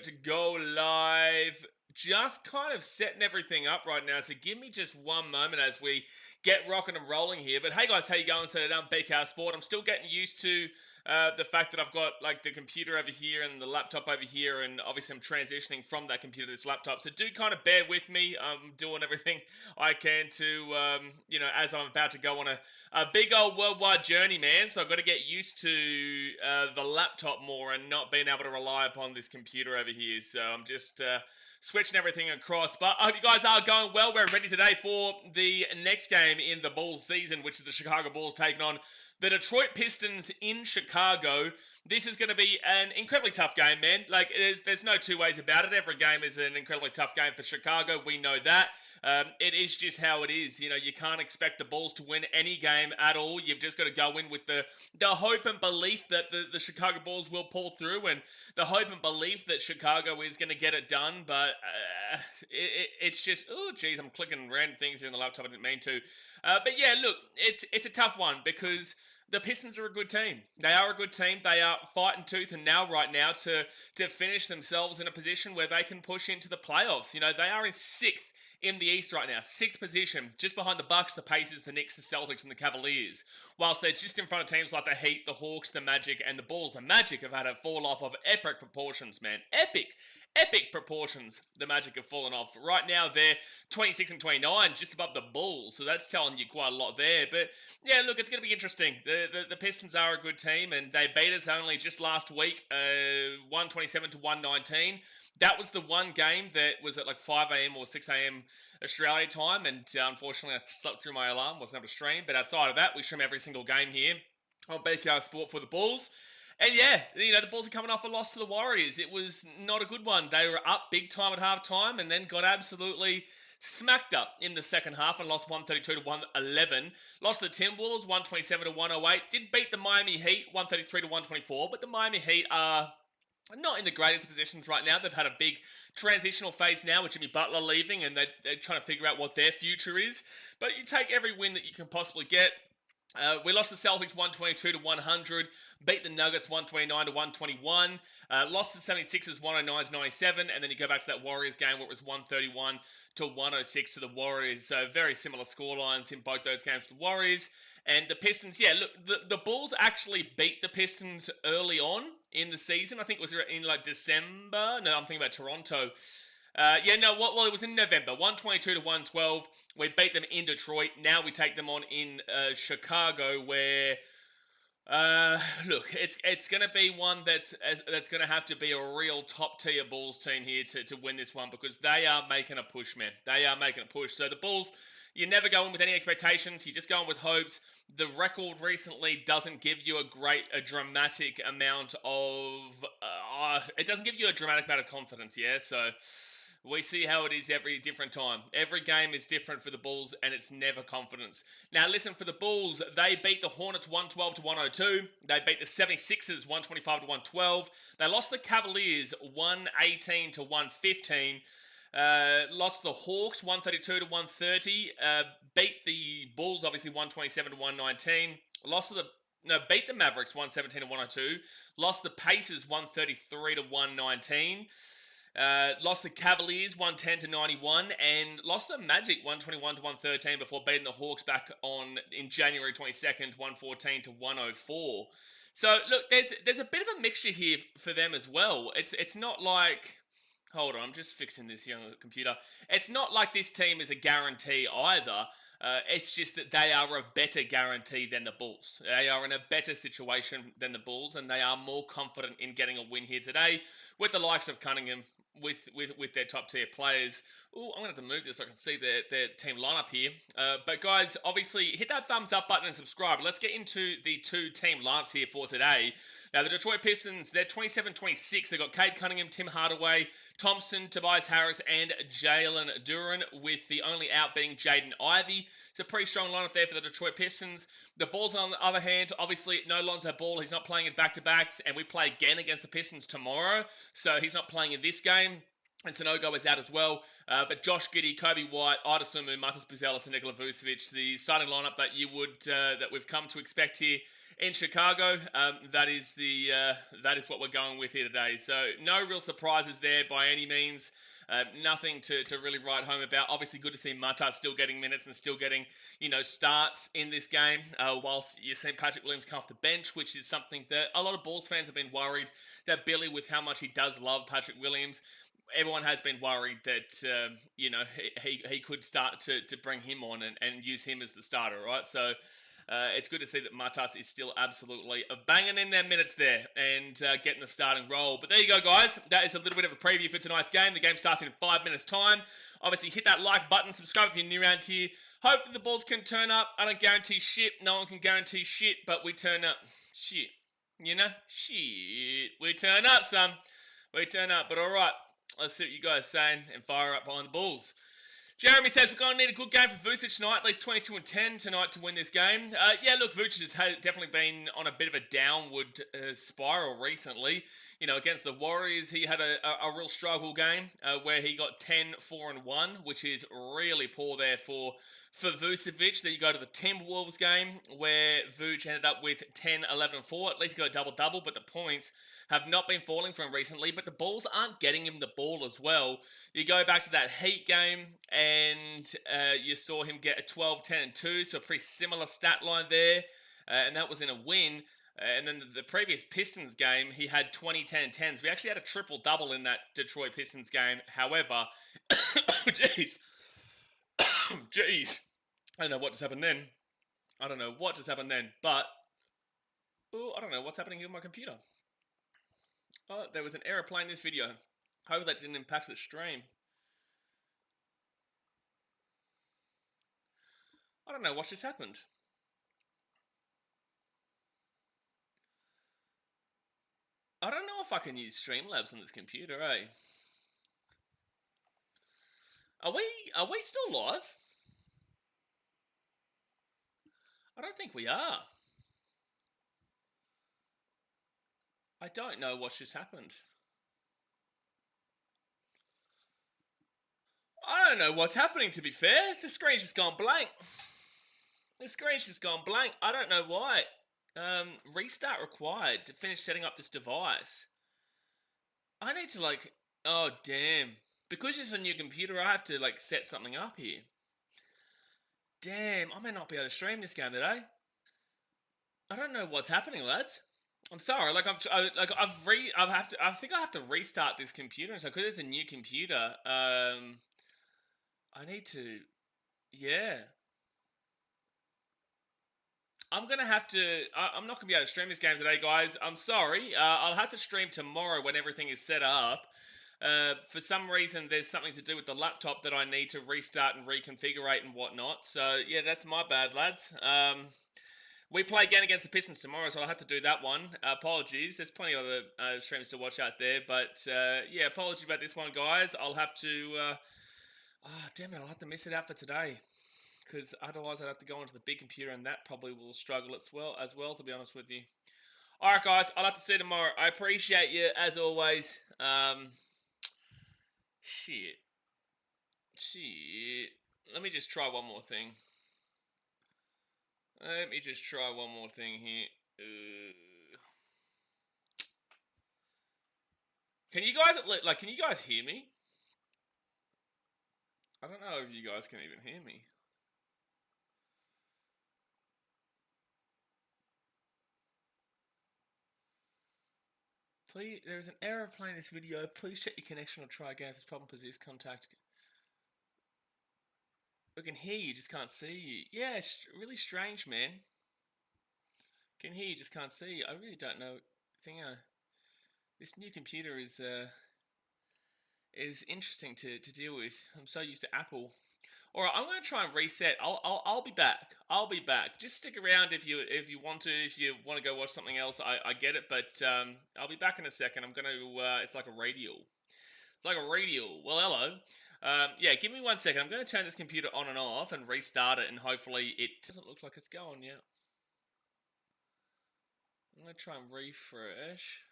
to go live. Just kind of setting everything up right now, so give me just one moment as we get rocking and rolling here. But hey guys, how you going? So I'm BKR Sport. I'm still getting used to the fact that I've got like the computer over here and the laptop over here, and obviously I'm transitioning from that computer to this laptop. So do kind of bear with me. I'm doing everything I can to, as I'm about to go on a big old worldwide journey, man. So I've got to get used to the laptop more and not being able to rely upon this computer over here. So I'm just switching everything across. But I hope you guys are going well. We're ready today for the next game in the Bulls season, which is the Chicago Bulls taking on the Detroit Pistons in Chicago. This is going to be an incredibly tough game, man. Like, there's no two ways about it. Every game is an incredibly tough game for Chicago. We know that. It is just how it is. You know, you can't expect the Bulls to win any game at all. You've just got to go in with the hope and belief that the Chicago Bulls will pull through, and the hope and belief that Chicago is going to get it done. But it's just, oh, geez, I'm clicking random things here on the laptop. I didn't mean to. But yeah, look, it's a tough one because the Pistons are a good team. They are a good team. They are fighting tooth and nail right now to finish themselves in a position where they can push into the playoffs. You know, they are in sixth in the East right now. Sixth position, just behind the Bucks, the Pacers, the Knicks, the Celtics, and the Cavaliers. Whilst they're just in front of teams like the Heat, the Hawks, the Magic, and the Bulls. The Magic have had a fall off of epic proportions, man. Epic proportions the Magic have fallen off. Right now, they're 26 and 29, just above the Bulls, so that's telling you quite a lot there. But yeah, look, it's going to be interesting. The Pistons are a good team, and they beat us only just last week, 127 to 119. That was the one game that was at like 5 a.m. or 6 a.m. Australia time, and unfortunately I slept through my alarm, wasn't able to stream. But outside of that, we stream every single game here on BKR Sport for the Bulls. And yeah, you know, the Bulls are coming off a loss to the Warriors. It was not a good one. They were up big time at halftime and then got absolutely smacked up in the second half and lost 132 to 111. Lost to the Timberwolves 127 to 108. Did beat the Miami Heat 133 to 124, but the Miami Heat are not in the greatest positions right now. They've had a big transitional phase now with Jimmy Butler leaving, and they're trying to figure out what their future is. But you take every win that you can possibly get. We lost the Celtics 122 to 100, beat the Nuggets 129 to 121, lost the 76ers 109 to 97, and then you go back to that Warriors game where it was 131 to 106 to the Warriors. So very similar scorelines in both those games to the Warriors. And the Pistons, yeah, look, the Bulls actually beat the Pistons early on in the season. I think it was in like December. No, I'm thinking about Toronto. Well, it was in November, 122 to 112. We beat them in Detroit. Now we take them on in Chicago, where look, it's going to be one that's going to have to be a real top tier Bulls team here to win this one, because they are making a push, man. They are making a push. So the Bulls, you never go in with any expectations. You just go in with hopes. The record recently doesn't give you a dramatic amount of it doesn't give you a dramatic amount of confidence, yeah. So we see how it is every different time. Every game is different for the Bulls, and it's never confidence. Now, listen, for the Bulls, they beat the Hornets 112 to 102. They beat the 76ers 125 to 112. They lost the Cavaliers 118 to 115. Lost the Hawks 132 to 130. Beat the Bulls, obviously, 127 to 119. Beat the Mavericks 117 to 102. Lost the Pacers 133 to 119. Lost the Cavaliers 110 to 91, and lost the Magic 121 to 113 before beating the Hawks back on in January 22nd, 114 to 104. So look, there's a bit of a mixture here for them as well. It's not like, hold on, I'm just fixing this here on the computer. It's not like this team is a guarantee either. It's just that they are a better guarantee than the Bulls. They are in a better situation than the Bulls, and they are more confident in getting a win here today with the likes of Cunningham, with their top tier players. Ooh, I'm going to have to move this so I can see their team lineup here. But guys, obviously, hit that thumbs up button and subscribe. Let's get into the two team lineups here for today. Now, the Detroit Pistons, they're 27-26. They've got Cade Cunningham, Tim Hardaway, Thompson, Tobias Harris, and Jalen Duren, with the only out being Jaden Ivey. It's a pretty strong lineup there for the Detroit Pistons. The Bulls, on the other hand, obviously, no Lonzo Ball. He's not playing in back-to-backs, and we play again against the Pistons tomorrow, so he's not playing in this game. And Sanogo is out as well. But Josh Giddey, Kobe White, Ida Sumu, Matas Buzelis, and Nikola Vucevic, the starting lineup that you would that we've come to expect here in Chicago. That is what we're going with here today. So no real surprises there by any means. Nothing to really write home about. Obviously, good to see Matas still getting minutes and still getting starts in this game. Whilst you're seeing Patrick Williams come off the bench, which is something that a lot of Bulls fans have been worried that Billy, with how much he does love Patrick Williams, everyone has been worried that he could start to bring him on and use him as the starter, right? So it's good to see that Matas is still absolutely banging in their minutes there and getting the starting role. But there you go, guys. That is a little bit of a preview for tonight's game. The game starts in 5 minutes' time. Obviously, hit that like button, subscribe if you're new around here. Hopefully the Bulls can turn up. I don't guarantee shit. No one can guarantee shit, but we turn up. Shit. Shit. We turn up, son. We turn up. But all right. Let's see what you guys are saying and fire up behind the Bulls. Jeremy says we're going to need a good game for Vucic tonight, at least 22 and 10 tonight to win this game. Yeah, look, Vucic has definitely been on a bit of a downward spiral recently. Against the Warriors, he had a real struggle game where he got 10, 4, and 1, which is really poor there for Vucevic. Then you go to the Timberwolves game where Vuce ended up with 10, 11, and 4. At least he got a double-double, but the points have not been falling for him recently, but the Bulls aren't getting him the ball as well. You go back to that Heat game, and you saw him get a 12, 10, and 2, so a pretty similar stat line there, and that was in a win. And then the previous Pistons game, he had 20, 10, and 10s. We actually had a triple-double in that Detroit Pistons game. However, jeez. Jeez. I don't know what just happened then. But I don't know what's happening with my computer. Oh, there was an error playing this video. Hope that didn't impact the stream. I don't know what just happened. I don't know if I can use Streamlabs on this computer, eh? Are we still live? I don't think we are. I don't know what just happened. I don't know what's happening, to be fair. The screen's just gone blank. I don't know why. Restart required to finish setting up this device. I need to, oh, damn. Because it's a new computer, I have to, set something up here. Damn, I may not be able to stream this game today. I don't know what's happening, lads. I'm sorry. I think I have to restart this computer. So because it's a new computer, I need to. Yeah. I'm gonna have to. I'm not gonna be able to stream this game today, guys. I'm sorry. I'll have to stream tomorrow when everything is set up. For some reason, there's something to do with the laptop that I need to restart and reconfigure and whatnot. So yeah, that's my bad, lads. We play again against the Pistons tomorrow, so I'll have to do that one. Apologies. There's plenty of other streams to watch out there. But, yeah, apologies about this one, guys. I'll have to... damn it, I'll have to miss it out for today. Because otherwise I'd have to go onto the big computer, and that probably will struggle as well, to be honest with you. Alright, guys. I'll have to see you tomorrow. I appreciate you, as always. Shit. Let me just try one more thing. Let me just try one more thing here. Can you guys hear me? I don't know if you guys can even hear me. Please, there is an error playing this video. Please check your connection or try again if this problem persists. Contact. I can hear you, just can't see you. Yeah, it's really strange, man. Can hear you, just can't see you. I really don't know. This new computer is interesting to deal with. I'm so used to Apple. All right, I'm going to try and reset. I'll be back. I'll be back. Just stick around if you want to. If you want to go watch something else, I get it. But I'll be back in a second. I'm going to. It's like a radial. It's like a radial. Well, hello. Yeah, give me 1 second. I'm going to turn this computer on and off and restart it, and hopefully it doesn't look like it's going yet. I'm going to try and refresh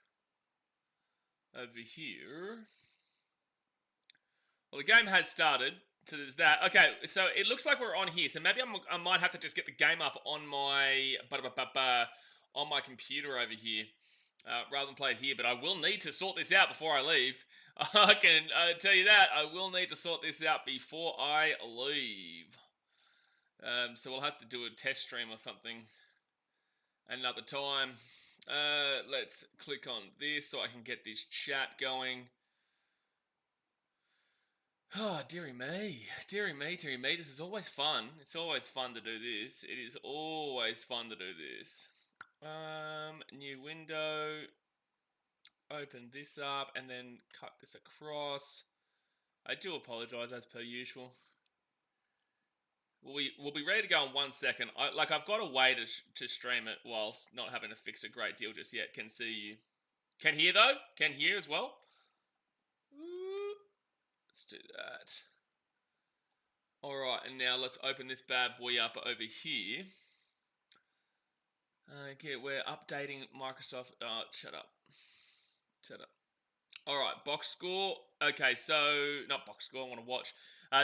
over here. Well, the game has started. So there's that. Okay, so it looks like we're on here. So maybe I might have to just get the game up on my on my computer over here, rather than play it here. But I will need to sort this out before I leave. I can tell you that I will need to sort this out before I leave. So we'll have to do a test stream or something another time. Let's click on this so I can get this chat going. Oh, dearie me. Dearie me, dearie me. This is always fun. It's always fun to do this. It is always fun to do this. New window. Open this up and then cut this across. I do apologise as per usual. We'll be ready to go in 1 second. I've got a way to stream it whilst not having to fix a great deal just yet. Can see you. Can hear though. Can hear as well. Let's do that. Alright, and now let's open this bad boy up over here. Okay, we're updating Microsoft. Oh, shut up. Shut up. Alright, box score. Okay, so, not box score, I want to watch.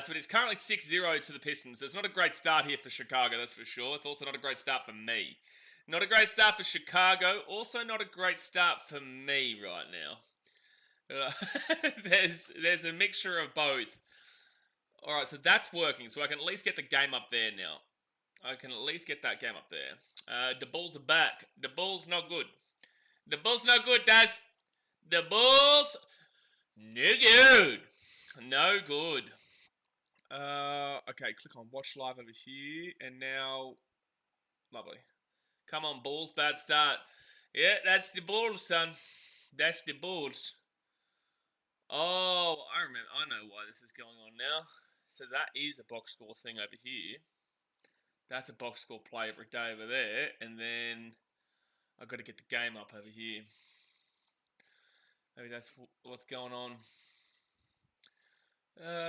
So it is currently 6-0 to the Pistons. It's not a great start here for Chicago, that's for sure. It's also not a great start for me. Not a great start for Chicago. Also not a great start for me right now. There's a mixture of both. Alright, so that's working. So I can at least get the game up there now. I can at least get that game up there. The Bulls are back. The Bulls not good. The Bulls no good, Daz. The Bulls no good. No good. Okay, click on watch live over here. And now, lovely. Come on, Bulls, bad start. Yeah, that's the Bulls, son. That's the Bulls. Oh, I remember. I know why this is going on now. So that is a box score thing over here. That's a box score play every day over there. And then I've got to get the game up over here. Maybe that's what's going on.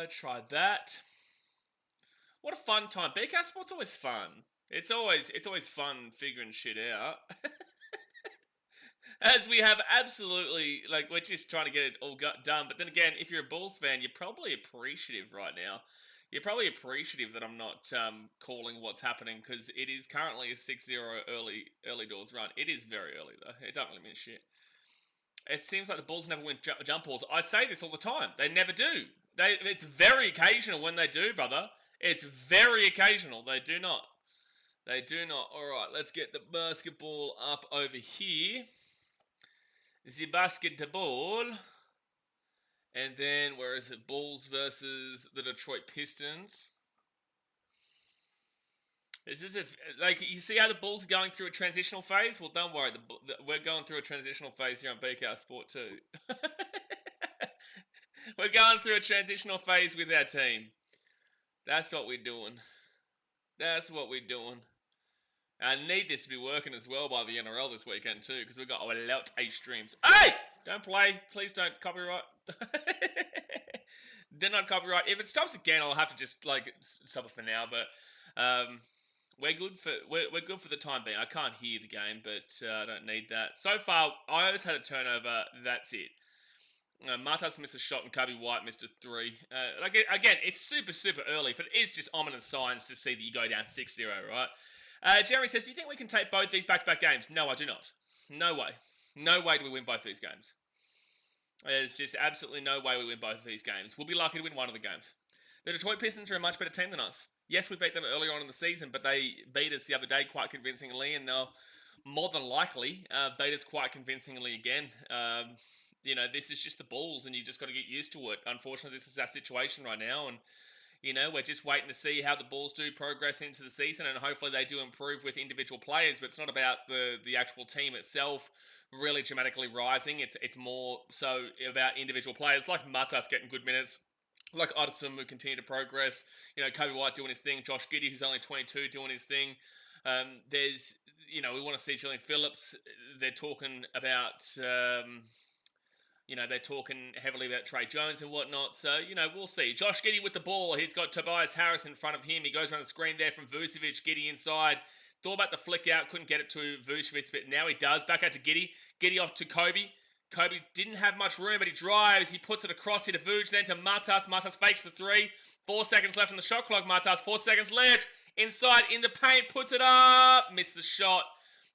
Try that. What a fun time. BK Sport's always fun. It's always fun figuring shit out. As we have absolutely, like, we're just trying to get it all done. But then again, if you're a Bulls fan, you're probably appreciative right now. You're probably appreciative that I'm not calling what's happening, because it is currently a 6-0 early doors run. It is very early, though. It don't really mean shit. It seems like the Bulls never win jump balls. I say this all the time. They never do. It's very occasional when they do, brother. It's very occasional. They do not. They do not. All right, let's get the basketball up over here. The basketball. And then, where is it? Bulls versus the Detroit Pistons. Is this like, you see how the Bulls are going through a transitional phase? Well, don't worry. We're going through a transitional phase here on BK Sport too. We're going through a transitional phase with our team. That's what we're doing. That's what we're doing. I need this to be working as well by the NRL this weekend too, because we've got a lot of streams. Hey! Don't play. Please don't copyright. They're not copyright. If it stops again, I'll have to just, like, stop it for now. But we're good for the time being. I can't hear the game, but I don't need that. So far, I just had a turnover. That's it. Martas missed a shot and Kobe White missed a 3. Again, it's super early, but it is just ominous signs to see that you go down 6-0, right? Jerry says, do you think we can take both these back-to-back games? No, I do not. No way. No way do we win both these games. There's just absolutely no way we win both of these games. We'll be lucky to win one of the games. The Detroit Pistons are a much better team than us. Yes, we beat them earlier on in the season, but they beat us the other day quite convincingly, and they'll more than likely beat us quite convincingly again. This is just the Bulls, and you just got to get used to it. Unfortunately, this is our situation right now, and we're just waiting to see how the Bulls do progress into the season, and hopefully they do improve with individual players, but it's not about the actual team itself really dramatically rising. It's more so about individual players, like Matas getting good minutes, like Otterson who continue to progress, Kobe White doing his thing, Josh Giddey, who's only 22, doing his thing. We want to see Julian Phillips. They're talking about... they're talking heavily about Trey Jones and whatnot. So, we'll see. Josh Giddey with the ball. He's got Tobias Harris in front of him. He goes around the screen there from Vucevic. Giddey inside. Thought about the flick out. Couldn't get it to Vucevic, but now he does. Back out to Giddey. Giddey off to Kobe. Kobe didn't have much room, but he drives. He puts it across here to Vooch, then to Matas. Matas fakes the 3. 4 seconds left on the shot clock. Matas, 4 seconds left. Inside, in the paint, puts it up. Missed the shot.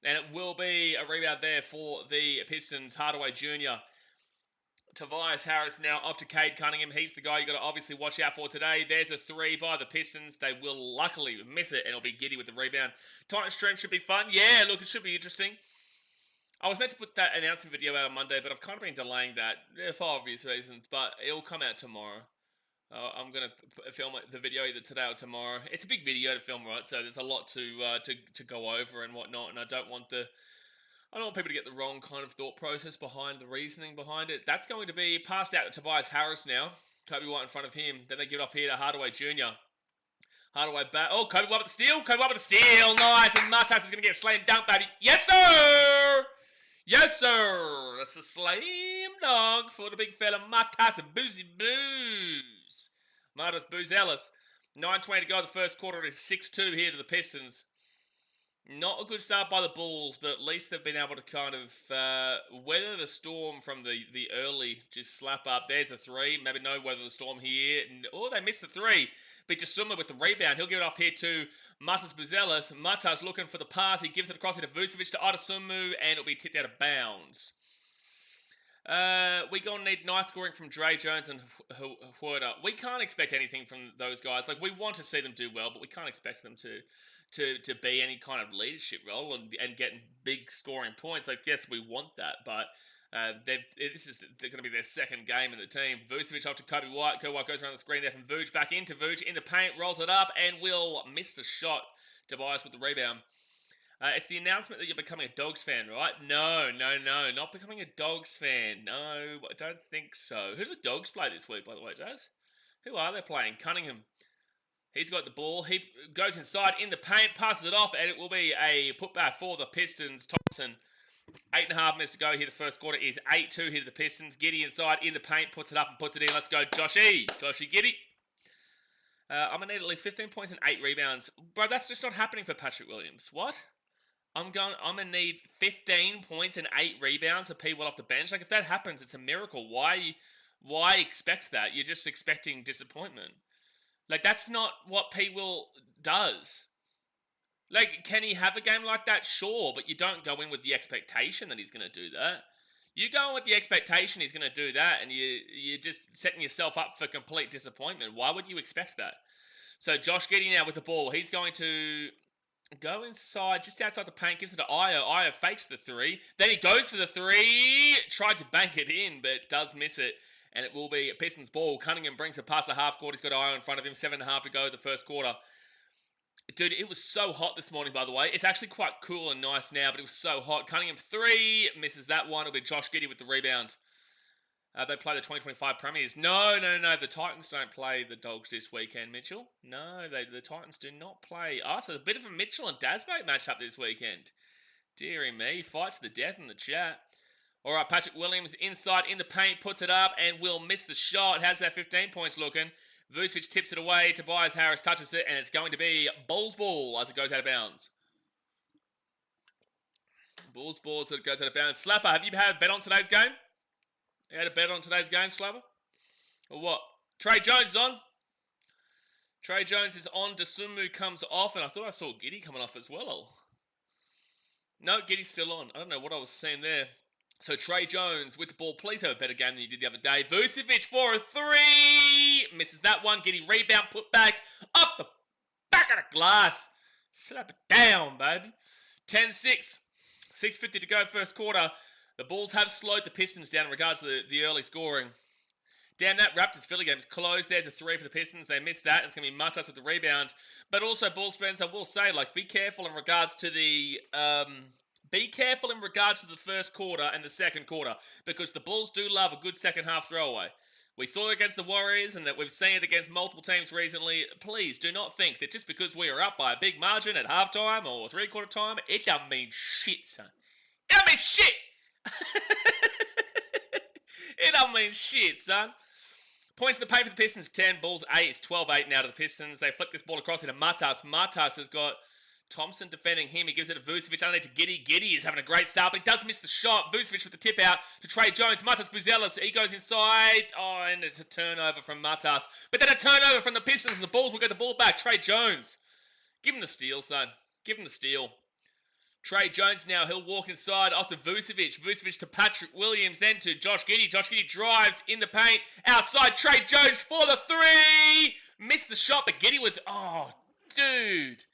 And it will be a rebound there for the Pistons. Hardaway Jr. Tobias Harris now off to Cade Cunningham. He's the guy you got to obviously watch out for today. There's a 3 by the Pistons. They will luckily miss it, and it'll be Giddy with the rebound. Titan stream should be fun. Yeah, look, it should be interesting. I was meant to put that announcement video out on Monday, but I've kind of been delaying that for obvious reasons. But it'll come out tomorrow. I'm going to film the video either today or tomorrow. It's a big video to film, right? So there's a lot to go over and whatnot, and I don't want people to get the wrong kind of thought process behind the reasoning behind it. That's going to be passed out to Tobias Harris now. Kobe White in front of him. Then they give it off here to Hardaway Jr. Hardaway back. Oh, Kobe White with the steal. Kobe White with the steal. Nice. And Matas is going to get a slam dunk, baby. Yes, sir. Yes, sir. That's a slam dunk for the big fella, Matas and Boozy Booze. Matas Booze Ellis. 9:20 to go the first quarter. It is 6-2 here to the Pistons. Not a good start by the Bulls, but at least they've been able to kind of weather the storm from the early just slap up. There's a 3. Maybe no weather the storm here. Oh, they missed the 3. But Jasuma with the rebound. He'll give it off here to Matas Buzelis. Matas looking for the pass. He gives it across here to Vucevic to Adasumu, and it'll be tipped out of bounds. We're going to need nice scoring from Dre Jones and Huerta. We can't expect anything from those guys. Like, we want to see them do well, but we can't expect them to be any kind of leadership role and get big scoring points. Like, yes, we want that, but this is going to be their second game in the team. Vucevic up to Kobe White. Kobe White goes around the screen there from Vooch. Back into Vooch. In the paint. Rolls it up and will miss the shot. Tobias with the rebound. It's the announcement that you're becoming a Dogs fan, right? No. Not becoming a Dogs fan. No, I don't think so. Who do the Dogs play this week, by the way, Jazz? Who are they playing? Cunningham. He's got the ball. He goes inside in the paint, passes it off, and it will be a putback for the Pistons. Thompson, 8.5 minutes to go here. The first quarter is 8-2 here to the Pistons. Giddy inside in the paint, puts it up and puts it in. Let's go, Joshy. Joshy Giddy. I'm going to need at least 15 points and 8 rebounds. Bro, that's just not happening for Patrick Williams. What? I'm going to need 15 points and 8 rebounds for P. Will off the bench. Like, if that happens, it's a miracle. Why expect that? You're just expecting disappointment. Like, that's not what P. Will does. Like, can he have a game like that? Sure, but you don't go in with the expectation that he's going to do that. You go in with the expectation he's going to do that, and you're just setting yourself up for complete disappointment. Why would you expect that? So, Josh Giddey now with the ball. He's going to go inside, just outside the paint, gives it to Io. Io fakes the 3. Then he goes for the 3. Tried to bank it in, but does miss it. And it will be a Pistons ball. Cunningham brings it past the half court. He's got Io in front of him. 7.5 to go the first quarter. Dude, it was so hot this morning, by the way. It's actually quite cool and nice now, but it was so hot. Cunningham 3. Misses that one. It'll be Josh Giddey with the rebound. They play the 2025 Premiers. No. The Titans don't play the Dogs this weekend, Mitchell. No, the Titans do not play. So a bit of a Mitchell and Dasmate matchup this weekend. Deary me. Fight to the death in the chat. All right, Patrick Williams inside in the paint, puts it up and will miss the shot. How's that 15 points looking? Vucevic tips it away. Tobias Harris touches it, and it's going to be Bulls ball as it goes out of bounds. Bulls ball as it goes out of bounds. Slapper, have you had a bet on today's game? You had a bet on today's game, Slapper? Or what? Trey Jones is on. Trey Jones is on. Dasumu comes off, and I thought I saw Giddy coming off as well. No, Giddy's still on. I don't know what I was seeing there. So Trey Jones with the ball. Please have a better game than you did the other day. Vucevic for a 3. Misses that one. Giddy rebound. Put back. Up the back of the glass. Slap it down, baby. 10-6. 6:50 to go first quarter. The Bulls have slowed the Pistons down in regards to the early scoring. Damn, that Raptors Philly game's closed. There's a 3 for the Pistons. They missed that. It's going to be Matas with the rebound. But also, Bulls fans, I will say, like, be careful in regards to the... Be careful in regards to the first quarter and the second quarter, because the Bulls do love a good second half throwaway. We saw it against the Warriors, and that we've seen it against multiple teams recently. Please do not think that just because we are up by a big margin at halftime or three-quarter time, it don't mean shit, son. It don't mean shit! It don't mean shit, son. Points to the paint for the Pistons, 10. Bulls 8. It's 12-8 now to the Pistons. They flick this ball across into Matas. Matas has got Thompson defending him. He gives it to Vucevic. Underneath to Giddey. Giddey is having a great start, but he does miss the shot. Vucevic with the tip out to Trey Jones. Matas Buzelis. He goes inside. Oh, and it's a turnover from Matas. But then a turnover from the Pistons, and the Bulls will get the ball back. Trey Jones. Give him the steal, son. Give him the steal. Trey Jones now. He'll walk inside off to Vucevic. Vucevic to Patrick Williams. Then to Josh Giddey. Josh Giddey drives in the paint. Outside. Trey Jones for the three. Missed the shot, but Giddey with... Oh, dude.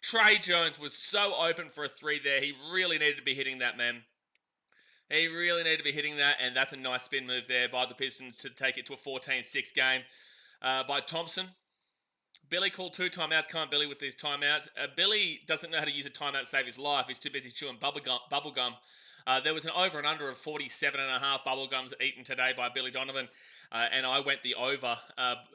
Trey Jones was so open for a three there. He really needed to be hitting that, man. He really needed to be hitting that, and that's a nice spin move there by the Pistons to take it to a 14-6 game by Thompson. Billy called 2 timeouts. Come on, Billy, with these timeouts. Billy doesn't know how to use a timeout to save his life. He's too busy chewing bubblegum. There was an over and under of 47.5 bubblegums eaten today by Billy Donovan, and I went the over.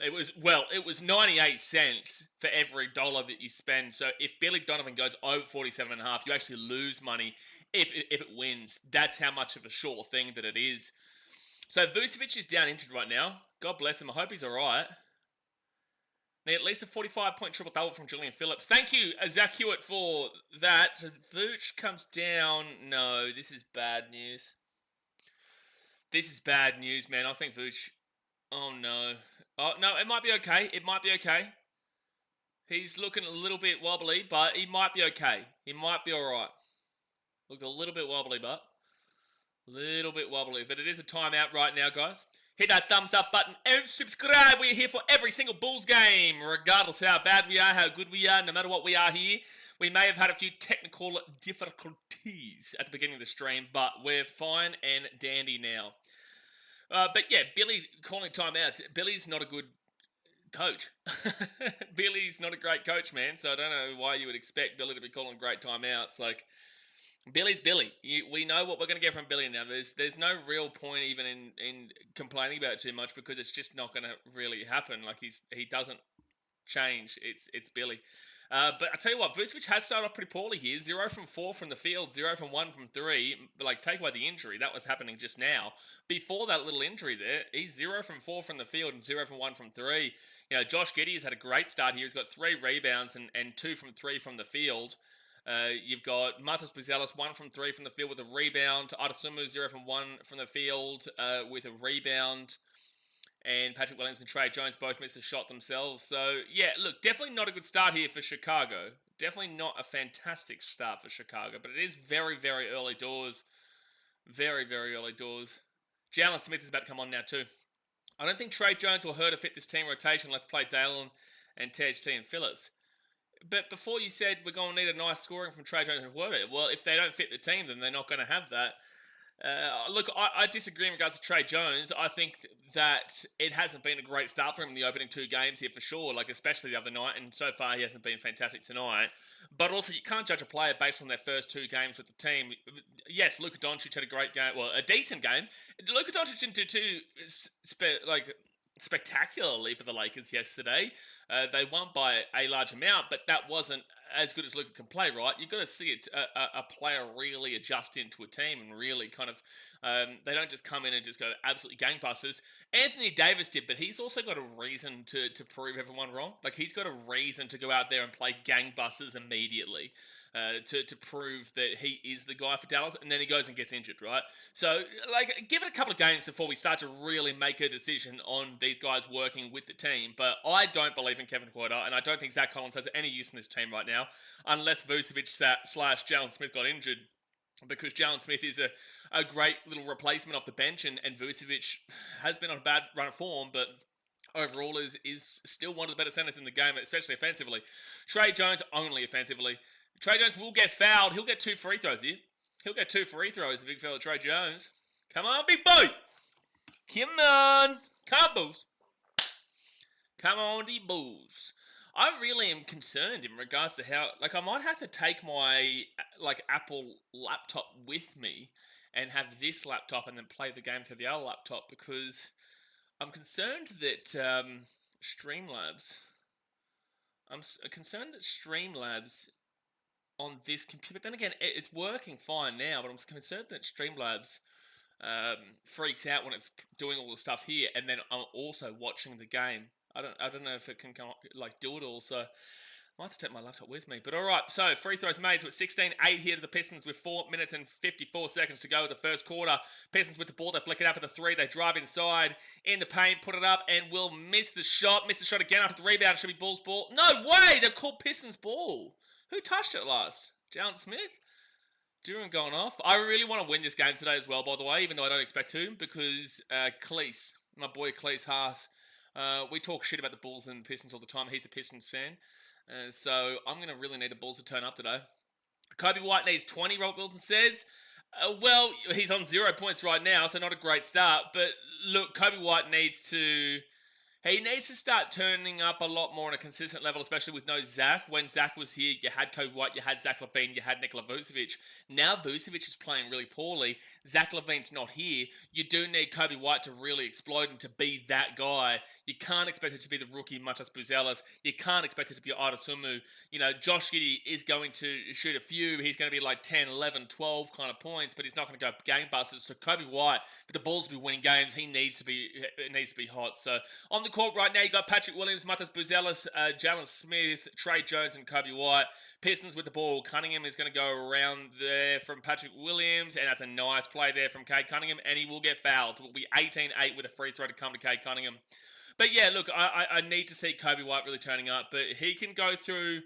It was 98 cents for every dollar that you spend. So if Billy Donovan goes over 47.5, you actually lose money if it wins. That's how much of a sure thing that it is. So Vucevic is down injured right now. God bless him. I hope he's all right. Need at least a 45-point triple-double from Julian Phillips. Thank you, Zach Hewitt, for that. Vooch comes down. No, this is bad news. This is bad news, man. I think Vooch... Oh, no. Oh, no, it might be okay. It might be okay. He's looking a little bit wobbly, but he might be okay. He might be all right. Looked a little bit wobbly, but... Little bit wobbly. But it is a timeout right now, guys. Hit that thumbs up button and subscribe. We're here for every single Bulls game, regardless of how bad we are, how good we are, no matter what we are here. We may have had a few technical difficulties at the beginning of the stream, but we're fine and dandy now. But yeah, Billy calling timeouts. Billy's not a good coach. Billy's not a great coach, man, so I don't know why you would expect Billy to be calling great timeouts. Like, Billy's Billy. We know what we're going to get from Billy now. There's no real point even in complaining about it too much because it's just not going to really happen. Like he doesn't change. It's Billy. But I tell you what, Vucevic has started off pretty poorly here. 0 from 4 from the field, 0 from 1 from 3. Like, take away the injury. That was happening just now. Before that little injury there, he's 0 from 4 from the field and 0 from 1 from 3. You know, Josh Giddey has had a great start here. He's got 3 rebounds and 2 from 3 from the field. You've got Matas Buzelis, 1 from 3 from the field with a rebound. Adasumu, 0 from 1 from the field with a rebound. And Patrick Williams and Trey Jones both missed a shot themselves. So, yeah, look, definitely not a good start here for Chicago. Definitely not a fantastic start for Chicago. But it is very, very early doors. Very, very early doors. Jalen Smith is about to come on now too. I don't think Trey Jones or Herter fit this team rotation. Let's play Dalen and Tej T and Phillips. But before you said we're going to need a nice scoring from Trey Jones and Herter, well, if they don't fit the team, then they're not going to have that. Look, I disagree in regards to Trey Jones. I think that it hasn't been a great start for him in the opening 2 games here for sure, like especially the other night, and so far he hasn't been fantastic tonight. But also, you can't judge a player based on their first 2 games with the team. Yes, Luka Doncic had a great game, well, a decent game. Luka Doncic didn't do too, spectacularly for the Lakers yesterday. They won by a large amount, but that wasn't as good as Luka can play, right? You've got to see it, a player really adjust into a team and really kind of, they don't just come in and just go absolutely gangbusters. Anthony Davis did, but he's also got a reason to prove everyone wrong. Like, he's got a reason to go out there and play gangbusters immediately. To prove that he is the guy for Dallas, and then he goes and gets injured, right? So, like, give it a couple of games before we start to really make a decision on these guys working with the team. But I don't believe in Kevin Huerter, and I don't think Zach Collins has any use in this team right now, unless Vucevic / Jalen Smith got injured, because Jalen Smith is a great little replacement off the bench, and Vucevic has been on a bad run of form, but overall is still one of the better centers in the game, especially offensively. Trey Jones only offensively. Trey Jones will get fouled. He'll get 2 free throws here. He'll get 2 free throws, the big fella Trey Jones. Come on, big boy. Come on. Come on, Bulls. Come on, the Bulls. I really am concerned in regards to how, like, I might have to take my, like, Apple laptop with me and have this laptop and then play the game through the other laptop, because I'm concerned that Streamlabs, on this computer, but then again, it's working fine now, but I'm concerned that Streamlabs freaks out when it's doing all the stuff here, and then I'm also watching the game. I don't know if it can do it all, so I have to take my laptop with me. But all right, so free throws made. So it's 16-8 here to the Pistons with 4 minutes and 54 seconds to go in the first quarter. Pistons with the ball. They flick it out for the three. They drive inside in the paint, put it up, and will miss the shot. Miss the shot again after the rebound. It should be Bulls' ball. No way! They're called Pistons' ball. Who touched it last? Jalen Smith? Duran going off. I really want to win this game today as well, by the way, even though I don't expect to, because Cleese, my boy Cleese Haas, we talk shit about the Bulls and Pistons all the time. He's a Pistons fan. So I'm going to really need the Bulls to turn up today. Kobe White needs 20, Robert Wilson says. Well, he's on 0 points right now, so not a great start. But look, Kobe White needs to start turning up a lot more on a consistent level, especially with no Zach. When Zach was here, you had Kobe White, you had Zach LaVine, you had Nikola Vucevic. Now Vucevic is playing really poorly. Zach LaVine's not here. You do need Kobe White to really explode and to be that guy. You can't expect it to be the rookie Matas Buzelis. You can't expect it to be Adasumu. You know, Josh Giddey is going to shoot a few. He's going to be like 10, 11, 12 kind of points, but he's not going to go gangbusters. So Kobe White, for the Bulls to be winning games, he needs to be hot. So on the court right now, you got Patrick Williams, Matas Buzelis, Jalen Smith, Trey Jones, and Kobe White. Pistons with the ball. Cunningham is going to go around there from Patrick Williams, and that's a nice play there from Cade Cunningham, and he will get fouled. It will be 18-8 with a free throw to come to Cade Cunningham. But yeah, look, I need to see Kobe White really turning up, but he can go through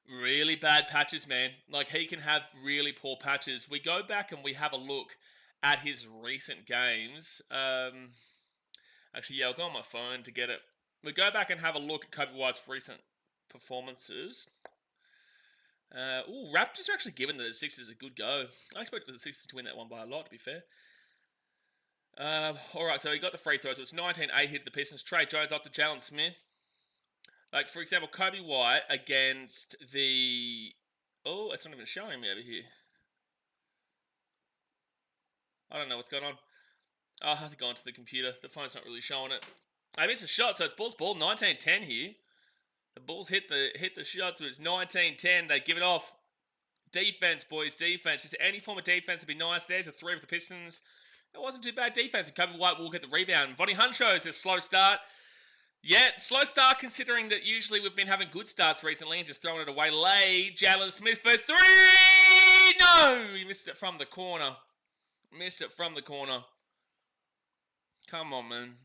really bad patches, man. Like, he can have really poor patches. We go back and we have a look at his recent games. Actually, yeah, I'll go on my phone to get it. We go back and have a look at Kobe White's recent performances. Raptors are actually giving the Sixers a good go. I expected the Sixers to win that one by a lot, to be fair. Alright, so he got the free throws. So it's 19-8 here to the Pistons. Trey Jones up to Jalen Smith. Like, for example, Kobe White against the... Oh, it's not even showing me over here. I don't know what's going on. I'll have to go onto the computer. The phone's not really showing it. I missed a shot, so it's Bulls ball. 19-10 here. The Bulls hit the shot, so it's 19-10. They give it off. Defense, boys, defense. Just any form of defense would be nice. There's a three of the Pistons. It wasn't too bad defense, and Kobe White will get the rebound. Vonnie Huncho's a slow start. Yeah, slow start considering that usually we've been having good starts recently and just throwing it away late. Jalen Smith for three! No! He missed it from the corner. Come on, man.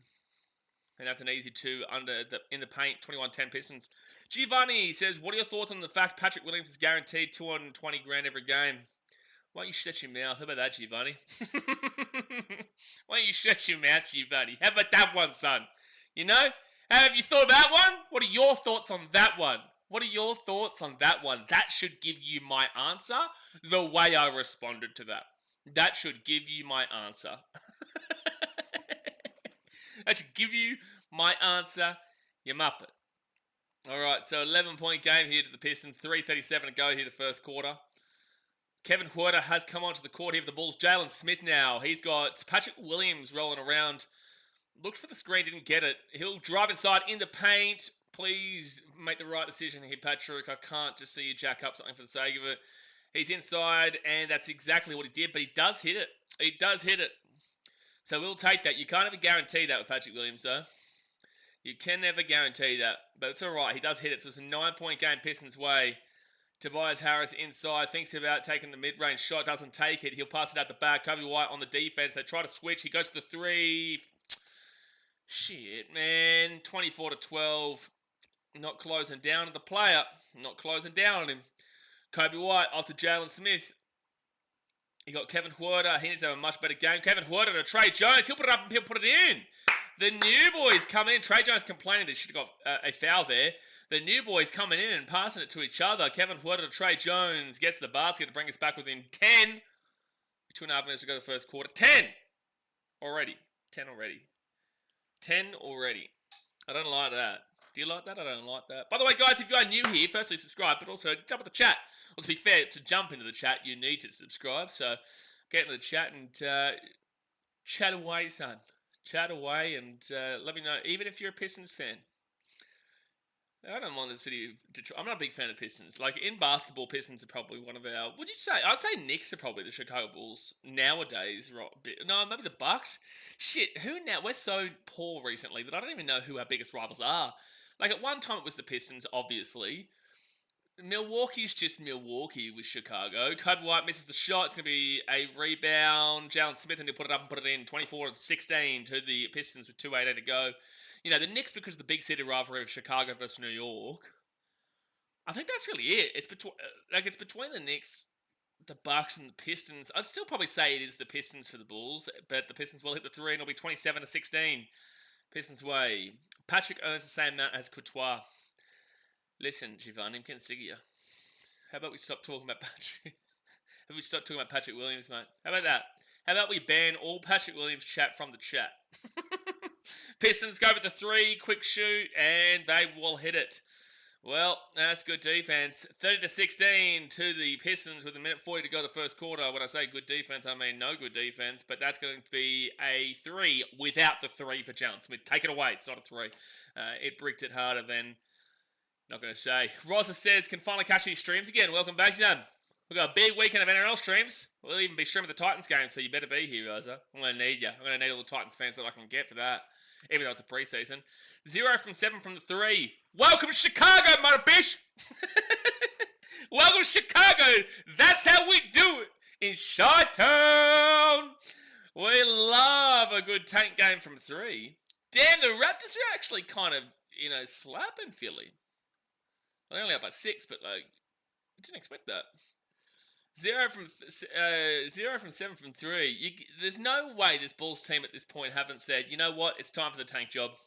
And that's an easy two in the paint. 21-10 Pistons. Giovanni says, what are your thoughts on the fact Patrick Williams is guaranteed $220 grand every game? Why don't you shut your mouth? How about that, Giovanni? Why don't you shut your mouth, Giovanni? How about that one, son? You know? Have you thought of that one? What are your thoughts on that one? That should give you my answer the way I responded to that. That should give you my answer. That should give you my answer, you muppet. Alright, so 11-point game here to the Pistons. 3:37 to go here the first quarter. Kevin Huerter has come onto the court here for the Bulls. Jalen Smith now. He's got Patrick Williams rolling around. Looked for the screen, didn't get it. He'll drive inside in the paint. Please make the right decision here, Patrick. I can't just see you jack up something for the sake of it. He's inside, and that's exactly what he did, but he does hit it. So we'll take that. You can't ever guarantee that with Patrick Williams, though. You can never guarantee that, but it's all right. He does hit it, so it's a 9-point game Pistons way. Tobias Harris inside, thinks about taking the mid-range shot, doesn't take it. He'll pass it out the back. Kobe White on the defense. They try to switch. He goes to the three. Shit, man. 24-12. Not closing down on the player. Not closing down on him. Kobe White off to Jalen Smith. You got Kevin Huerter. He needs to have a much better game. Kevin Huerter to Trey Jones. He'll put it up and he'll put it in. The new boys coming in. Trey Jones complaining that he should have got a foul there. The new boys coming in and passing it to each other. Kevin Huerter to Trey Jones. Gets the basket to bring us back within 10. 2.5 minutes to go the first quarter. 10 already. 10 already. I don't like that. Do you like that? I don't like that. By the way, guys, if you are new here, firstly subscribe, but also jump in the chat. Well, to be fair, to jump into the chat, you need to subscribe. So get into the chat and chat away, son. Chat away and let me know, even if you're a Pistons fan. I don't mind the city of Detroit. I'm not a big fan of Pistons. Like, in basketball, Pistons are probably one of our... Would you say? I'd say Knicks are probably the Chicago Bulls nowadays. No, maybe the Bucks. Shit, who now? We're so poor recently that I don't even know who our biggest rivals are. Like, at one time it was the Pistons, obviously. Milwaukee's just Milwaukee with Chicago. Kobe White misses the shot. It's going to be a rebound. Jalen Smith, and he'll put it up and put it in. 24-16 to the Pistons with 2:18 to go. You know, the Knicks, because of the big city rivalry of Chicago versus New York, I think that's really it. It's between the Knicks, the Bucks, and the Pistons. I'd still probably say it is the Pistons for the Bulls, but the Pistons will hit the three, and it'll be 27-16. Pistons way. Patrick earns the same amount as Courtois. Listen, Giovanni, I'm getting sick of you. How about we stop talking about Patrick? How about we stop talking about Patrick Williams, mate? How about that? How about we ban all Patrick Williams chat from the chat? Pistons go with the three, quick shoot, and they will hit it. Well, that's good defense. 30-16 to the Pistons with a minute 40 to go the first quarter. When I say good defense, I mean no good defense, but that's going to be a three without the three for Jalen Smith. Take it away. It's not a three. It bricked it harder than... Not going to say. Rosa says, can finally catch these streams again. Welcome back, Zan. We've got a big weekend of NRL streams. We'll even be streaming the Titans game, so you better be here, Rosa. I'm going to need you. I'm going to need all the Titans fans that I can get for that, even though it's a preseason. 0 from 7 from the three. Welcome to Chicago, mother bitch. Welcome to Chicago. That's how we do it in Chi-Town. We love a good tank game from three. Damn, the Raptors are actually kind of, slapping Philly. Well, they're only up by 6, but, I didn't expect that. 0 from 7 from 3. There's no way this Bulls team at this point haven't said, you know what, it's time for the tank job.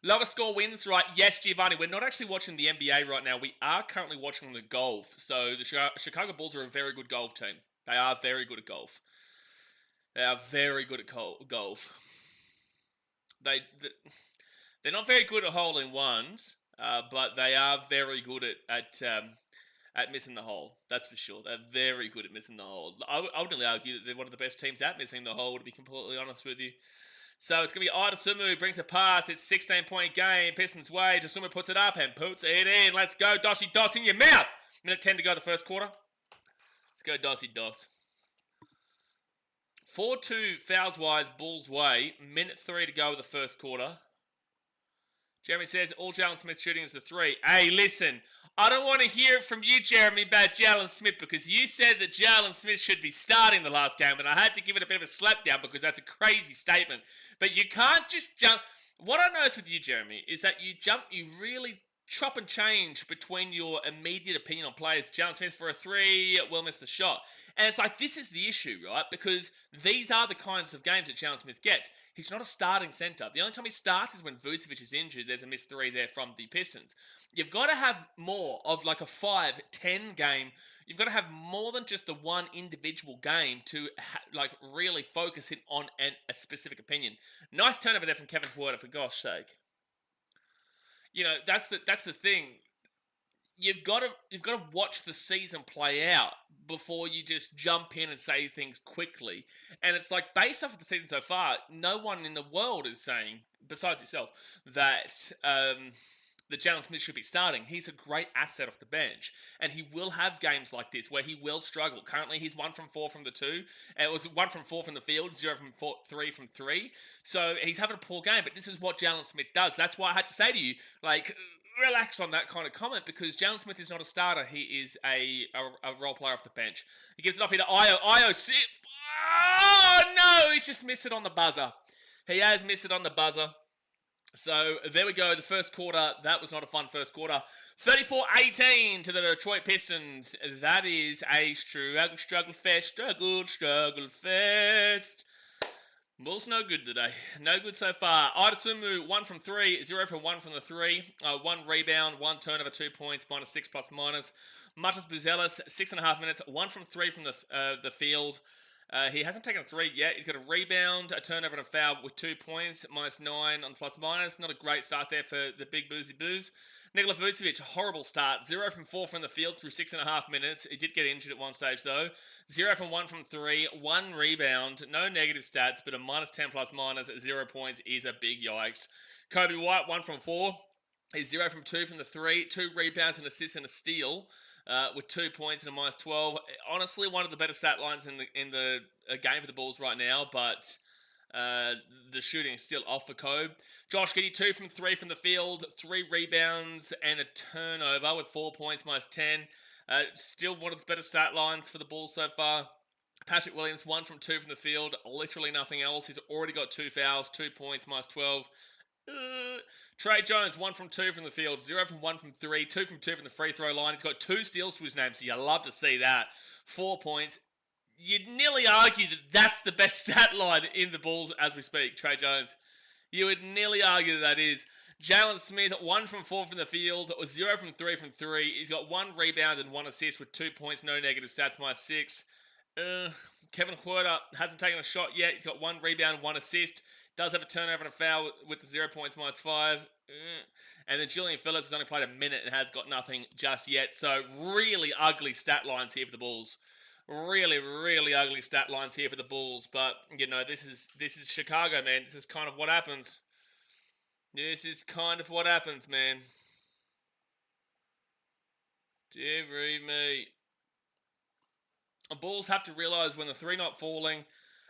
Lowest score wins, right? Yes, Giovanni, we're not actually watching the NBA right now. We are currently watching the golf. So the Chicago Bulls are a very good golf team. They are very good at golf. They are very good at golf. They're not very good at hole-in-ones. But they are very good at missing the hole. That's for sure. They're very good at missing the hole. I would argue that they're one of the best teams at missing the hole, to be completely honest with you. So it's going to be Ida Sumu brings a pass. It's 16-point game. Pistons way. Sumu puts it up and puts it in. Let's go, Dossie Dots in your mouth. Minute 10 to go the first quarter. Let's go, Dossie Dots. 4-2 fouls wise, Bulls way. Minute 3 to go the first quarter. Jeremy says, all Jalen Smith shooting is the three. Hey, listen, I don't want to hear it from you, Jeremy, about Jalen Smith, because you said that Jalen Smith should be starting the last game, and I had to give it a bit of a slap down because that's a crazy statement. But you can't just jump. What I noticed with you, Jeremy, is that you really chop and change between your immediate opinion on players. Jalen Smith for a three, will miss the shot. And it's like, this is the issue, right? Because these are the kinds of games that Jalen Smith gets. He's not a starting center. The only time he starts is when Vucevic is injured. There's a missed three there from the Pistons. You've got to have more of like a 5-10 game. You've got to have more than just the one individual game to really focus in on a specific opinion. Nice turnover there from Kevin Huerter, for gosh sake. That's the thing. You've got to watch the season play out before you just jump in and say things quickly. And it's like, based off of the season so far, no one in the world is saying, besides yourself, that Jalen Smith should be starting. He's a great asset off the bench, and he will have games like this where he will struggle. Currently, he's 1 from 4 from the 2. It was 1 from 4 from the field, 0 from 3 from 3. So he's having a poor game, but this is what Jalen Smith does. That's why I had to say to you, relax on that kind of comment, because Jalen Smith is not a starter. He is a role player off the bench. He gives it off here to Io. Io, oh no, he's just missed it on the buzzer. He has missed it on the buzzer. So there we go, the first quarter. That was not a fun first quarter. 34-18 to the Detroit Pistons. That is a struggle fest. Bulls no good today. No good so far. Idasumu, 1 from 3, 0 from 1 from the 3. 1 rebound, 1 turnover, 2 points, -6 +-. Matas Buzelis, 6.5 minutes, 1 from 3 from the field. He hasn't taken a 3 yet. He's got a rebound, a turnover, and a foul with 2 points, -9 on +-. Not a great start there for the big boozy booze. Nikola Vucevic, a horrible start. 0 from 4 from the field through 6.5 minutes. He did get injured at one stage, though. 0 from 1 from 3. 1 rebound. No negative stats, but a -10 +- 0 points is a big yikes. Kobe White, 1 from 4. He's 0 from 2 from the 3. 2 rebounds, an assist, and a steal. With 2 points and a -12. Honestly, one of the better stat lines in the game for the Bulls right now, but The shooting is still off for Kobe. Josh Giddey, 2 from 3 from the field, 3 rebounds and a turnover with 4 points minus 10. Still one of the better stat lines for the Bulls so far. Patrick Williams, 1 from 2 from the field, literally nothing else. He's already got 2 fouls, 2 points minus 12. Trey Jones, 1 from 2 from the field, 0 from 1 from 3, 2 from 2 from the free throw line. He's got 2 steals to his name, so you love to see that. 4 points. You'd nearly argue that that's the best stat line in the Bulls as we speak, Trey Jones. You would nearly argue that is. Jalen Smith, 1 from 4 from the field, 0 from 3 from 3. He's got 1 rebound and 1 assist with 2 points, no negative stats, minus 6. Kevin Huerter hasn't taken a shot yet. He's got 1 rebound, 1 assist. Does have a turnover and a foul with the 0 points, minus 5. And then Julian Phillips has only played a minute and has got nothing just yet. So really ugly stat lines here for the Bulls. Really, really ugly stat lines here for the Bulls. But, you know, this is Chicago, man. This is kind of what happens. This is kind of what happens, man. Deary me. The Bulls have to realize when the 3 not falling,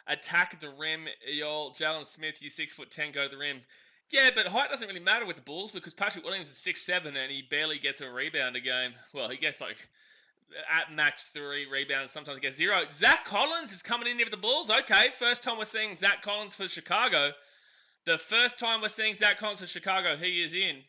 attack the rim. Y'all, Jalen Smith, you 6'10", go to the rim. Yeah, but height doesn't really matter with the Bulls because Patrick Williams is 6'7" and he barely gets a rebound a game. Well, he gets like at max 3 rebounds. Sometimes he gets 0. Zach Collins is coming in here with the Bulls. Okay, first time we're seeing Zach Collins for Chicago. The first time we're seeing Zach Collins for Chicago, he is in.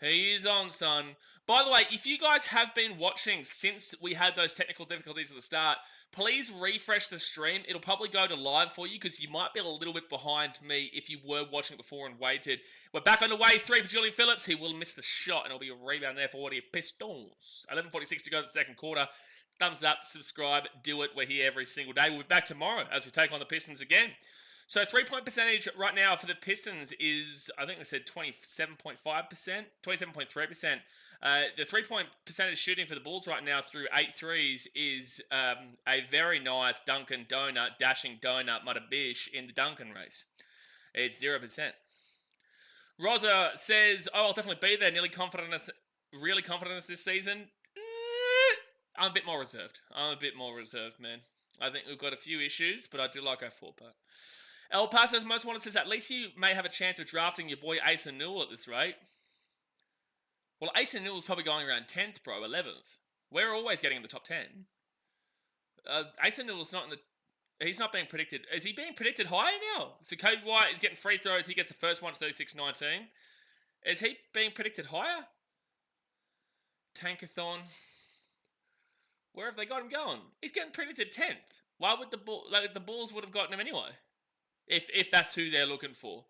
He is on, son. By the way, if you guys have been watching since we had those technical difficulties at the start, please refresh the stream. It'll probably go to live for you because you might be a little bit behind me if you were watching it before and waited. We're back on the way. 3 for Julian Phillips. He will miss the shot and it'll be a rebound there for the Pistons. 11:46 to go to the second quarter. Thumbs up, subscribe, do it. We're here every single day. We'll be back tomorrow as we take on the Pistons again. So 3-point percentage right now for the Pistons is, I think I said 27.5%, 27.3%. The 3-point percentage shooting for the Bulls right now through 8 threes is a very nice Dunkin' Donut, dashing donut, Mutabish in the Dunkin' race. It's 0%. Rosa says, oh, I'll definitely be there, really confident in us this season. I'm a bit more reserved. Man. I think we've got a few issues, but I do like our 4-part. El Paso's Most Wanted says, at least you may have a chance of drafting your boy Asa Newell at this rate. Well, Asa Newell's probably going around 10th, bro, 11th. We're always getting in the top 10. Asa Newell's not in the... He's not being predicted. Is he being predicted higher now? So Cody White is getting free throws. He gets the first one, 36-19. Is he being predicted higher? Tankathon. Where have they got him going? He's getting predicted 10th. Why would the Bulls would have gotten him anyway? If that's who they're looking for.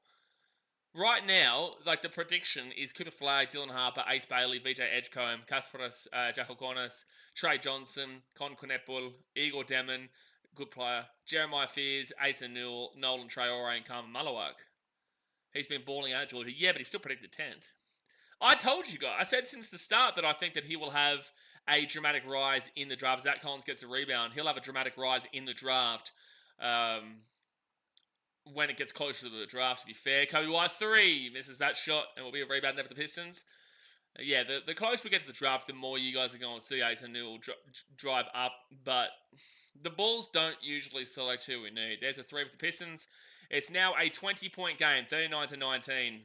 Right now, like the prediction is Cooper Flagg, Dylan Harper, Ace Bailey, VJ Edgecombe, Kasparas Jakokonis, Trey Johnson, Con Kneppel, Igor Demon, good player, Jeremiah Fears, Asa Newell, Nolan Traore, and Carmen Malawak. He's been balling out, Georgia. Yeah, but he's still predicted 10th. I told you guys. I said since the start that I think that he will have a dramatic rise in the draft. Zach Collins gets a rebound. He'll have a dramatic rise in the draft. When it gets closer to the draft, to be fair. Kobe White 3 misses that shot and will be a rebound there for the Pistons. Yeah, the closer we get to the draft, the more you guys are going to see Asa Newell drive up. But the Bulls don't usually select who we need. There's a 3 for the Pistons. It's now a 20-point game, 39-19.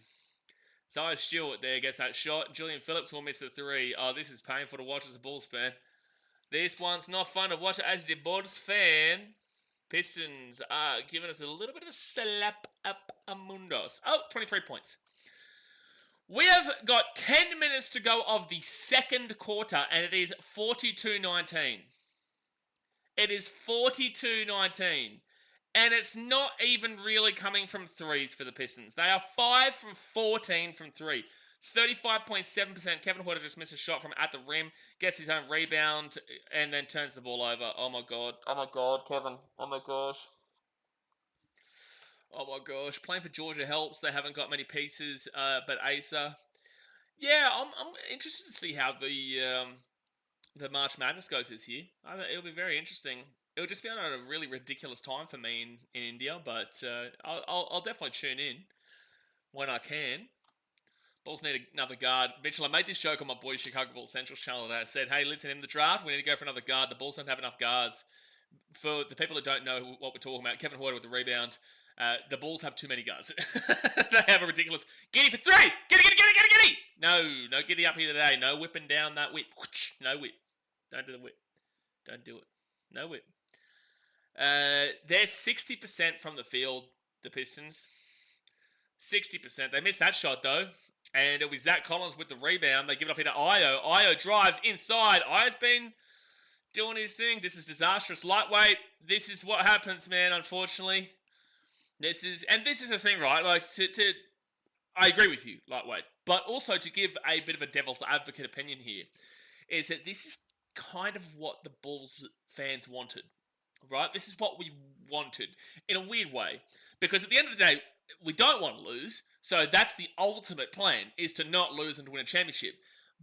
Zaya Stewart there gets that shot. Julian Phillips will miss the 3. Oh, this is painful to watch as a Bulls fan. This one's not fun to watch as the Bulls fan. Pistons are giving us a little bit of a slap up amundos. Oh, 23 points. We have got 10 minutes to go of the second quarter, and it is 42-19. It is 42-19. And it's not even really coming from threes for the Pistons. They are 5 from 14 from 3. 35.7%. Kevin Huerter just missed a shot from at the rim, gets his own rebound, and then turns the ball over. Oh my god. Oh my god, Kevin. Oh my gosh. Oh my gosh. Playing for Georgia helps. They haven't got many pieces, but Asa. Yeah, I'm interested to see how the March Madness goes this year. It'll be very interesting. It'll just be on a really ridiculous time for me in India, but I'll definitely tune in when I can. Bulls need another guard. Mitchell, I made this joke on my boy Chicago Bulls Central channel today. I said, hey, listen, in the draft, we need to go for another guard. The Bulls don't have enough guards. For the people that don't know what we're talking about, Kevin Huerter with the rebound. The Bulls have too many guards. They have a ridiculous Giddy for three. Giddy. No Giddy up here today. No whipping down that whip. No whip. Don't do the whip. Don't do it. No whip. They're 60% from the field, the Pistons. 60%. They missed that shot, though. And it was Zach Collins with the rebound. They give it off here to Io. Io drives inside. Io's been doing his thing. This is disastrous. Lightweight. This is what happens, man, unfortunately. This is the thing, right? Like, I agree with you, lightweight. But also to give a bit of a devil's advocate opinion here, is that this is kind of what the Bulls fans wanted, right? This is what we wanted in a weird way. Because at the end of the day, we don't want to lose. So that's the ultimate plan, is to not lose and to win a championship.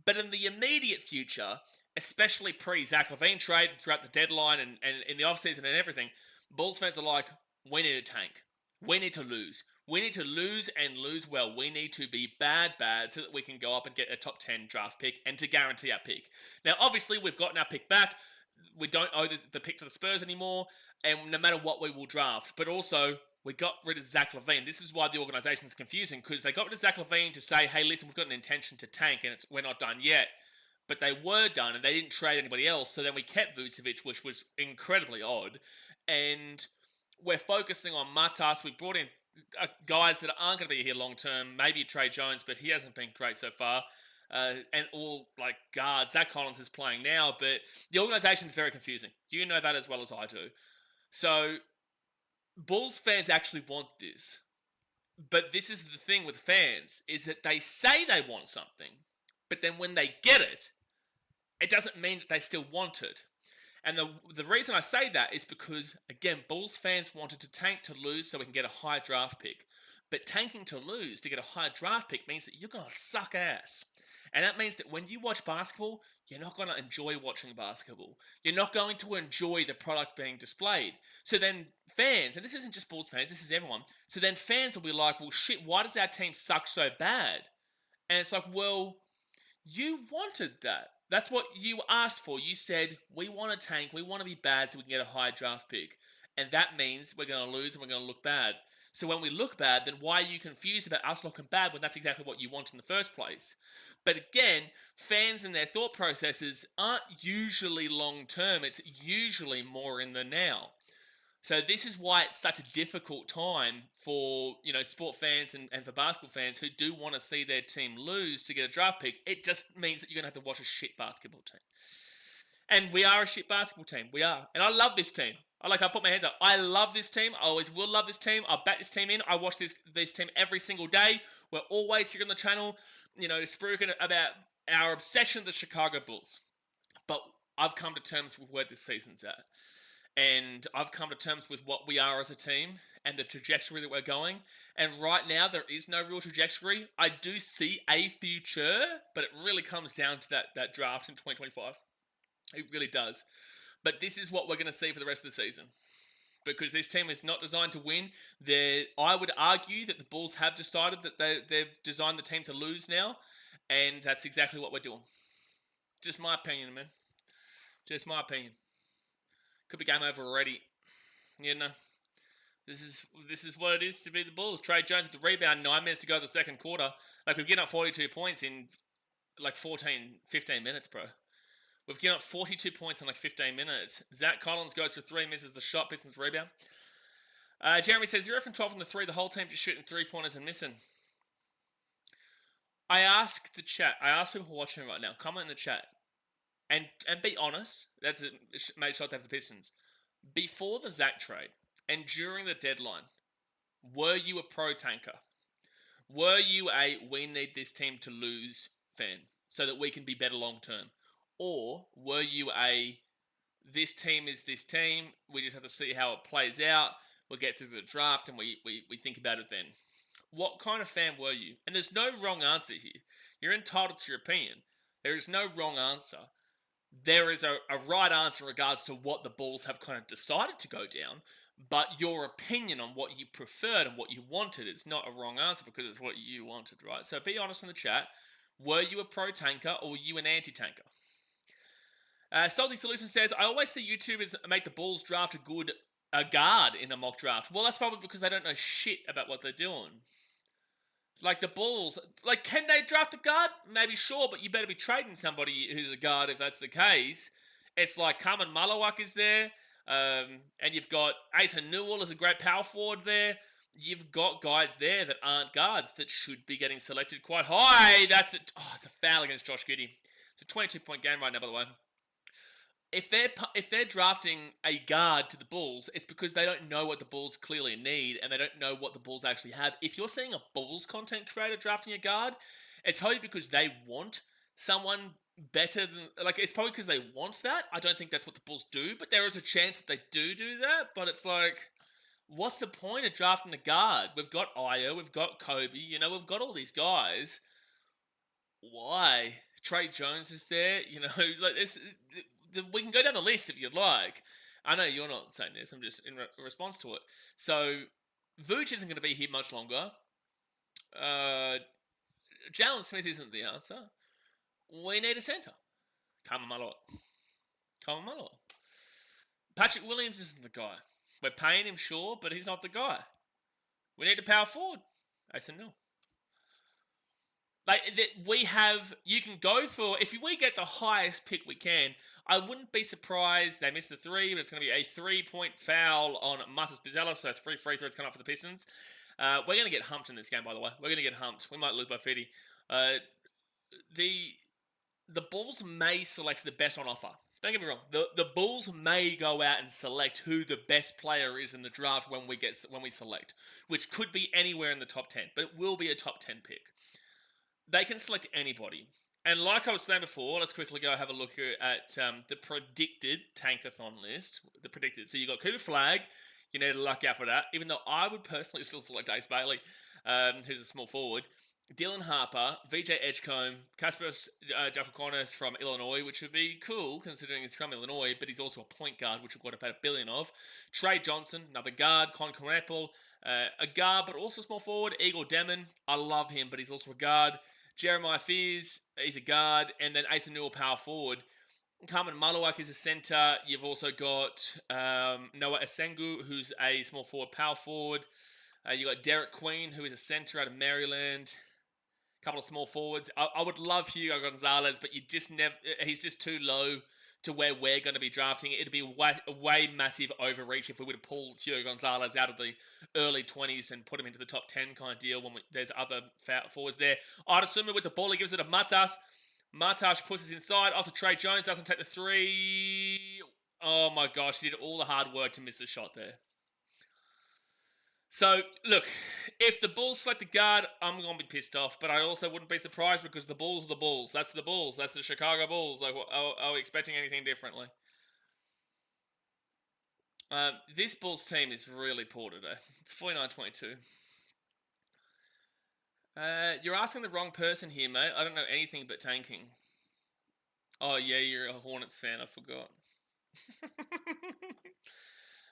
But in the immediate future, especially pre-Zach LaVine trade, throughout the deadline and in the offseason and everything, Bulls fans are like, we need a tank. We need to lose. We need to lose and lose well. We need to be bad so that we can go up and get a top 10 draft pick and to guarantee our pick. Now, obviously, we've gotten our pick back. We don't owe the pick to the Spurs anymore, and no matter what, we will draft. But also, we got rid of Zach LaVine. This is why the organization is confusing, because they got rid of Zach LaVine to say, hey, listen, we've got an intention to tank, and we're not done yet. But they were done, and they didn't trade anybody else. So then we kept Vucevic, which was incredibly odd. And we're focusing on Matas. We brought in guys that aren't going to be here long term. Maybe Trey Jones, but he hasn't been great so far. And all like guards. Zach Collins is playing now, but the organization is very confusing. You know that as well as I do. So Bulls fans actually want this. But this is the thing with fans, is that they say they want something, but then when they get it, it doesn't mean that they still want it. And the reason I say that is because, again, Bulls fans wanted to tank to lose so we can get a high draft pick. But tanking to lose to get a high draft pick means that you're going to suck ass. And that means that when you watch basketball, you're not going to enjoy watching basketball. You're not going to enjoy the product being displayed. So then fans, and this isn't just Bulls fans, this is everyone. So then fans will be like, well, shit, why does our team suck so bad? And it's like, well, you wanted that. That's what you asked for. You said, we want a tank, we want to be bad so we can get a high draft pick. And that means we're going to lose and we're going to look bad. So when we look bad, then why are you confused about us looking bad when that's exactly what you want in the first place? But again, fans and their thought processes aren't usually long-term. It's usually more in the now. So this is why it's such a difficult time for, sport fans and for basketball fans who do want to see their team lose to get a draft pick. It just means that you're going to have to watch a shit basketball team. And we are a shit basketball team. We are. And I love this team. I put my hands up. I love this team. I always will love this team. I'll back this team in. I watch this team every single day. We're always here on the channel, speaking about our obsession with the Chicago Bulls. But I've come to terms with where this season's at. And I've come to terms with what we are as a team and the trajectory that we're going. And right now, there is no real trajectory. I do see a future, but it really comes down to that draft in 2025. It really does. But this is what we're going to see for the rest of the season. Because this team is not designed to win. I would argue that the Bulls have decided that they've designed the team to lose now. And that's exactly what we're doing. Just my opinion, man. Just my opinion. Could be game over already. This is what it is to be the Bulls. Trey Jones with the rebound, 9 minutes to go in the second quarter. We're getting up 42 points in 15 minutes, bro. We've given up 42 points in 15 minutes. Zach Collins goes for 3, misses the shot, Pistons rebound. Jeremy says 0 from 12 from the 3. The whole team just shooting 3-pointers and missing. I ask the chat. I ask people watching right now. Comment in the chat. And be honest. That's a made shot to have the Pistons. Before the Zach trade and during the deadline, were you a pro tanker? Were you a we need this team to lose fan so that we can be better long term? Or were you a this team is this team, we just have to see how it plays out, we'll get through the draft and we think about it then? What kind of fan were you? And there's no wrong answer here. You're entitled to your opinion. There is no wrong answer. There is a right answer in regards to what the Bulls have kind of decided to go down, but your opinion on what you preferred and what you wanted is not a wrong answer because it's what you wanted, right? So be honest in the chat. Were you a pro-tanker or were you an anti-tanker? Salty Solution says, I always see YouTubers make the Bulls draft a good a guard in a mock draft. Well, that's probably because they don't know shit about what they're doing. Like the Bulls, like, can they draft a guard? Maybe, sure, but you better be trading somebody who's a guard if that's the case. It's like Carmen Malawak is there, and you've got Asa Newell as a great power forward there. You've got guys there that aren't guards that should be getting selected quite high. It's a foul against Josh Giddey. It's a 22-point game right now, by the way. If they're drafting a guard to the Bulls, it's because they don't know what the Bulls clearly need, and they don't know what the Bulls actually have. If you're seeing a Bulls content creator drafting a guard, it's probably because they want someone better than, like, it's probably because they want that. I don't think that's what the Bulls do, but there is a chance that they do that. But it's like, what's the point of drafting a guard? We've got Io, we've got Kobe, we've got all these guys. Why? Trey Jones is there, like this. We can go down the list if you'd like. I know you're not saying this. I'm just in response to it. So, Vooch isn't going to be here much longer. Jalen Smith isn't the answer. We need a centre. Carmen Malawak. Patrick Williams isn't the guy. We're paying him, sure, but he's not the guy. We need a power forward. Asen Newell. Like, you can go for, if we get the highest pick we can, I wouldn't be surprised they miss the 3, but it's going to be a 3-point foul on Matas Pizzella, so 3 free throws coming up for the Pistons. We're going to get humped in this game, by the way. We're going to get humped. We might lose by 50. The Bulls may select the best on offer. Don't get me wrong. The Bulls may go out and select who the best player is in the draft when we select, which could be anywhere in the top 10, but it will be a top 10 pick. They can select anybody. And like I was saying before, let's quickly go have a look here at the predicted tankathon list. So you got Cooper Flagg. You need to luck out for that. Even though I would personally still select Ace Bailey, who's a small forward. Dylan Harper, VJ Edgecombe, Kasparos Jakokonis from Illinois, which would be cool considering he's from Illinois, but he's also a point guard, which we've got about $1 billion of. Trey Johnson, another guard. Con Conapel, a guard, but also small forward. Igor Demon, I love him, but he's also a guard. Jeremiah Fears, he's a guard, and then Asa Newell, power forward. Carmen Malawak is a centre. You've also got Noah Esengu, who's a small forward, power forward. You got Derek Queen, who is a centre out of Maryland. A couple of small forwards. I would love Hugo Gonzalez, but he's just too low to where we're going to be drafting. It'd be a way massive overreach if we were to pull Hugo Gonzalez out of the early 20s and put him into the top 10 kind of deal when there's other forwards there. Adesuma with the ball, he gives it to Matas. Matas pushes inside after Trey Jones doesn't take the 3. Oh my gosh, he did all the hard work to miss the shot there. So, look, if the Bulls select a guard, I'm going to be pissed off. But I also wouldn't be surprised because the Bulls are the Bulls. That's the Bulls. That's the Chicago Bulls. Like, are we expecting anything differently? This Bulls team is really poor today. It's 49-22. You're asking the wrong person here, mate. I don't know anything but tanking. Oh, yeah, you're a Hornets fan. I forgot.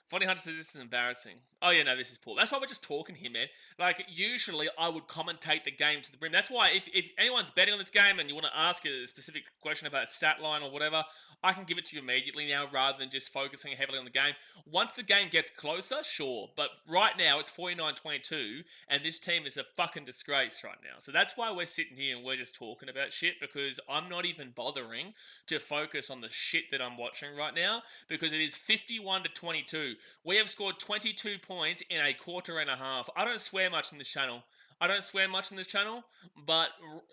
Funny Hunter says this is embarrassing. Oh, yeah, no, this is poor. That's why we're just talking here, man. Like, usually I would commentate the game to the brim. That's why if anyone's betting on this game and you want to ask a specific question about a stat line or whatever, I can give it to you immediately now rather than just focusing heavily on the game. Once the game gets closer, sure. But right now, it's 49-22, and this team is a fucking disgrace right now. So that's why we're sitting here and we're just talking about shit, because I'm not even bothering to focus on the shit that I'm watching right now, because it is 51-22. We have scored 22 points in a quarter and a half. I don't swear much in this channel. But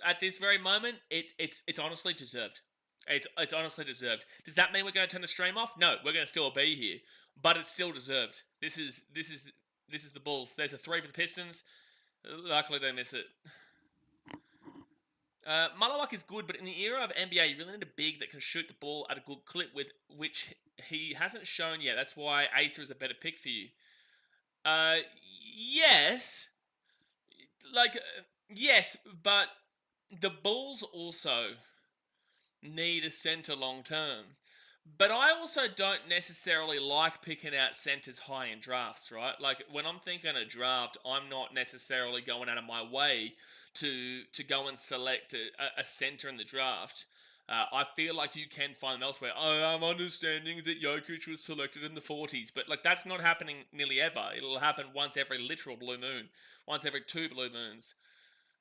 at this very moment, it's honestly deserved. It's honestly deserved. Does that mean we're going to turn the stream off? No, we're going to still be here, but it's still deserved. This is the Bulls. There's a 3 for the Pistons. Luckily, they miss it. Malawak is good, but in the era of NBA, you really need a big that can shoot the ball at a good clip, with which he hasn't shown yet. That's why Asa is a better pick for you. Yes. Yes, but the Bulls also need a centre long term. But I also don't necessarily like picking out centres high in drafts, right? Like, when I'm thinking a draft, I'm not necessarily going out of my way to go and select a centre in the draft. I feel like you can find them elsewhere. I'm understanding that Jokic was selected in the 40s, but like that's not happening nearly ever. It'll happen once every literal blue moon, once every 2 blue moons.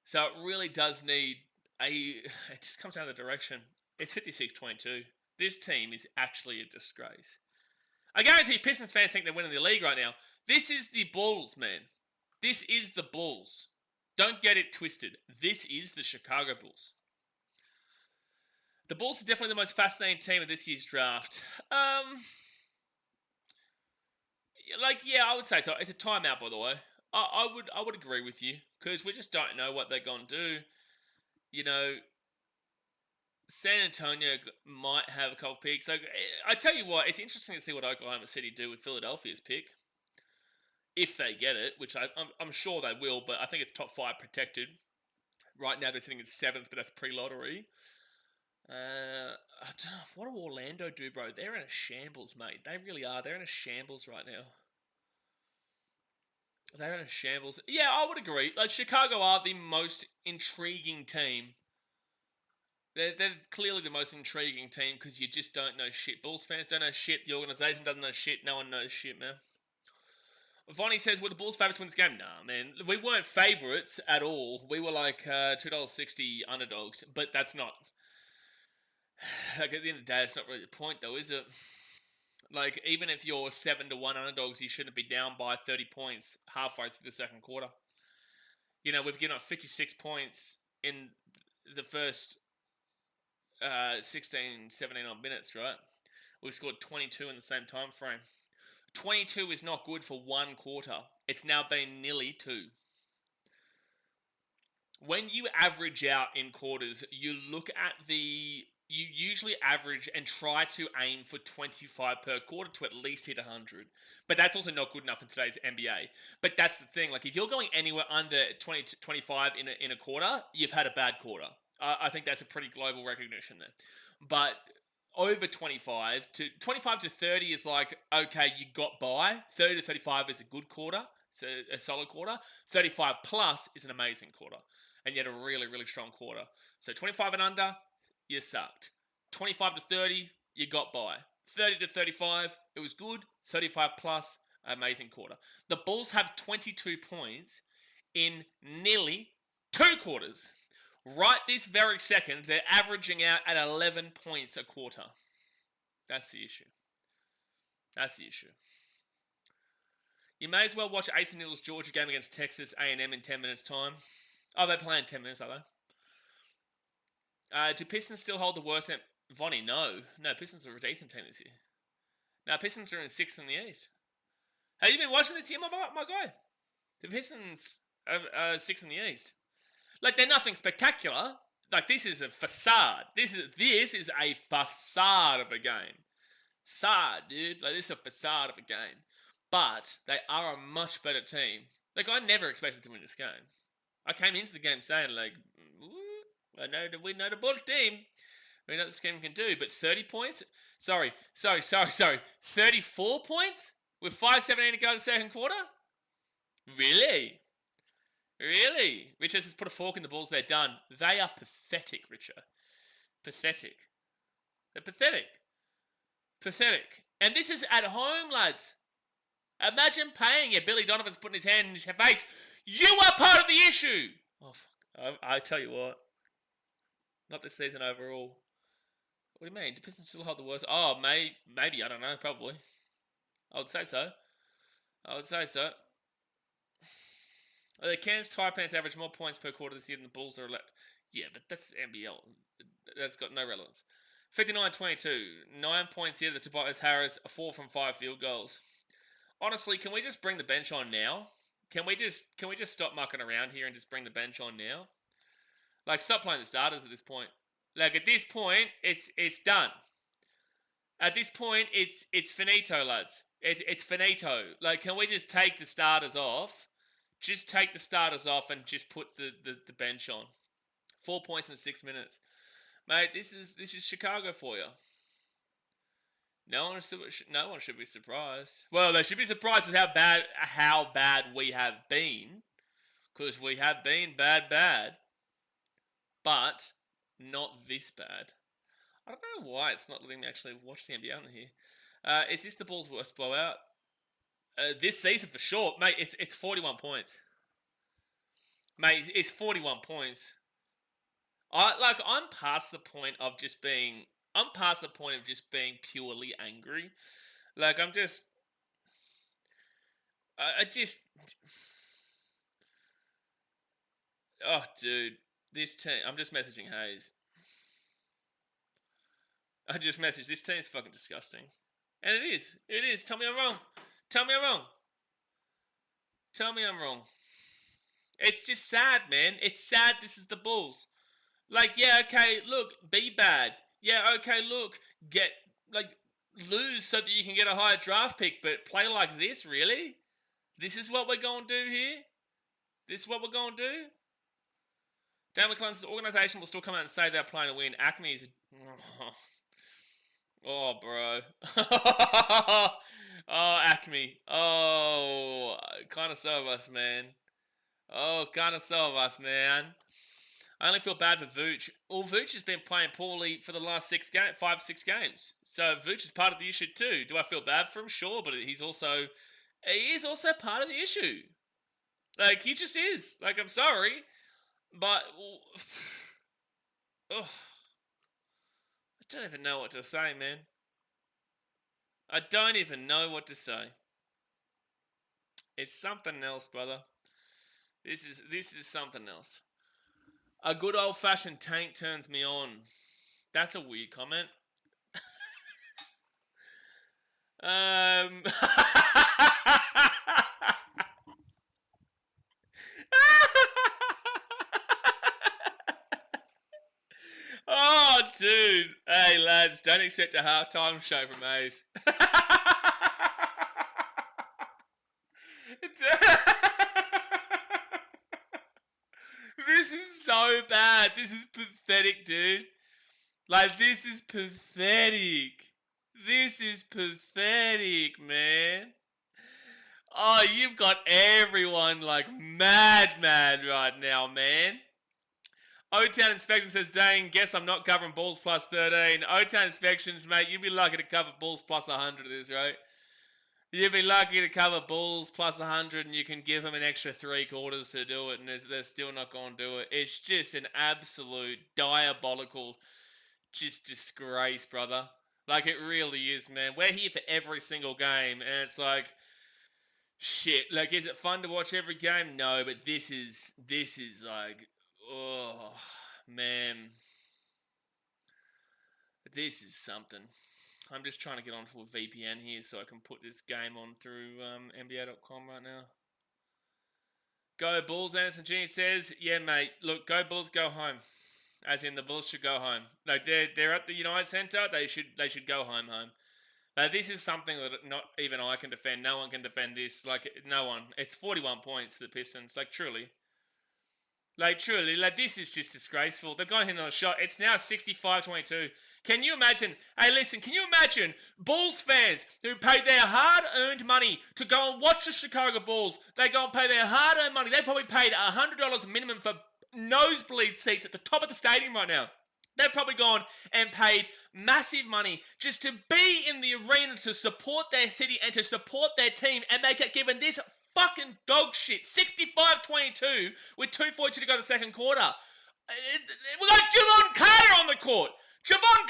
So it really does need a. It just comes down to the direction. It's 56-22. This team is actually a disgrace. I guarantee Pistons fans think they're winning the league right now. This is the Bulls, man. This is the Bulls. Don't get it twisted. This is the Chicago Bulls. The Bulls are definitely the most fascinating team of this year's draft. I would say so. It's a timeout, by the way. I would agree with you because we just don't know what they're gonna do. You know, San Antonio might have a couple picks. So I tell you what, it's interesting to see what Oklahoma City do with Philadelphia's pick. If they get it, which I'm sure they will, but I think it's top 5 protected. Right now they're sitting at 7th, but that's pre-lottery. I don't know, what do Orlando do, bro? They're in a shambles, mate. They really are. They're in a shambles right now. They're in a shambles. Yeah, I would agree. Like Chicago are the most intriguing team. They're clearly the most intriguing team because you just don't know shit. Bulls fans don't know shit. The organization doesn't know shit. No one knows shit, man. Vonnie says, were the Bulls favourites to win this game? Nah, man. We weren't favourites at all. We were like $2.60 underdogs, but that's not... Like, at the end of the day, it's not really the point, though, is it? Like, even if you're 7-1 underdogs, you shouldn't be down by 30 points halfway through the second quarter. You know, we've given up 56 points in the first 16, 17 odd minutes, right? We've scored 22 in the same time frame. 22 is not good for one quarter. It's now been nearly 2. When you average out in quarters, you look at you usually average and try to aim for 25 per quarter to at least hit 100. But that's also not good enough in today's NBA. But that's the thing. Like, if you're going anywhere under 20 to 25 in a quarter, you've had a bad quarter. I think that's a pretty global recognition there. But over 25 to 30 is like, okay, you got by. 30 to 35 is a good quarter. It's a solid quarter. 35 plus is an amazing quarter. And you had a really, really strong quarter. So 25 and under, you sucked. 25 to 30, you got by. 30 to 35, it was good. 35 plus, amazing quarter. The Bulls have 22 points in nearly 2 quarters. Right this very second, they're averaging out at 11 points a quarter. That's the issue. That's the issue. You may as well watch Ace and Needles Georgia game against Texas A&M in 10 minutes' time. Oh, they play in 10 minutes, are they? Do Pistons still hold the worst... Vonnie, no. No, Pistons are a decent team this year. No, Pistons are in 6th in the East. Have you been watching this year, my guy? The Pistons are 6th in the East. Like, they're nothing spectacular. Like, this is a facade. This is a facade of a game. Facade, dude. Like, this is a facade of a game. But they are a much better team. Like, I never expected to win this game. I came into the game saying, like, we know the Bulls team. We know what this game can do. But 30 points? Sorry. 34 points? With 5:17 to go in the second quarter? Really? Really? Richard has put a fork in the Bulls. They're done. They are pathetic, Richard. Pathetic. They're pathetic. Pathetic. And this is at home, lads. Imagine paying it. Billy Donovan's putting his hand in his face. You are part of the issue. Oh, fuck. I tell you what. Not this season overall. What do you mean? Do Pistons still hold the worst? Oh, maybe. I don't know. Probably. I would say so. The Kansas Taipans average more points per quarter this year than the Bulls are. Yeah, but that's NBL. That's got no relevance. 59-22. 9 points here to Tobias Harris. 4 from 5 field goals. Honestly, can we just bring the bench on now? Can we just stop mucking around here and just bring the bench on now? Like, stop playing the starters at this point. Like, at this point, it's done. At this point, it's finito, lads. It's finito. Like, can we just take the starters off? Just take the starters off and just put the bench on. 4 points in 6 minutes. Mate, this is Chicago for you. No one should be surprised. Well, they should be surprised with how bad we have been. Because we have been bad. But not this bad. I don't know why it's not letting me actually watch the NBA on here. Is this the Bulls' worst blowout? This season for sure, mate. It's 41 points, mate. It's 41 points. I'm past the point of just being. I'm past the point of just being purely angry. Like I'm just. I just. Oh, dude, this team. I'm just messaging Hayes. I just messaged. This team's fucking disgusting, and it is. It is. Tell me I'm wrong. Tell me I'm wrong. Tell me I'm wrong. It's just sad, man. It's sad. This is the Bulls. Like, yeah, okay, look, be bad. Yeah, okay, look, lose so that you can get a higher draft pick, but play like this, really? This is what we're going to do here? This is what we're going to do? Dan McClellan's organization will still come out and say they're playing to win. Acme is... Oh, bro. Oh, Acme. Oh, kind of so of us, man. Oh, kind of so of us, man. I only feel bad for Vooch. Well, Vooch has been playing poorly for the last 6 games. So Vooch is part of the issue too. Do I feel bad for him? Sure, but he is also part of the issue. Like, he just is. Like, I'm sorry, but I don't even know what to say, man. I don't even know what to say. It's something else, brother. This is something else. A good old-fashioned tank turns me on. That's a weird comment. Oh, dude. Hey, lads, don't expect a halftime show from Ace. This is so bad. This is pathetic, dude. Like, this is pathetic. This is pathetic, man. Oh, you've got everyone, like, mad right now, man. O-Town Inspection says, dang, guess I'm not covering Bulls plus 13. O-Town Inspections, mate, you'd be lucky to cover Bulls plus 100 of this, right? You'd be lucky to cover Bulls plus 100 and you can give them an extra 3 quarters to do it and they're still not going to do it. It's just an absolute diabolical just disgrace, brother. Like, it really is, man. We're here for every single game and it's like, shit. Like, is it fun to watch every game? No, but this is like, oh, man. This is something. I'm just trying to get onto a VPN here so I can put this game on through NBA.com right now. Go Bulls, Anderson Jr. says, yeah, mate, look, go Bulls, go home. As in, the Bulls should go home. Like, they're at the United Center, they should go home. This is something that not even I can defend. No one can defend this. Like, no one. It's 41 points to the Pistons. Like, truly. Like, truly, like, this is just disgraceful. They've got him on a shot. It's now 65-22. Can you imagine? Hey, listen, can you imagine Bulls fans who paid their hard-earned money to go and watch the Chicago Bulls? They go and pay their hard-earned money. They probably paid $100 minimum for nosebleed seats at the top of the stadium right now. They've probably gone and paid massive money just to be in the arena to support their city and to support their team, and they get given this fucking dog shit. 65-22 with 2:42 to go in the second quarter. We got Javon Carter on the court. Javon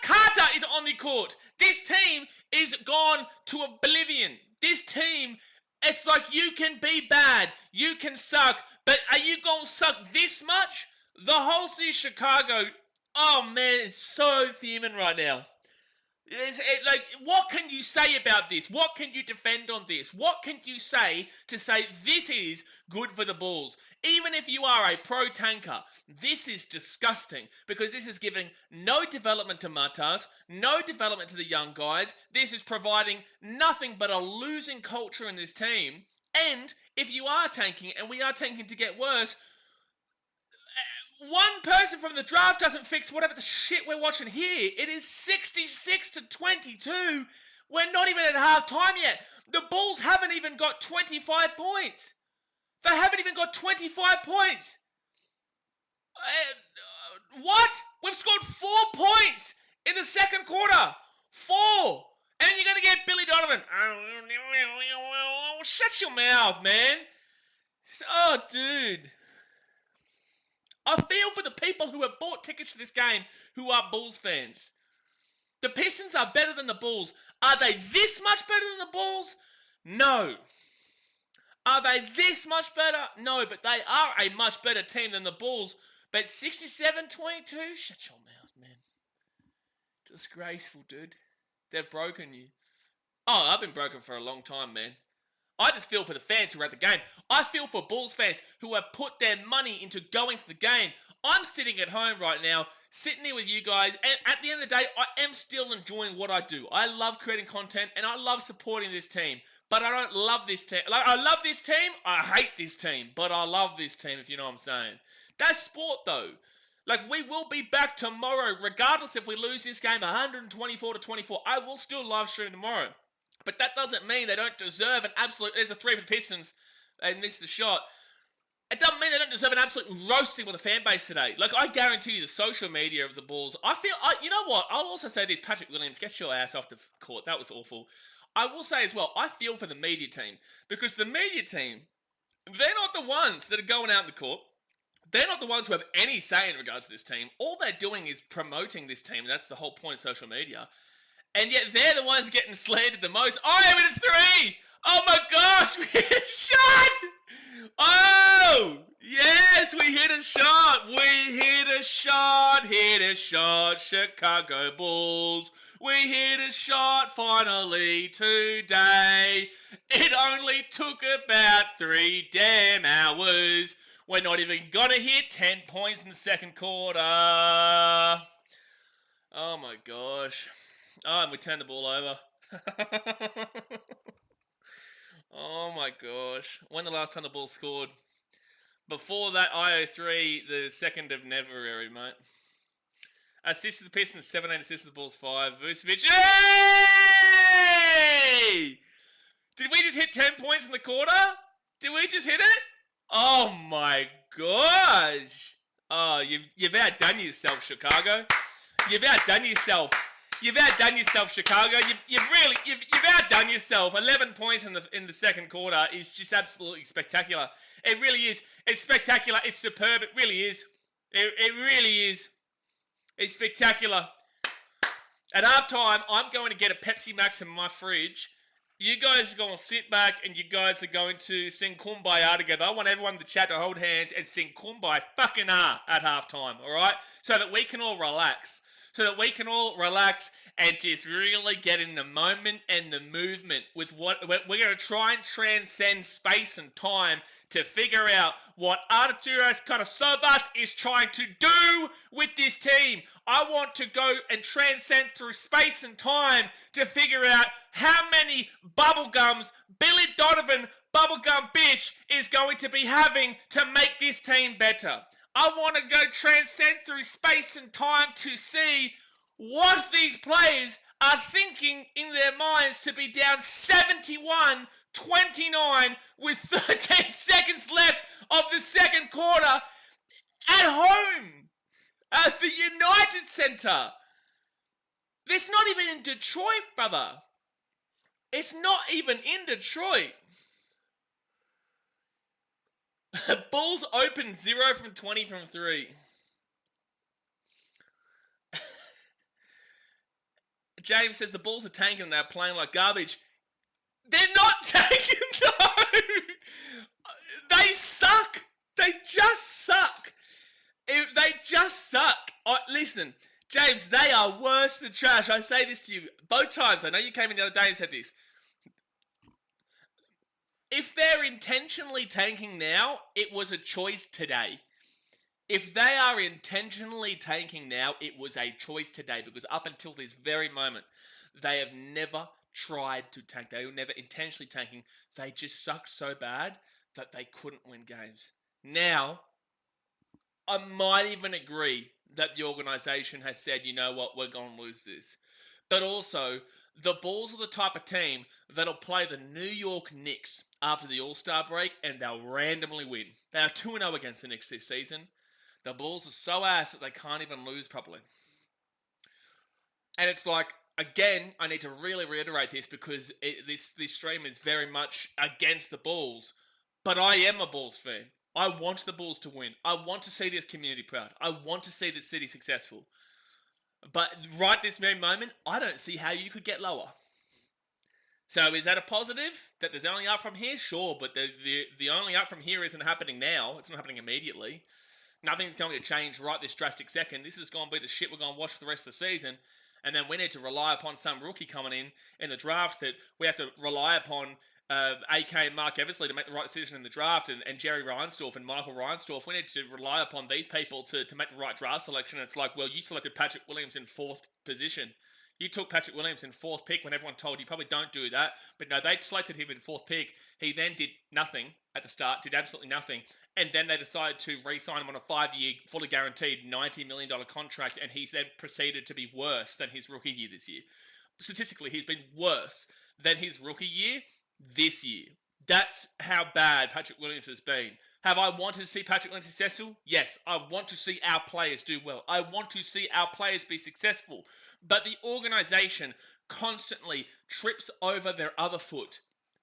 Carter is on the court. This team is gone to oblivion. This team, it's like you can be bad, you can suck, but are you going to suck this much? The whole city of Chicago, oh man, it's so fuming right now. What can you say about this? What can you defend on this? What can you say to say this is good for the Bulls? Even if you are a pro-tanker, this is disgusting because this is giving no development to Matas, no development to the young guys. This is providing nothing but a losing culture in this team. And if you are tanking, and we are tanking to get worse, one person from the draft doesn't fix whatever the shit we're watching here. It is 66-22. We're not even at half time yet. The Bulls haven't even got 25 points. They haven't even got 25 points. What? We've scored 4 points in the second quarter. 4. And you're going to get Billy Donovan. Shut your mouth, man. Oh, dude. I feel for the people who have bought tickets to this game who are Bulls fans. The Pistons are better than the Bulls. Are they this much better than the Bulls? No. Are they this much better? No, but they are a much better team than the Bulls. But 67-22? Shut your mouth, man. Disgraceful, dude. They've broken you. Oh, I've been broken for a long time, man. I just feel for the fans who are at the game. I feel for Bulls fans who have put their money into going to the game. I'm sitting at home right now, sitting here with you guys, and at the end of the day, I am still enjoying what I do. I love creating content, and I love supporting this team. But I don't love this team. Like, I love this team, I hate this team. But I love this team, if you know what I'm saying. That's sport, though. Like, we will be back tomorrow, regardless if we lose this game 124-24. I will still live stream tomorrow. But that doesn't mean they don't deserve an absolute... There's a 3 for the Pistons. They missed the shot. It doesn't mean they don't deserve an absolute roasting with the fan base today. Like, I guarantee you the social media of the Bulls... you know what? I'll also say this. Patrick Williams, get your ass off the court. That was awful. I will say as well, I feel for the media team. Because the media team, they're not the ones that are going out in the court. They're not the ones who have any say in regards to this team. All they're doing is promoting this team. That's the whole point of social media. And yet they're the ones getting slandered the most. Oh, we hit a 3! Oh my gosh, we hit a shot! Oh, yes, we hit a shot. We hit a shot, Chicago Bulls. We hit a shot finally today. It only took about 3 damn hours. We're not even gonna hit 10 points in the second quarter. Oh my gosh. Oh, and we turned the ball over. Oh my gosh. When the last time the Bulls scored? Before that, IO3, the 2nd of February, mate. Assists to the Pistons, 17 assists to the Bulls, 5. Vucevic. Hey! Did we just hit 10 points in the quarter? Did we just hit it? Oh my gosh. Oh, you've outdone yourself, Chicago. You've outdone yourself. You've outdone yourself, Chicago. You've outdone yourself. 11 points in the second quarter is just absolutely spectacular. It really is. It's spectacular. It's superb. It really is. It really is. It's spectacular. At halftime, I'm going to get a Pepsi Max in my fridge. You guys are going to sit back and you guys are going to sing Kumbaya together. I want everyone in the chat to hold hands and sing Kumbaya fucking at halftime, all right? So that we can all relax. So that we can all relax and just really get in the moment and the movement with what we're going to try and transcend space and time to figure out what Arturas Karasovas is trying to do with this team. I want to go and transcend through space and time to figure out how many bubblegums Billy Donovan, bubblegum bitch, is going to be having to make this team better. I want to go transcend through space and time to see what these players are thinking in their minds to be down 71-29 with 13 seconds left of the second quarter at home at the United Center. It's not even in Detroit, brother. It's not even in Detroit. Bulls open 0 from 20 from 3. James says the Bulls are tanking and they're playing like garbage. They're not tanking, though. They suck. They just suck. They just suck. Listen, James, they are worse than trash. I say this to you both times. I know you came in the other day and said this. If they're intentionally tanking now, it was a choice today. If they are intentionally tanking now, it was a choice today, because up until this very moment, they have never tried to tank. They were never intentionally tanking. They just sucked so bad that they couldn't win games. Now, I might even agree that the organisation has said, you know what, we're going to lose this. But also, the Bulls are the type of team that'll play the New York Knicks after the All-Star break and they'll randomly win. They are 2-0 against the Knicks this season. The Bulls are so ass that they can't even lose properly. And it's like, again, I need to really reiterate this because this stream is very much against the Bulls. But I am a Bulls fan. I want the Bulls to win. I want to see this community proud. I want to see this city successful. But right this very moment, I don't see how you could get lower. So is that a positive? That there's only up from here? Sure, but the only up from here isn't happening now. It's not happening immediately. Nothing's going to change right this drastic second. This is going to be the shit we're going to watch for the rest of the season. And then we need to rely upon some rookie coming in the draft that we have to rely upon AK and Mark Eversley to make the right decision in the draft, and Jerry Reinsdorf and Michael Reinsdorf. We need to rely upon these people to make the right draft selection. It's like, well, you selected Patrick Williams in 4th position. You took Patrick Williams in 4th pick when everyone told you probably don't do that. But no, they selected him in 4th pick. He then did nothing at the start, did absolutely nothing. And then they decided to re-sign him on a 5-year, fully guaranteed $90 million contract. And he's then proceeded to be worse than his rookie year this year. Statistically, he's been worse than his rookie year this year. That's how bad Patrick Williams has been. Have I wanted to see Patrick Williams successful? Yes, I want to see our players do well. I want to see our players be successful. But the organisation constantly trips over their other foot.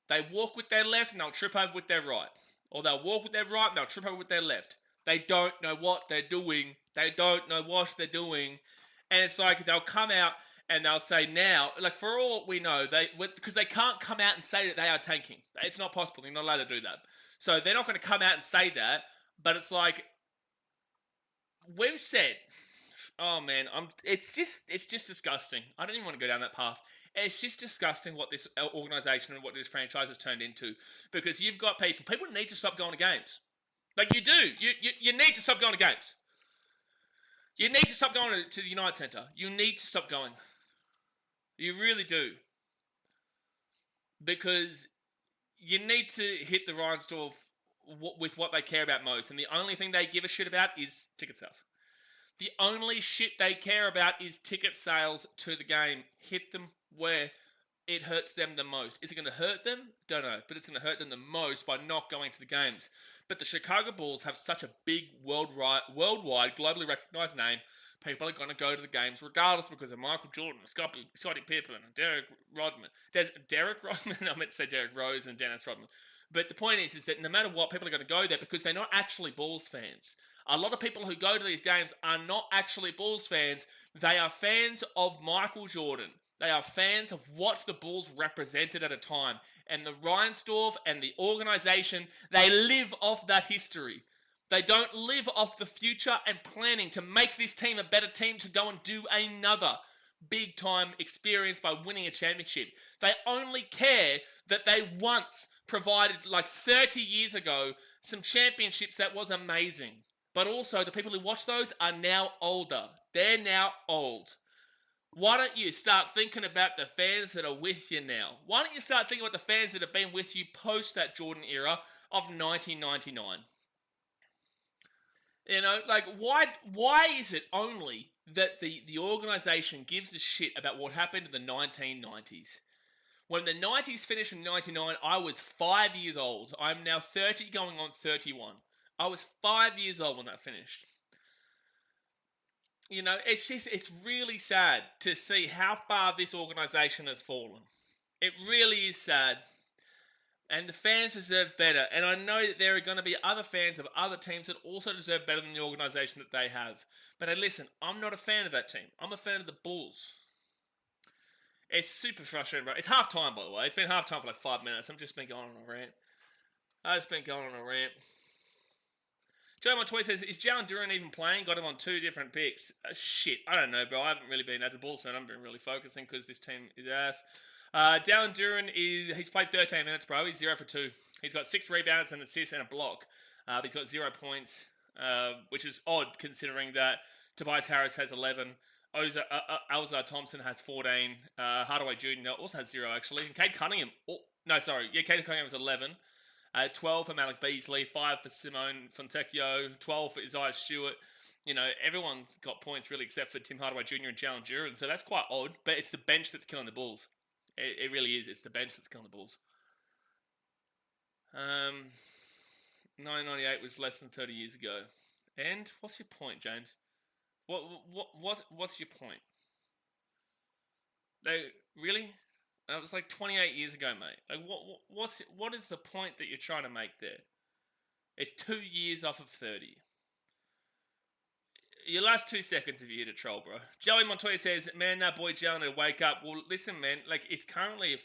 They walk with their left and they'll trip over with their right. Or they'll walk with their right and they'll trip over with their left. They don't know what they're doing. They don't know what they're doing. And it's like they'll come out and they'll say now, like for all we know, because they can't come out and say that they are tanking. It's not possible. They're not allowed to do that. So they're not going to come out and say that. But it's like, we've said, oh man, it's just disgusting. I don't even want to go down that path. It's just disgusting what this organisation and what this franchise has turned into. Because you've got people need to stop going to games. Like you do. You need to stop going to games. You need to stop going to the United Centre. You need to stop going. You really do. Because you need to hit the Reinsdorf with what they care about most. And the only thing they give a shit about is ticket sales. The only shit they care about is ticket sales to the game. Hit them where it hurts them the most. Is it going to hurt them? Don't know. But it's going to hurt them the most by not going to the games. But the Chicago Bulls have such a big worldwide, globally recognized name. People are going to go to the games regardless because of Michael Jordan, Scottie Pippen, and Derek Rodman. Derek Rodman? I meant to say Derek Rose and Dennis Rodman. But the point is that no matter what, people are going to go there because they're not actually Bulls fans. A lot of people who go to these games are not actually Bulls fans. They are fans of Michael Jordan. They are fans of what the Bulls represented at a time. And the Reinsdorf and the organization, they live off that history. They don't live off the future and planning to make this team a better team to go and do another big time experience by winning a championship. They only care that they once provided, like 30 years ago, some championships that was amazing. But also, the people who watch those are now older. They're now old. Why don't you start thinking about the fans that are with you now? Why don't you start thinking about the fans that have been with you post that Jordan era of 1999? You know, like, why is it only that the organisation gives a shit about what happened in the 1990s? When the 90s finished in 99, I was 5 years old. I'm now 30 going on 31. I was 5 years old when that finished. You know, it's really sad to see how far this organisation has fallen. It really is sad. And the fans deserve better. And I know that there are going to be other fans of other teams that also deserve better than the organisation that they have. But hey, listen, I'm not a fan of that team. I'm a fan of the Bulls. It's super frustrating, bro. It's half time, by the way. It's been half time for like 5 minutes. I've just been going on a rant. Joe Montoy says, is Jalen Duran even playing? Got him on 2 different picks. Shit, I don't know, bro. I haven't really been, as a Bulls fan, I haven't been really focusing because this team is ass. Jalen Duran, he's played 13 minutes, bro. He's 0 for 2. He's got 6 rebounds, an assist, and a block. But he's got 0 points, which is odd considering that Tobias Harris has 11. Alzar Thompson has 14. Hardaway Jr. also has 0, actually. And Cade Cunningham, Cade Cunningham has 11. 12 for Malik Beasley, 5 for Simone Fontecchio, 12 for Isaiah Stewart. You know, everyone's got points really except for Tim Hardaway Jr. and Jalen Duran. So that's quite odd, but it's the bench that's killing the Bulls. It really is. It's the bench that's killing the Bulls. 1998 was less than 30 years ago. And what's your point, James? What's your point? Like, really? That was like 28 years ago, mate. Like, what is the point that you're trying to make there? It's 2 years off of 30. Your last 2 seconds if you hit a troll, bro. Joey Montoya says, man, that boy Jalen to wake up. Well, listen, man, like, it's currently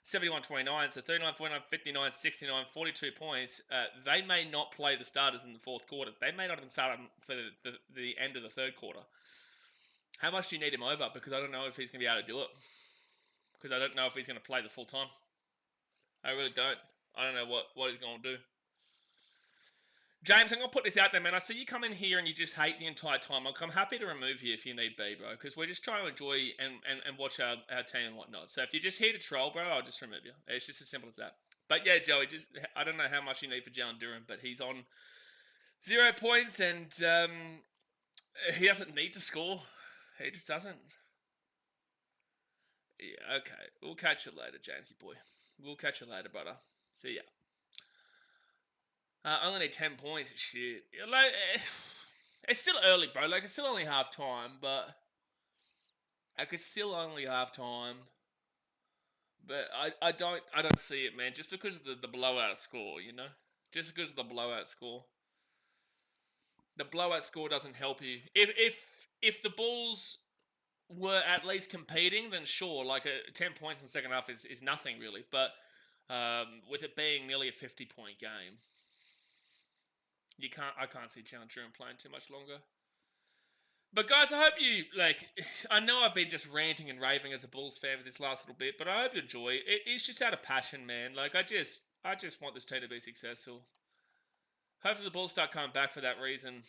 71-29, so 39, 49, 59, 69, 42 points. They may not play the starters in the fourth quarter. They may not even start for the end of the third quarter. How much do you need him over? Because I don't know if he's going to be able to do it. Because I don't know if he's going to play the full time. I really don't. I don't know what he's going to do. James, I'm going to put this out there, man. I see you come in here and you just hate the entire time. I'm happy to remove you if you need be, bro. Because we're just trying to enjoy and watch our team and whatnot. So if you're just here to troll, bro, I'll just remove you. It's just as simple as that. But yeah, Joey, I don't know how much you need for Jalen Durham, but he's on 0 points and he doesn't need to score. He just doesn't. Yeah, okay. We'll catch you later, Jamesy boy. We'll catch you later, brother. See ya. I only need 10 points. Shit. Like, it's still early, bro. Like, it's still only half time, but like, it's still only half time. But I don't see it, man. Just because of the blowout score, you know? Just because of the blowout score. The blowout score doesn't help you. If the Bulls were at least competing, then sure, like 10 points in the second half is nothing really. But with it being nearly a 50-point game, I can't see Jalen Durham playing too much longer. But guys, I hope you I know I've been just ranting and raving as a Bulls fan for this last little bit, but I hope you enjoy it. It's just out of passion, man. Like I just want this team to be successful. Hopefully the Bulls start coming back for that reason.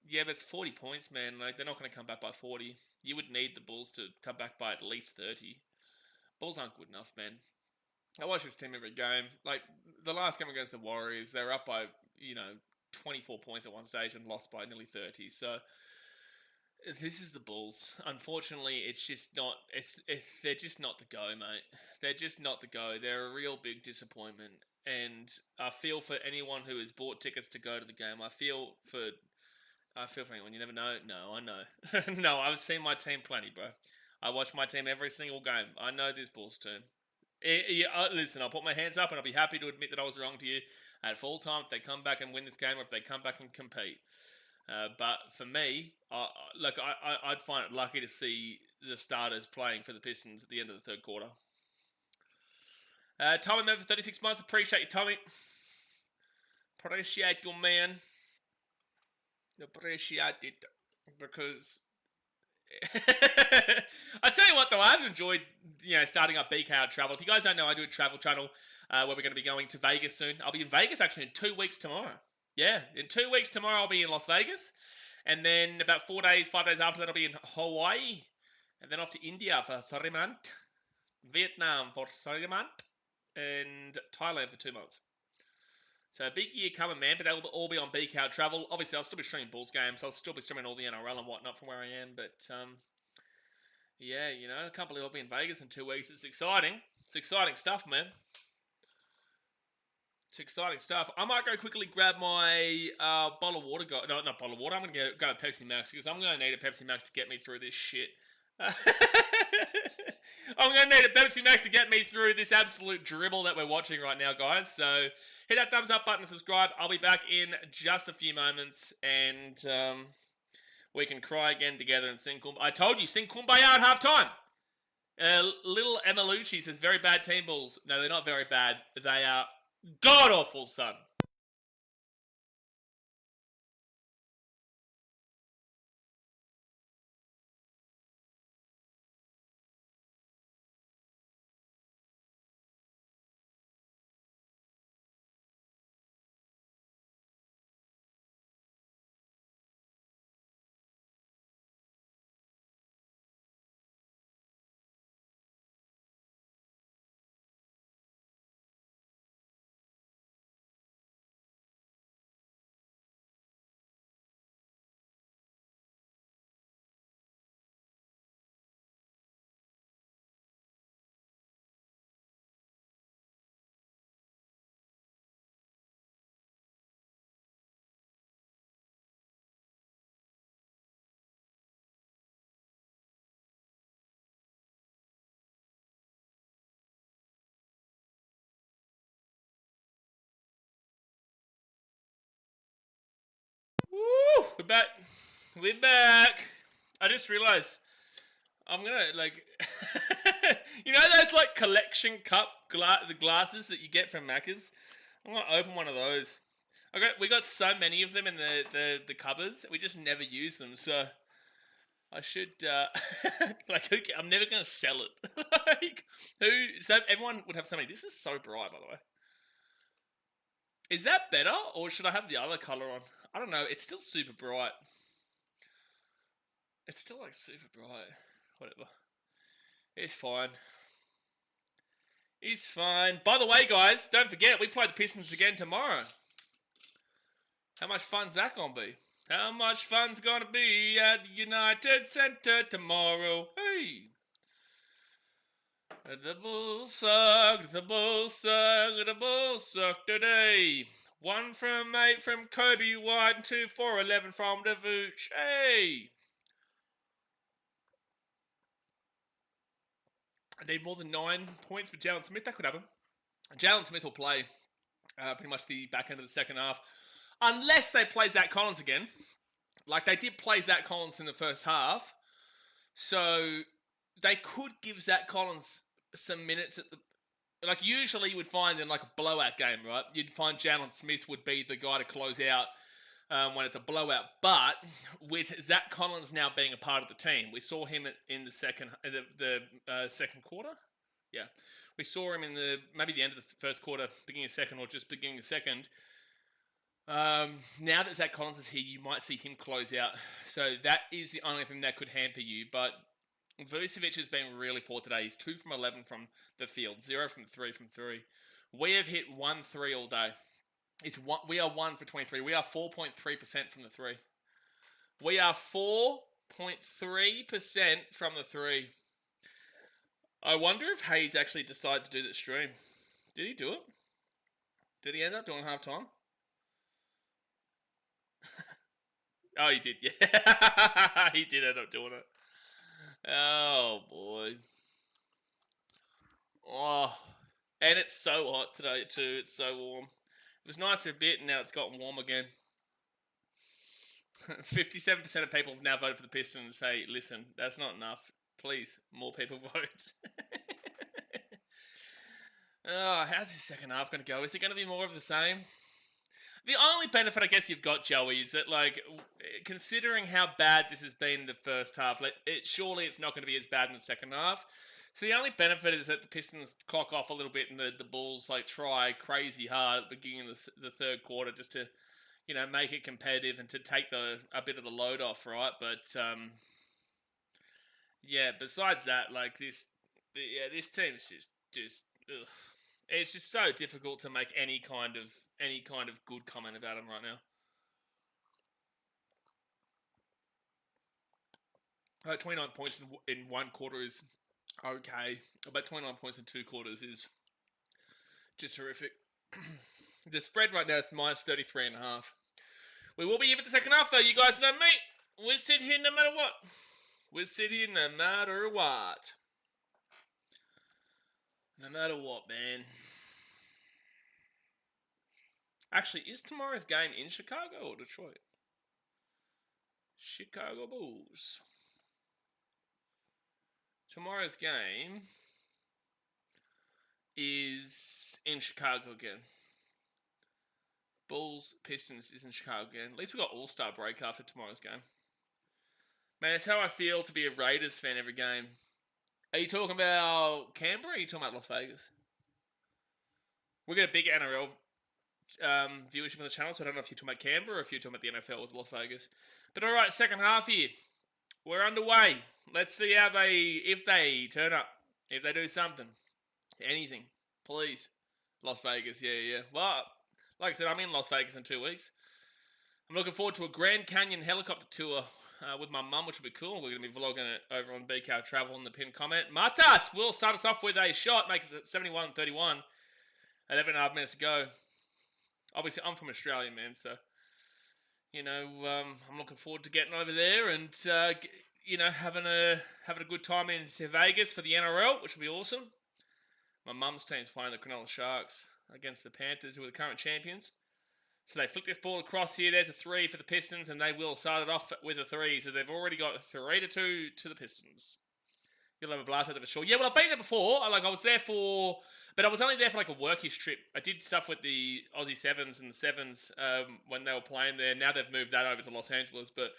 Yeah, but it's 40 points, man. Like, they're not going to come back by 40. You would need the Bulls to come back by at least 30. Bulls aren't good enough, man. I watch this team every game. Like, the last game against the Warriors, they were up by, 24 points at one stage and lost by nearly 30. So, this is the Bulls. Unfortunately, it's just not... they're just not the go, mate. They're just not the go. They're a real big disappointment. And I feel for anyone who has bought tickets to go to the game. I feel for anyone. You never know. No, I know. No, I've seen my team plenty, bro. I watch my team every single game. I know this Bulls team. Listen, I'll put my hands up and I'll be happy to admit that I was wrong to you at full time if they come back and win this game or if they come back and compete. But for me, I'd find it lucky to see the starters playing for the Pistons at the end of the third quarter. Tommy, man, for 36 months. Appreciate you, Tommy. Appreciate you, man. Appreciate it. Because I tell you what, though, I've enjoyed starting up BKRtravel. If you guys don't know, I do a travel channel where we're going to be going to Vegas soon. I'll be in Vegas actually in 2 weeks tomorrow. Yeah, in 2 weeks tomorrow I'll be in Las Vegas, and then about 5 days after that I'll be in Hawaii, and then off to India for 3 months, Vietnam for 3 months, and Thailand for 2 months. So a big year coming, man, but they'll all be on BKRtravel. Obviously, I'll still be streaming Bulls games. I'll still be streaming all the NRL and whatnot from where I am. But, yeah, I can't believe I'll be in Vegas in 2 weeks. It's exciting. It's exciting stuff, man. It's exciting stuff. I might go quickly grab my bottle of water. No, not bottle of water. I'm going to go to Pepsi Max because I'm going to need a Pepsi Max to get me through this shit. I'm going to need a Pepsi Max to get me through this absolute dribble that we're watching right now, guys. So hit that thumbs up button and subscribe. I'll be back in just a few moments, and we can cry again together and sing Kumbaya. I told you, sing Kumbaya at halftime. Little Emma Lucci says, very bad team Bulls. No, they're not very bad. They are god-awful, son. We're back. We're back. I just realized I'm gonna like, you know those like collection cup the glasses that you get from Macca's. I'm gonna open one of those. We got so many of them in the cupboards. We just never use them. So I should I'm never gonna sell it. Like everyone would have so many. This is so bright, by the way. Is that better, or should I have the other color on? I don't know. It's still super bright. It's still like super bright. Whatever. It's fine. It's fine. By the way, guys, don't forget, we play the Pistons again tomorrow. How much fun's that gonna be? How much fun's gonna be at the United Center tomorrow? Hey! The Bulls suck, the Bulls suck, the Bulls suck today. 1 from 8 from Kobe White and 2 for 11 from the Vooch. Hey! I need more than 9 points for Jalen Smith. That could happen. Jalen Smith will play pretty much the back end of the second half. Unless they play Zach Collins again. Like, they did play Zach Collins in the first half. So, they could give Zach Collins some minutes at the... Like, usually you would find in, like, a blowout game, right? You'd find Jalen Smith would be the guy to close out when it's a blowout. But with Zach Collins now being a part of the team, we saw him in the second quarter. Yeah, we saw him in maybe the end of the first quarter, beginning of second, or just beginning of second. Now that Zach Collins is here, you might see him close out. So that is the only thing that could hamper you. But Vucevic has been really poor today. He's 2 from 11 from the field, 0 from 3 from 3. We have hit 1 3 all day. We are 1 for 23. We are 4.3% from the 3. We are 4.3% from the 3. I wonder if Hayes actually decided to do that stream. Did he do it? Did he end up doing halftime? Oh, he did, yeah. He did end up doing it. Oh, boy. Oh, and it's so hot today, too. It's so warm. It was nice for a bit, and now it's gotten warm again. 57% of people have now voted for the Pistons. Say, listen, that's not enough. Please, more people vote. Oh, how's the second half going to go? Is it going to be more of the same? The only benefit, I guess, you've got, Joey, is that, like, considering how bad this has been in the first half, like, surely it's not going to be as bad in the second half. So the only benefit is that the Pistons clock off a little bit and the Bulls, like, try crazy hard at the beginning of the third quarter just to, you know, make it competitive and to take a bit of the load off, right? But, yeah, besides that, like, this team's just ugh. It's just so difficult to make any kind of good comment about him right now. 29 points in 1 quarter is okay, but 29 points in 2 quarters is just horrific. The spread right now is minus 33.5. We will be here for the second half, though. You guys know me. We'll sit here no matter what. We'll sit here no matter what. No matter what, man. Actually, is tomorrow's game in Chicago or Detroit? Chicago Bulls. Tomorrow's game is in Chicago again. Bulls, Pistons is in Chicago again. At least we got All-Star break after tomorrow's game. Man, it's how I feel to be a Raiders fan every game. Are you talking about Canberra or are you talking about Las Vegas? We got a big NRL viewership on the channel, so I don't know if you're talking about Canberra or if you're talking about the NFL with Las Vegas. But alright, second half here. We're underway. Let's see if they turn up. If they do something. Anything. Please. Las Vegas, yeah. Well, like I said, I'm in Las Vegas in 2 weeks. I'm looking forward to a Grand Canyon helicopter tour with my mum, which will be cool. We're going to be vlogging it over on BKRtravel in the pinned comment. Martas will start us off with a shot, make it 71-31. 11.5 minutes to go. Obviously, I'm from Australia, man, so, you know, I'm looking forward to getting over there and, you know, having a good time in Vegas for the NRL, which will be awesome. My mum's team's playing the Cronulla Sharks against the Panthers, who are the current champions. So they flick this ball across here. There's a 3 for the Pistons, and they will start it off with a 3. So they've already got 3-2 to the Pistons. You'll have a blast out there for sure. Yeah, well, I've been there before. I was there for... But I was only there for like a workish trip. I did stuff with the Aussie Sevens and the Sevens when they were playing there. Now they've moved that over to Los Angeles. But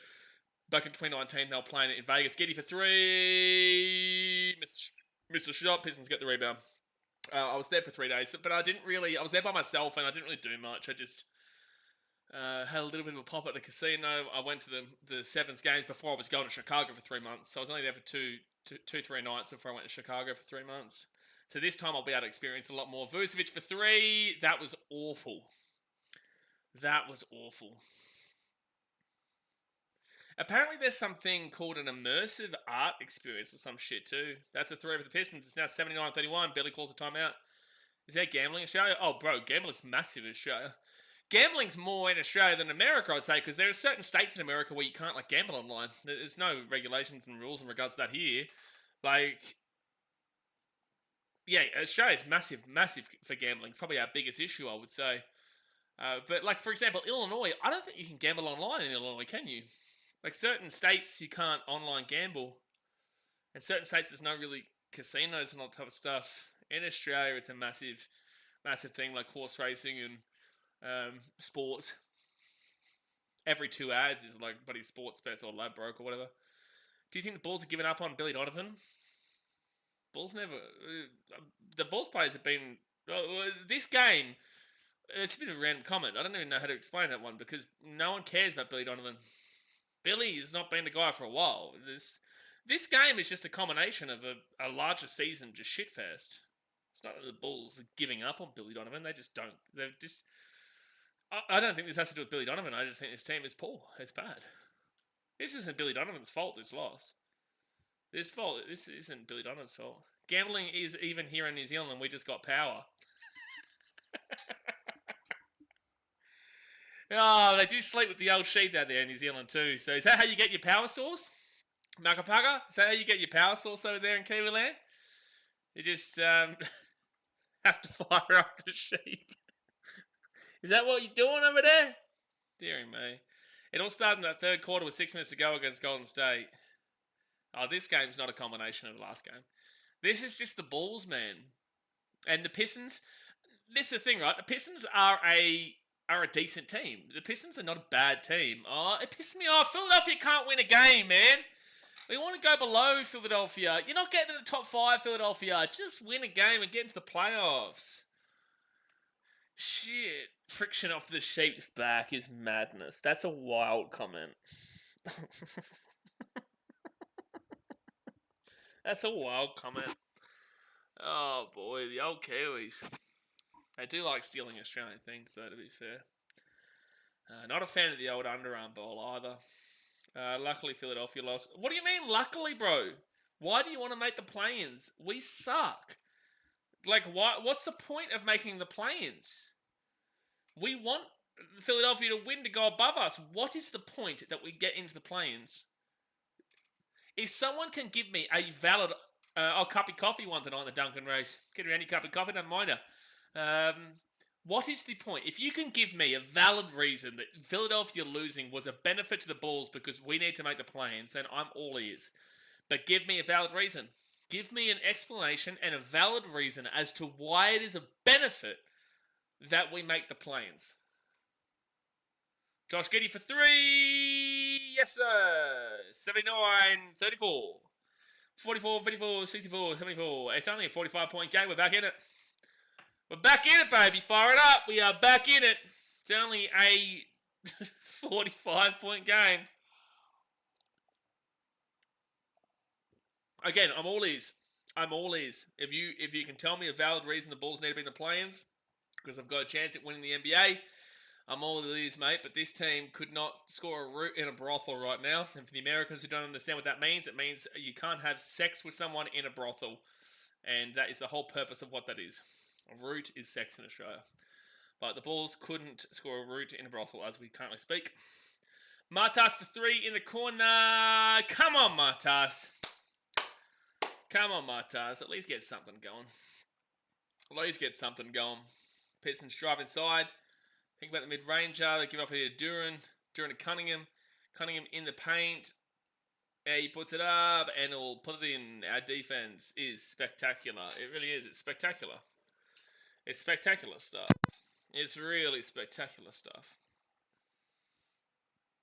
back in 2019, they were playing it in Vegas. Giddy for 3. Missed a shot. Pistons get the rebound. I was there for 3 days. But I didn't really... I was there by myself and I didn't really do much. I just... had a little bit of a pop at the casino. I went to the Sevens games before I was going to Chicago for 3 months. So I was only there for 3 nights before I went to Chicago for 3 months. So this time I'll be able to experience a lot more. Vucevic for 3. That was awful. That was awful. Apparently there's something called an immersive art experience or some shit too. That's a 3 for the Pistons. It's now 79-31. Billy calls a timeout. Is there gambling in Australia? Oh, bro, gambling's massive in Australia. Gambling's more in Australia than America, I'd say, because there are certain states in America where you can't, gamble online. There's no regulations and rules in regards to that here. Yeah, Australia's massive for gambling. It's probably our biggest issue, I would say. But, for example, Illinois, I don't think you can gamble online in Illinois, can you? Certain states, you can't online gamble. And certain states, there's no really casinos and all that type of stuff. In Australia, it's a massive thing, like horse racing and sport. Every 2 ads is buddy sports bets or Ladbroke or whatever. Do you think the Bulls have given up on Billy Donovan? Bulls never... the Bulls players have been... this game, it's a bit of a random comment. I don't even know how to explain that one because no one cares about Billy Donovan. Billy has not been the guy for a while. This game is just a combination of a larger season just shitfest. It's not that the Bulls are giving up on Billy Donovan. They just don't... They're just... I don't think this has to do with Billy Donovan. I just think this team is poor. It's bad. This isn't Billy Donovan's fault, this loss. This isn't Billy Donovan's fault. Gambling is even here in New Zealand and we just got power. Oh, they do sleep with the old sheep out there in New Zealand too. So is that how you get your power source? Makapaga? Is that how you get your power source over there in Kiwi land? You just have to fire up the sheep. Is that what you're doing over there? Deary me. It all started in that third quarter with 6 minutes to go against Golden State. Oh, this game's not a combination of the last game. This is just the Bulls, man. And the Pistons... This is the thing, right? The Pistons are a decent team. The Pistons are not a bad team. Oh, it pisses me off. Philadelphia can't win a game, man. We want to go below Philadelphia. You're not getting to the top 5, Philadelphia. Just win a game and get into the playoffs. Shit. Friction off the sheep's back is madness. That's a wild comment. That's a wild comment. Oh boy, the old Kiwis. They do like stealing Australian things, though, to be fair. Not a fan of the old underarm ball either. Luckily, Philadelphia lost. What do you mean, luckily, bro? Why do you want to make the play-ins? We suck. What's the point of making the play-ins? We want Philadelphia to win to go above us. What is the point that we get into the play-ins? If someone can give me a valid... cup of coffee one tonight in the Duncan race. Get her any cup of coffee, don't mind her. What is the point? If you can give me a valid reason that Philadelphia losing was a benefit to the Bulls because we need to make the play-ins, then I'm all ears. But give me a valid reason. Give me an explanation and a valid reason as to why it is a benefit that we make the play-ins. Josh Giddey for 3. Yes, sir. 79-34. 44, 54, 64, 74. It's only a 45-point game. We're back in it. We're back in it, baby. Fire it up. We are back in it. It's only a 45-point game. Again, I'm all ears. I'm all ears. If you can tell me a valid reason the Bulls need to be in the play-ins, because I've got a chance at winning the NBA, I'm all ears, mate. But this team could not score a root in a brothel right now. And for the Americans who don't understand what that means, it means you can't have sex with someone in a brothel. And that is the whole purpose of what that is. A root is sex in Australia. But the Bulls couldn't score a root in a brothel as we currently speak. Martas for 3 in the corner. Come on, Martas. Come on, Martas. At least get something going. At least get something going. Pistons drive inside. Think about the mid-ranger. They give up here to Duran to Cunningham. Cunningham in the paint. He puts it up and he'll put it in. Our defense is spectacular. It really is. It's spectacular. It's spectacular stuff. It's really spectacular stuff.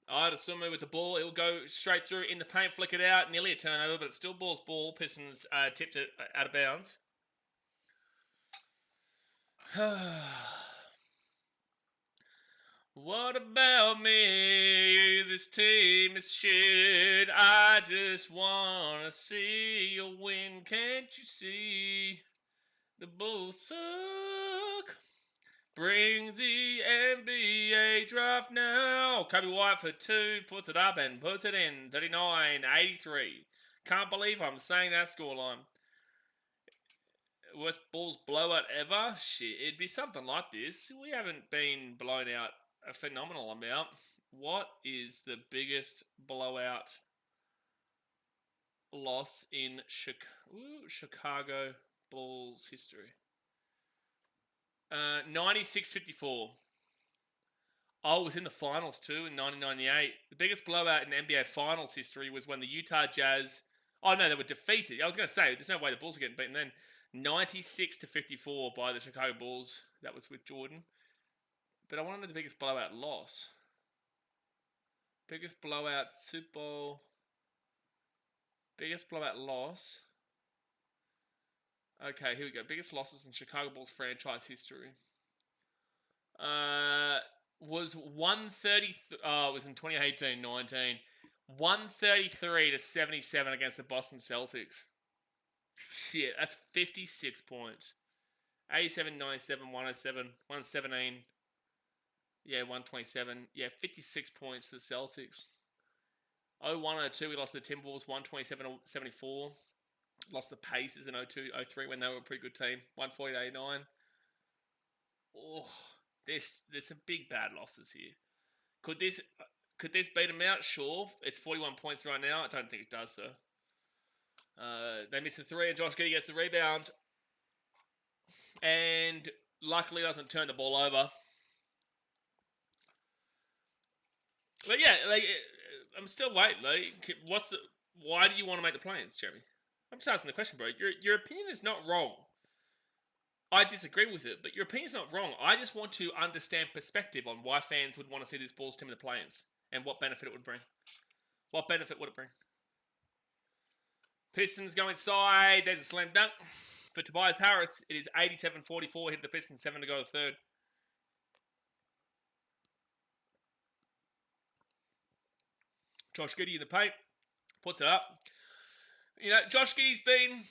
Ida Sumu with the ball. It'll go straight through in the paint, flick it out. Nearly a turnover, but it's still ball's ball. Pistons tipped it out of bounds. What about me? This team is shit. I just wanna see you win. Can't you see? The Bulls suck. Bring the NBA draft now. Kobe White for 2. Puts it up and puts it in. 39-83. Can't believe I'm saying that scoreline. Worst Bulls blowout ever? Shit, it'd be something like this. We haven't been blown out a phenomenal amount. What is the biggest blowout loss in Chicago Bulls history? 96-54. Oh, it was in the finals too in 1998. The biggest blowout in NBA finals history was when the Utah Jazz... Oh no, they were defeated. I was going to say, there's no way the Bulls are getting beaten then. 96-54 by the Chicago Bulls. That was with Jordan. But I want to know the biggest blowout loss. Biggest blowout Super Bowl. Biggest blowout loss. Okay, here we go. Biggest losses in Chicago Bulls franchise history. Was 130. Oh, it was in 2018-19. 133-77 against the Boston Celtics. Shit, that's 56 points. 87-97, 107, 117. Yeah, 127. Yeah, 56 points to the Celtics. 01-02, we lost to the Timberwolves, 127-74. Lost the Pacers in 02-03 when they were a pretty good team, 140-89. Oh, there's some big bad losses here. Could this beat them out? Sure. It's 41 points right now. I don't think it does, sir. They miss the 3 and Josh Giddey gets the rebound. And luckily doesn't turn the ball over. But yeah, like I'm still waiting. Like, why do you want to make the plans, Jeremy? I'm just asking the question, bro. Your opinion is not wrong. I disagree with it, but your opinion is not wrong. I just want to understand perspective on why fans would want to see this Bulls team in the play-ins and what benefit it would bring. What benefit would it bring? Pistons go inside. There's a slam dunk for Tobias Harris. It is 87-44. Hit the Pistons, 7 to go to third. Josh Giddey in the paint. Puts it up. You know, Josh Giddey's been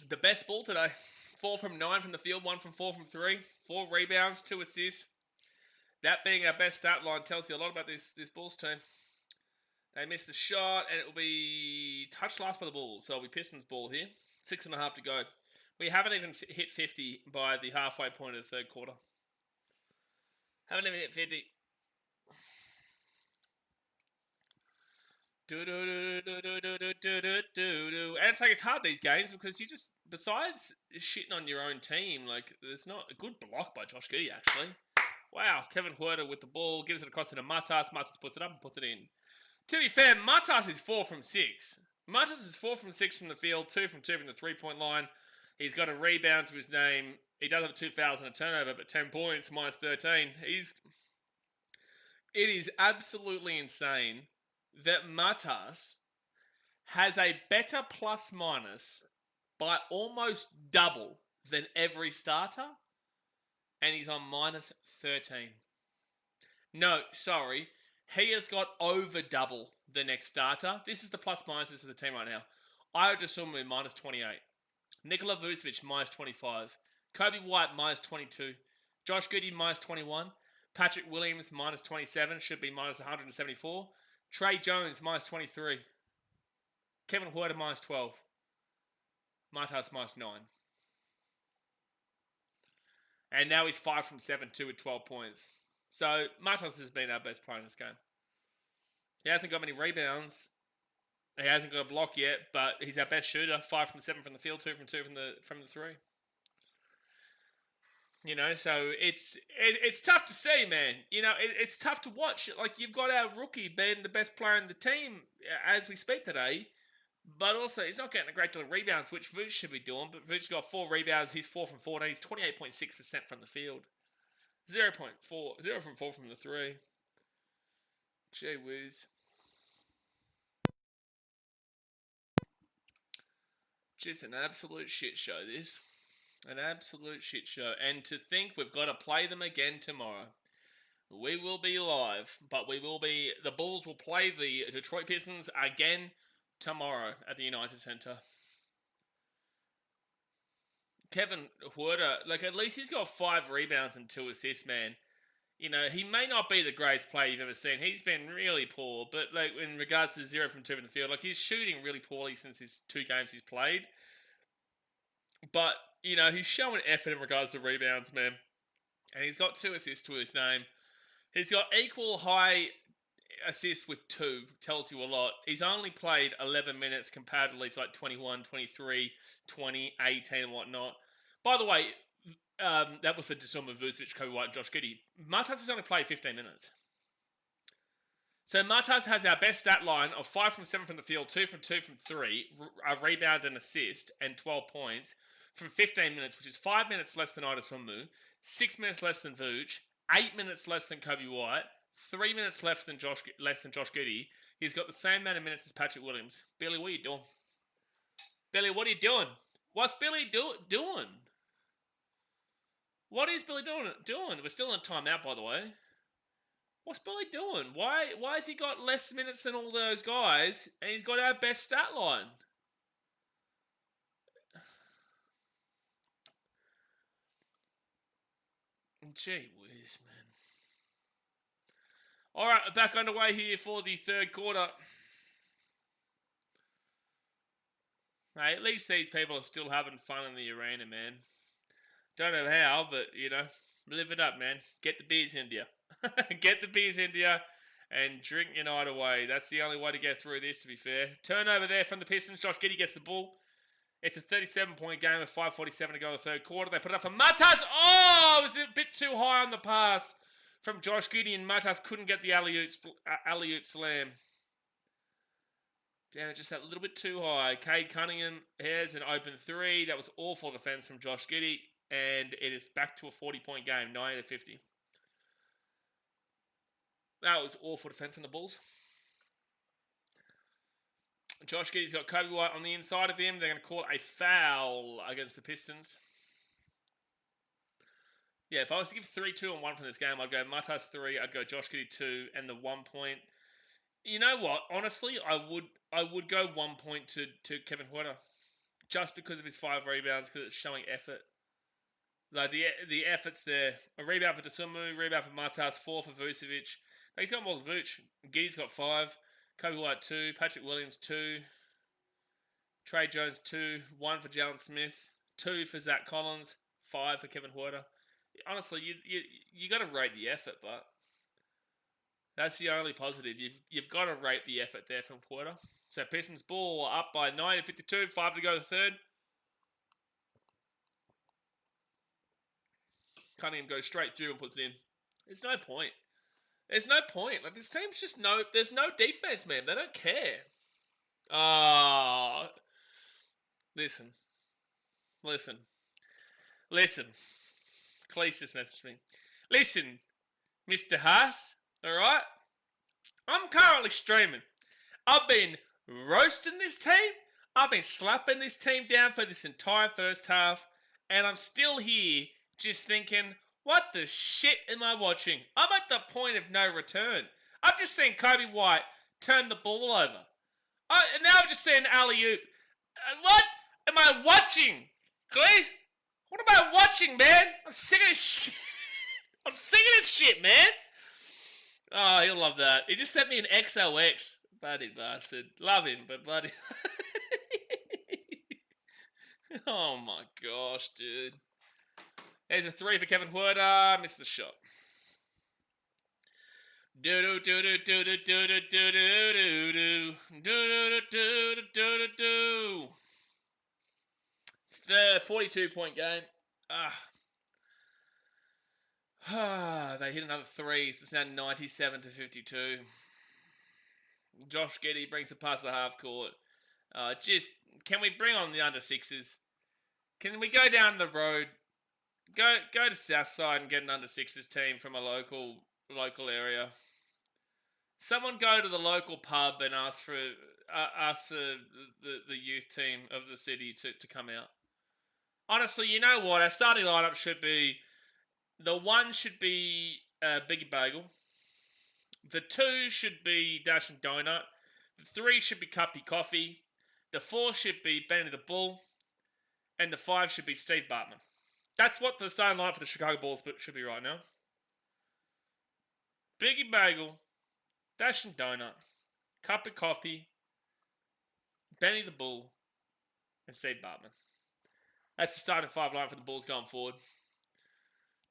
the best ball today. 4 from 9 from the field, 1 from 4 from 3. 4 rebounds, 2 assists. That being our best stat line tells you a lot about this Bulls team. They missed the shot, and it will be touched last by the Bulls. So it'll be Pistons ball here. 6.5 to go. We haven't even hit 50 by the halfway point of the third quarter. Haven't even hit 50. And it's like, it's hard these games because you just, besides shitting on your own team, like, there's not a good block by Josh Giddey, actually. Wow, Kevin Huerter with the ball, gives it across into Matas. Matas puts it up and puts it in. To be fair, Matas is 4 from 6. Matas is 4 from 6 from the field, 2 from 2 from the three-point line. He's got a rebound to his name. He does have 2 fouls and a turnover, but 10 points, minus 13. It is absolutely insane that Matas has a better plus-minus by almost double than every starter, and he's on minus 13. No, sorry. He has got over double the next starter. This is the plus-minuses for the team right now. Io DeSumo, minus 28. Nikola Vucevic, minus 25. Kobe White, minus 22. Josh Giddey, minus 21. Patrick Williams, minus 27. Should be minus 174. Trey Jones, minus 23. Kevin Huerter, minus 12. Matas, minus 9. And now he's 5 from 7, 2 with 12 points. So, Matas has been our best player in this game. He hasn't got many rebounds. He hasn't got a block yet, but he's our best shooter. 5 from 7 from the field, 2 from 2 from the 3. You know, so it's tough to see, man. You know, it's tough to watch. Like, you've got our rookie being the best player in the team as we speak today, but also he's not getting a great deal of rebounds, which Vooch should be doing. But Vooch got 4 rebounds. He's 4 from 14. He's 28.6% from the field. 0 from 4 from the 3. Gee whiz. Just an absolute shit show, this. An absolute shit show. And to think we've got to play them again tomorrow. We will be live, but the Bulls will play the Detroit Pistons again tomorrow at the United Center. Kevin Huerter, like, at least he's got 5 rebounds and 2 assists, man. You know, he may not be the greatest player you've ever seen. He's been really poor, but, like, in regards to 0 from 2 from the field, like, he's shooting really poorly since his 2 games he's played. But, you know, he's showing effort in regards to rebounds, man. And he's got 2 assists to his name. He's got equal high assists with 2. Tells you a lot. He's only played 11 minutes comparatively to, like, 21, 23, 20, 18 and whatnot. By the way, that was for Desumba, Vucevic, Kobe White, and Josh Giddey. Martaz has only played 15 minutes. So Martaz has our best stat line of 5 from 7 from the field, 2 from 2 from 3, a rebound and assist, and 12 points from 15 minutes, which is 5 minutes less than Desumba, 6 minutes less than Vooch, 8 minutes less than Kobe White, 3 minutes less than Josh Giddey. He's got the same amount of minutes as Patrick Williams. Billy, what are you doing? Billy, what are you doing? What's Billy doing? What is Billy doing? We're still in timeout, by the way. What's Billy doing? Why has he got less minutes than all those guys, and he's got our best stat line? Gee whiz, man. Alright, back underway here for the third quarter. Hey, at least these people are still having fun in the arena, man. Don't know how, but, you know, live it up, man. Get the beers into you. Get the beers into you and drink your night away. That's the only way to get through this, to be fair. Turnover there from the Pistons. Josh Giddey gets the ball. It's a 37-point game with 5:47 to go in the third quarter. They put it up for Martaz. Oh, it was a bit too high on the pass from Josh Giddey, and Martaz couldn't get the alley-oop slam. Damn it, just that little bit too high. Cade Cunningham has an open 3. That was awful defense from Josh Giddey, and it is back to a 40-point game, 90-50. That was awful defense on the Bulls. Josh Giddey's got Kobe White on the inside of him. They're going to call a foul against the Pistons. Yeah, if I was to give 3, 2, and 1 from this game, I'd go Martaz 3, I'd go Josh Giddey 2, and the 1 point. You know what? Honestly, I would go 1 point to Kevin Huerter, just because of his 5 rebounds, because it's showing effort. Like, the effort's there. A rebound for Desumba, rebound for Martaz, 4 for Vucevic. He's got more than Vooch. Giddey's got 5. Kobe White 2. Patrick Williams 2. Trey Jones 2. 1 for Jalen Smith. 2 for Zach Collins. 5 for Kevin Huerter. Honestly, you got to rate the effort, but that's the only positive. You've got to rate the effort there from Huerter. So Pistons ball up by 9-52. 5 to go the third. Cunningham goes straight through and puts it in. There's no point. There's no point. Like, this team's just there's no defense, man. They don't care. Listen. Cleese just messaged me. Listen, Mr. Haas, alright? I'm currently streaming. I've been roasting this team. I've been slapping this team down for this entire first half. And I'm still here just thinking, what the shit am I watching? I'm at the point of no return. I've just seen Kobe White turn the ball over. And now I've just seen alley-oop. What am I watching? Please? What am I watching, man? I'm sick of this shit. I'm sick of this shit, man. Oh, he'll love that. He just sent me an XOX. Bloody bastard. Love him, but bloody... Oh my gosh, dude. There's a 3 for Kevin Huerter. Missed the shot. Do do do do do do do do do do do do do do do. It's the 42-point game. They hit another 3, so it's now 97 to 52. Josh Giddey brings the pass to half court. Can we bring on the under sixes? Can we go down the road? Go to Southside and get an under sixes team from a local area. Someone go to the local pub and ask for the youth team of the city to come out. Honestly, you know what? Our starting lineup should be, the 1 should be Biggie Bagel. The 2 should be Dash and Donut. The 3 should be Cuppy Coffee. The 4 should be Benny the Bull. And the 5 should be Steve Bartman. That's what the starting lineup for the Chicago Bulls should be right now. Biggie Bagel, Dash and Donut, Cuppy Coffee, Benny the Bull, and Steve Bartman. That's the starting 5 lineup for the Bulls going forward.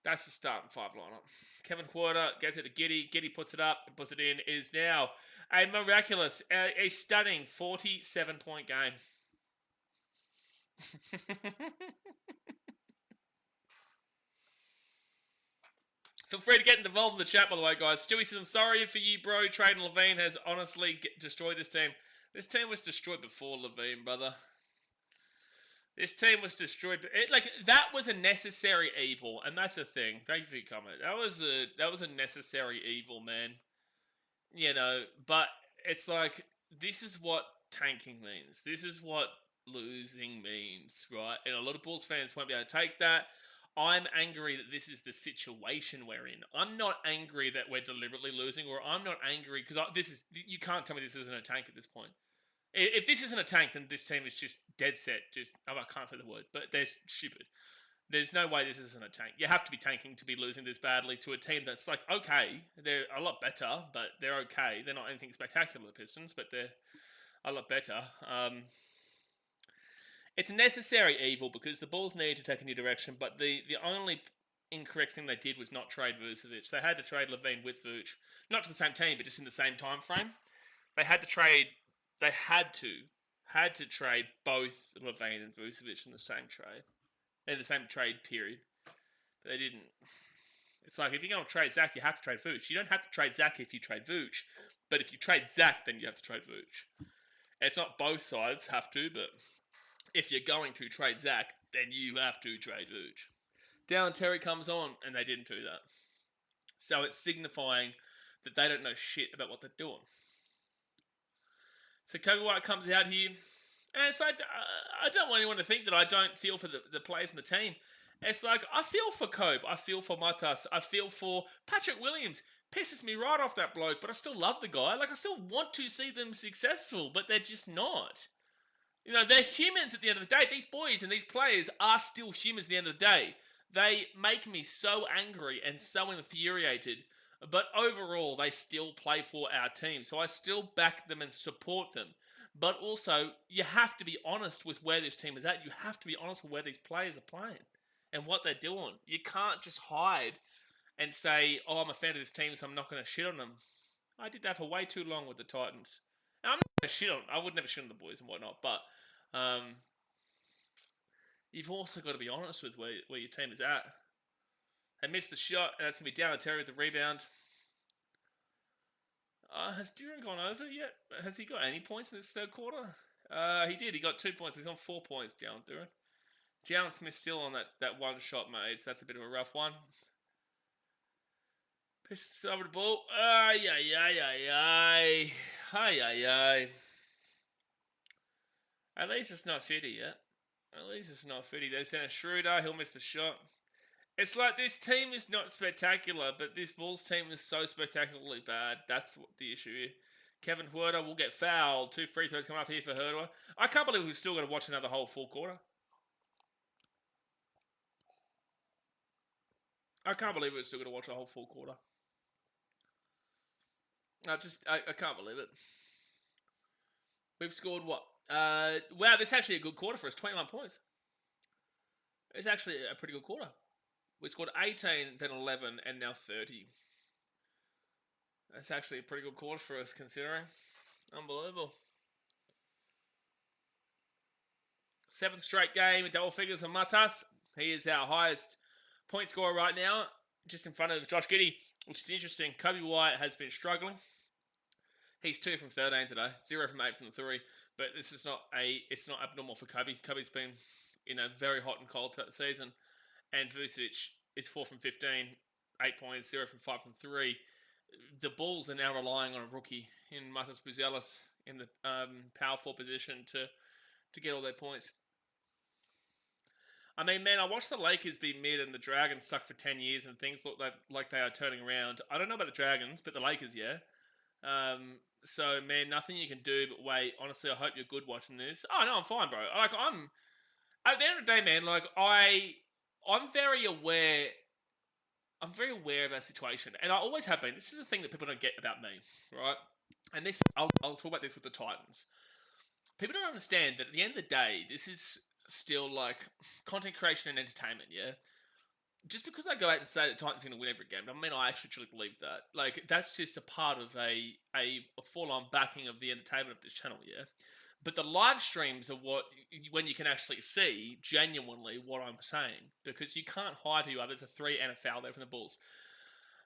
That's the starting 5 lineup. Kevin Huerter gets it to Giddey. Giddey puts it up and puts it in. It is now a miraculous, a stunning 47-point game. Feel free to get involved in the chat, by the way, guys. Stewie says, I'm sorry for you, bro. Traden Levine has honestly destroyed this team. This team was destroyed before Levine, brother. This team was destroyed. That was a necessary evil, and that's the thing. Thank you for your comment. That was a necessary evil, man. You know, but it's like, this is what tanking means. This is what losing means, right? And a lot of Bulls fans won't be able to take that. I'm angry that this is the situation we're in. I'm not angry that we're deliberately losing, or I'm not angry because you can't tell me this isn't a tank at this point. If this isn't a tank, then this team is just dead set. I can't say the word, but they're stupid. There's no way this isn't a tank. You have to be tanking to be losing this badly to a team that's like, okay, they're a lot better, but they're okay. They're not anything spectacular, the Pistons, but they're a lot better. It's a necessary evil because the Bulls need to take a new direction, but the only incorrect thing they did was not trade Vucevic. They had to trade Levine with Vuce. Not to the same team, but just in the same time frame. They had to trade both Levine and Vucevic in the same trade period. But they didn't. It's like, if you're going to trade Zach, you have to trade Vuce. You don't have to trade Zach if you trade Vuce, but if you trade Zach, then you have to trade Vuce. It's not both sides have to, but if you're going to trade Zach, then you have to trade Vuce. Dallin Terry comes on, and they didn't do that. So it's signifying that they don't know shit about what they're doing. So Kobe White comes out here, and it's like, I don't want anyone to think that I don't feel for the players in the team. It's like, I feel for Kobe, I feel for Matas, I feel for Patrick Williams. Pisses me right off, that bloke, but I still love the guy. Like, I still want to see them successful, but they're just not. You know, they're humans at the end of the day. These boys and these players are still humans at the end of the day. They make me so angry and so infuriated. But overall, they still play for our team. So I still back them and support them. But also, you have to be honest with where this team is at. You have to be honest with where these players are playing and what they're doing. You can't just hide and say, oh, I'm a fan of this team, so I'm not going to shit on them. I did that for way too long with the Titans. And I'm not going to shit on them. I would never shit on the boys and whatnot. But you've also got to be honest with where your team is at. They missed the shot, and that's going to be down to Terry with the rebound. Has Duran gone over yet? Has he got any points in this third quarter? He did. He got 2 points. He's on 4 points, Jalen Duran. Jalen Smith still on that one shot, mate. So that's a bit of a rough one. Pistons over the ball. Ay. At least it's not 50 yet. At least it's not 50. They sent a Schroeder. He'll miss the shot. It's like, this team is not spectacular, but this Bulls team is so spectacularly bad. That's what the issue here. Kevin Huerter will get fouled. 2 free throws coming up here for Huerter. I can't believe we've still got to watch another whole full quarter. I can't believe we're still going to watch a whole full quarter. I can't believe it. We've scored what? Wow, this is actually a good quarter for us. 21 points. It's actually a pretty good quarter. We scored 18, then 11, and now 30. That's actually a pretty good quarter for us, considering. Unbelievable. 7th straight game in double figures on Matas. He is our highest point scorer right now. just in front of Josh Giddey, which is interesting. Kobe White has been struggling. He's 2 from 13 today, 0 from 8 from the 3. But this is it's not abnormal for Kobe. Kobe's been, very hot and cold throughout the season. And Vucevic is 4 from 15, 8 points, 0 from 5 from 3. The Bulls are now relying on a rookie in Matas Buzelis in the power forward position to get all their points. I mean, man, I watched the Lakers be mid and the Dragons suck for 10 years and things look like they are turning around. I don't know about the Dragons, but the Lakers, yeah. So, man, nothing you can do but wait. Honestly, I hope you're good watching this. Oh, no, I'm fine, bro. Like, at the end of the day, man, like, I'm very aware of that situation. And I always have been. This is the thing that people don't get about me, right? And this, I'll talk about this with the Titans. People don't understand that at the end of the day, this is still like content creation and entertainment, yeah? Just because I go out and say that Titans are going to win every game, I mean, I actually truly believe that. Like, that's just a part of a full-on backing of the entertainment of this channel, yeah? But the live streams are when you can actually see genuinely what I'm saying, because you can't hide who you are. There's a 3 and a foul there from the Bulls.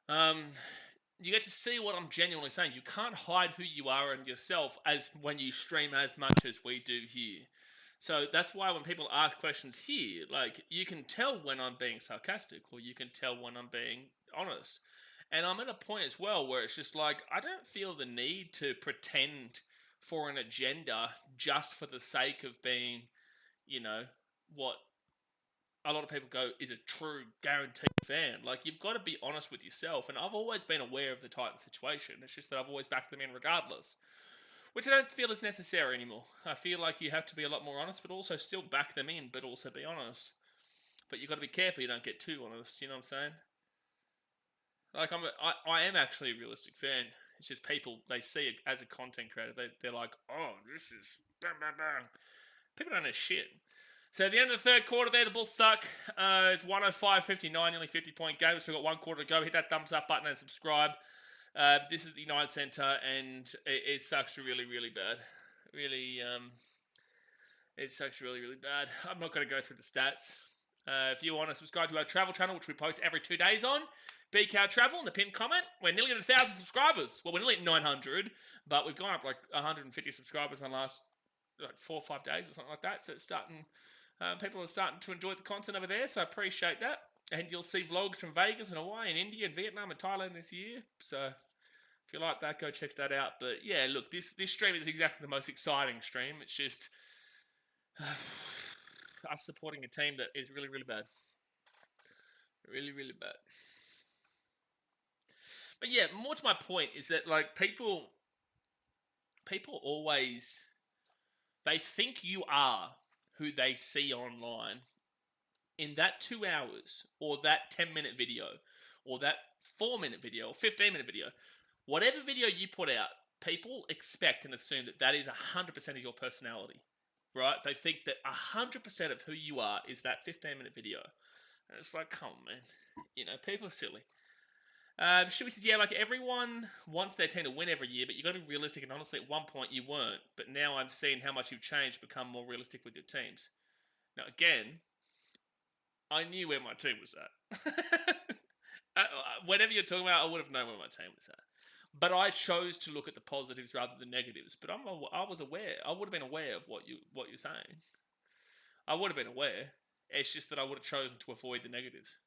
You get to see what I'm genuinely saying. You can't hide who you are and yourself as when you stream as much as we do here. So that's why when people ask questions here, like, you can tell when I'm being sarcastic or you can tell when I'm being honest. And I'm at a point as well where it's just like, I don't feel the need to pretend for an agenda just for the sake of being, what a lot of people go is a true guaranteed fan. Like, you've got to be honest with yourself. And I've always been aware of the Titan situation. It's just that I've always backed them in regardless, which I don't feel is necessary anymore. I feel like you have to be a lot more honest, but also still back them in, but also be honest. But you've got to be careful you don't get too honest, you know what I'm saying? Like, I am actually a realistic fan. It's just people, they see it as a content creator. They're like, oh, this is bang, bang, bang. People don't know shit. So at the end of the third quarter there, the Bulls suck. It's 105-59, nearly 50-point game. We've still got 1 quarter to go. Hit that thumbs up button and subscribe. This is the United Centre, and it sucks really, really bad. Really, it sucks really, really bad. I'm not going to go through the stats. If you want to subscribe to our travel channel, which we post every 2 days on, BKRtravel in the pinned comment, we're nearly at 1,000 subscribers. Well, we're nearly at 900, but we've gone up like 150 subscribers in the last 4 or 5 days or something like that. So it's starting, people are starting to enjoy the content over there, so I appreciate that. And you'll see vlogs from Vegas and Hawaii and India and Vietnam and Thailand this year. So if you like that, go check that out. But yeah, look, this stream is exactly the most exciting stream. It's just us supporting a team that is really, really bad. Really, really bad. But yeah, more to my point is that, like, people always, they think you are who they see online in that 2 hours or that 10-minute video or that 4-minute video or 15-minute video. Whatever video you put out, people expect and assume that is 100% of your personality, right? They think that 100% of who you are is that 15-minute video. And it's like, come on, man. People are silly. Shuey says, yeah, like, everyone wants their team to win every year, but you've got to be realistic, and honestly, at one point you weren't. But now I've seen how much you've changed, become more realistic with your teams. Now, again, I knew where my team was at. Whenever you're talking about, I would have known where my team was at. But I chose to look at the positives rather than negatives. But I was aware. I would have been aware of what you're saying. I would have been aware. It's just that I would have chosen to avoid the negatives.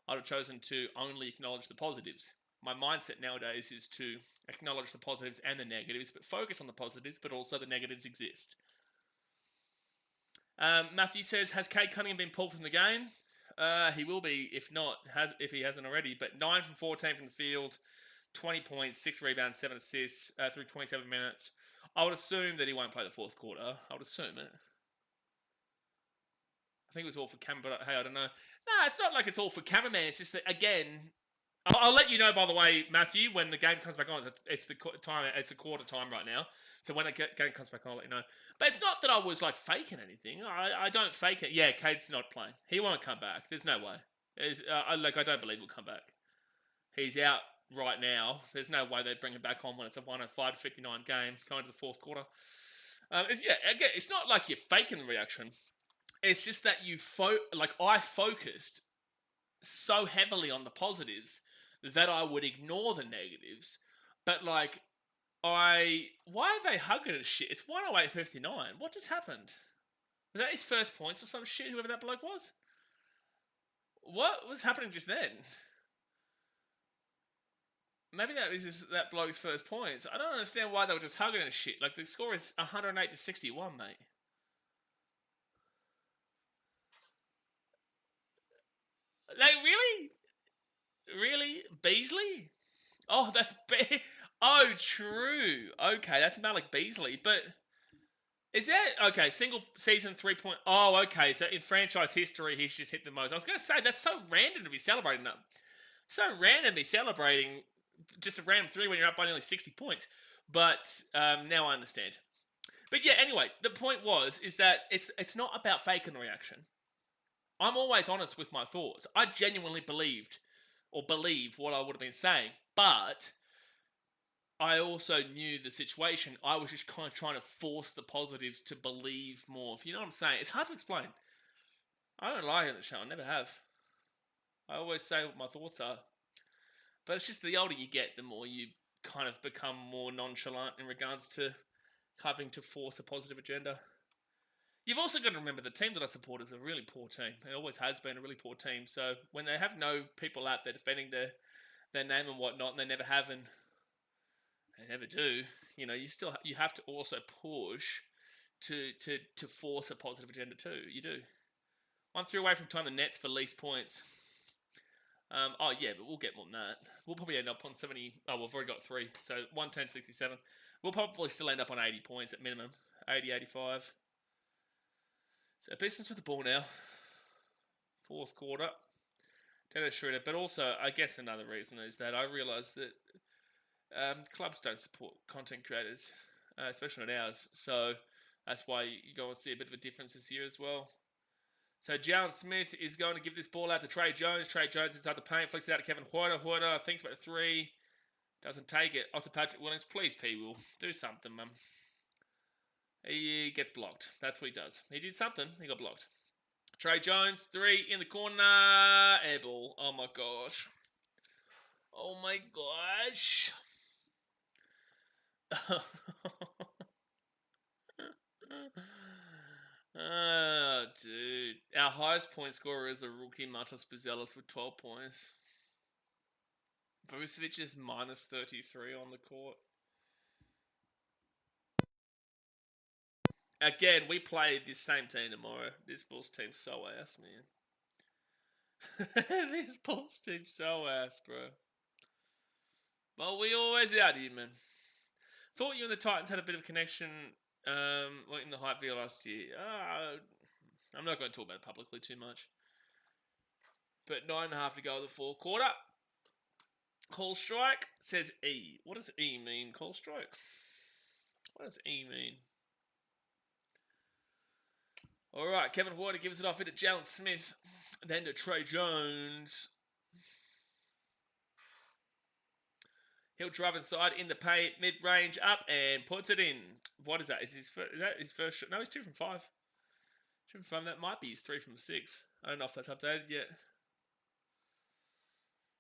I would have chosen to only acknowledge the positives. My mindset nowadays is to acknowledge the positives and the negatives, but focus on the positives, but also the negatives exist. Matthew says, has Cade Cunningham been pulled from the game? He will be, if he hasn't already. But 9 from 14 from the field, 20 points, 6 rebounds, 7 assists through 27 minutes. I would assume that he won't play the fourth quarter. I would assume it. I think it was all for camera, but hey, I don't know. No, it's not like it's all for cameraman. It's just that, again, I'll let you know, by the way, Matthew, when the game comes back on. It's the time. It's the quarter time right now. So when the game comes back on, I'll let you know. But it's not that I was, like, faking anything. I don't fake it. Yeah, Cade's not playing. He won't come back. There's no way. I don't believe he'll come back. He's out right now. There's no way they'd bring him back on when it's a 105-59 game going to the fourth quarter. Again, it's not like you're faking the reaction. It's just that I focused so heavily on the positives that I would ignore the negatives. But like, why are they hugging and shit? It's 108.59. What just happened? Was that his first points or some shit? Whoever that bloke was. What was happening just then? Maybe that bloke's first points. I don't understand why they were just hugging and shit. Like the score is 108-61, mate. Like really, Beasley? Oh, that's oh, true. Okay, that's Malik Beasley. But is that okay? Single season 3 point. Oh, okay. So in franchise history, he's just hit the most. I was gonna say that's so random to be celebrating that. So random to be celebrating just a random three when you're up by nearly 60 points. But now I understand. But yeah, anyway, the point is that it's not about faking a reaction. I'm always honest with my thoughts. I genuinely believe what I would have been saying, but I also knew the situation. I was just kind of trying to force the positives to believe more. If you know what I'm saying, it's hard to explain. I don't lie on the show. I never have. I always say what my thoughts are. But it's just the older you get, the more you kind of become more nonchalant in regards to having to force a positive agenda. You've also got to remember the team that I support is a really poor team. It always has been a really poor team. So when they have no people out there defending their name and whatnot, and they never have and they never do, you have to also push to force a positive agenda too. You do. 1-3 away from tying the Nets for least points. Oh yeah, but we'll get more than that. We'll probably end up on 70. Oh, we've already got 3, so 110-67. We'll probably still end up on 80 points at minimum, 80-85. So Pistons with the ball now. Fourth quarter. Dennis Schroeder. But also, I guess another reason is that I realised that clubs don't support content creators, especially not ours. So that's why you're going to see a bit of a difference this year as well. So Jalen Smith is going to give this ball out to Trey Jones. Trey Jones inside the paint. Flicks it out to Kevin Huerter. Huerter thinks about a 3. Doesn't take it. Off to Patrick Williams. Please, P. Will. Do something, mum. He gets blocked. That's what he does. He did something. He got blocked. Trey Jones, 3 in the corner. Air ball. Oh my gosh. Oh my gosh. Oh, dude. Our highest point scorer is a rookie, Matas Buzelis, with 12 points. Vucevic is minus 33 on the court. Again, we play this same team tomorrow. This Bulls team's so ass, man. This Bulls team's so ass, bro. Well, we always out here, man. Thought you and the Titans had a bit of a connection in the hype video last year. I'm not going to talk about it publicly too much. But 9.5 to go in the fourth quarter. Call strike says E. What does E mean? Call strike. What does E mean? All right, Kevin Huerter gives it off to Jalen Smith, then to Trey Jones. He'll drive inside in the paint, mid-range, up, and puts it in. What is that? Is that his first shot? No, he's 2 from 5. 2 from 5, that might be his 3 from 6. I don't know if that's updated yet.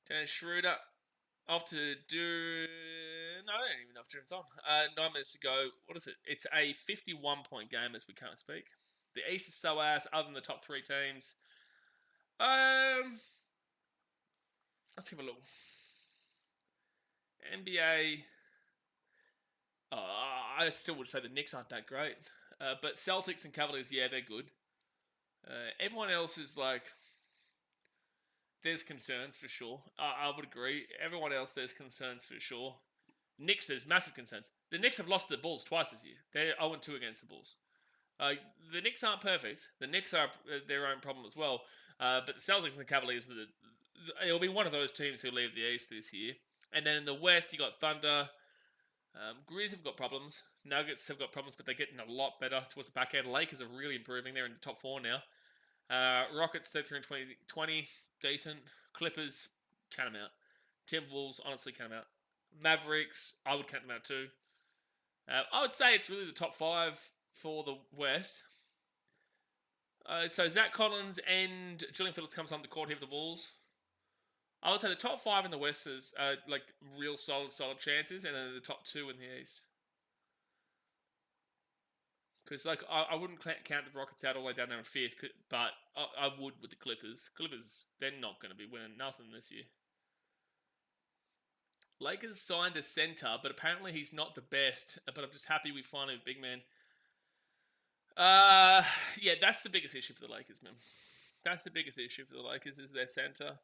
Dennis Schroeder off to do... No, I don't even know if Jim's on. 9 minutes to go. What is it? It's a 51-point game as we can't speak. The East is so ass, other than the top 3 teams. Let's have a look. NBA. I still would say the Knicks aren't that great. But Celtics and Cavaliers, yeah, they're good. Everyone else is like... There's concerns for sure. I would agree. Everyone else, there's concerns for sure. Knicks, there's massive concerns. The Knicks have lost to the Bulls twice this year. They're 0-2 against the Bulls. The Knicks aren't perfect. The Knicks are their own problem as well. But the Celtics and the Cavaliers, it'll be one of those teams who leave the East this year. And then in the West, you got Thunder. Grizz have got problems. Nuggets have got problems, but they're getting a lot better towards the back end. Lakers are really improving. They're in the top 4 now. Rockets 33 and 20, decent. Clippers, count them out. Timberwolves, honestly, count them out. Mavericks, I would count them out too. I would say it's really the top 5 for the West. So Zach Collins and Julian Phillips comes on the court here for the Bulls. I would say the top 5 in the West is like real solid chances, and then the top 2 in the East. Because like I wouldn't count the Rockets out all the way down there in 5th, but I would with the Clippers. Clippers, they're not going to be winning nothing this year. Lakers signed a center, but apparently he's not the best. But I'm just happy we finally have a big man. Yeah, that's the biggest issue for the Lakers, man. That's the biggest issue for the Lakers is their center.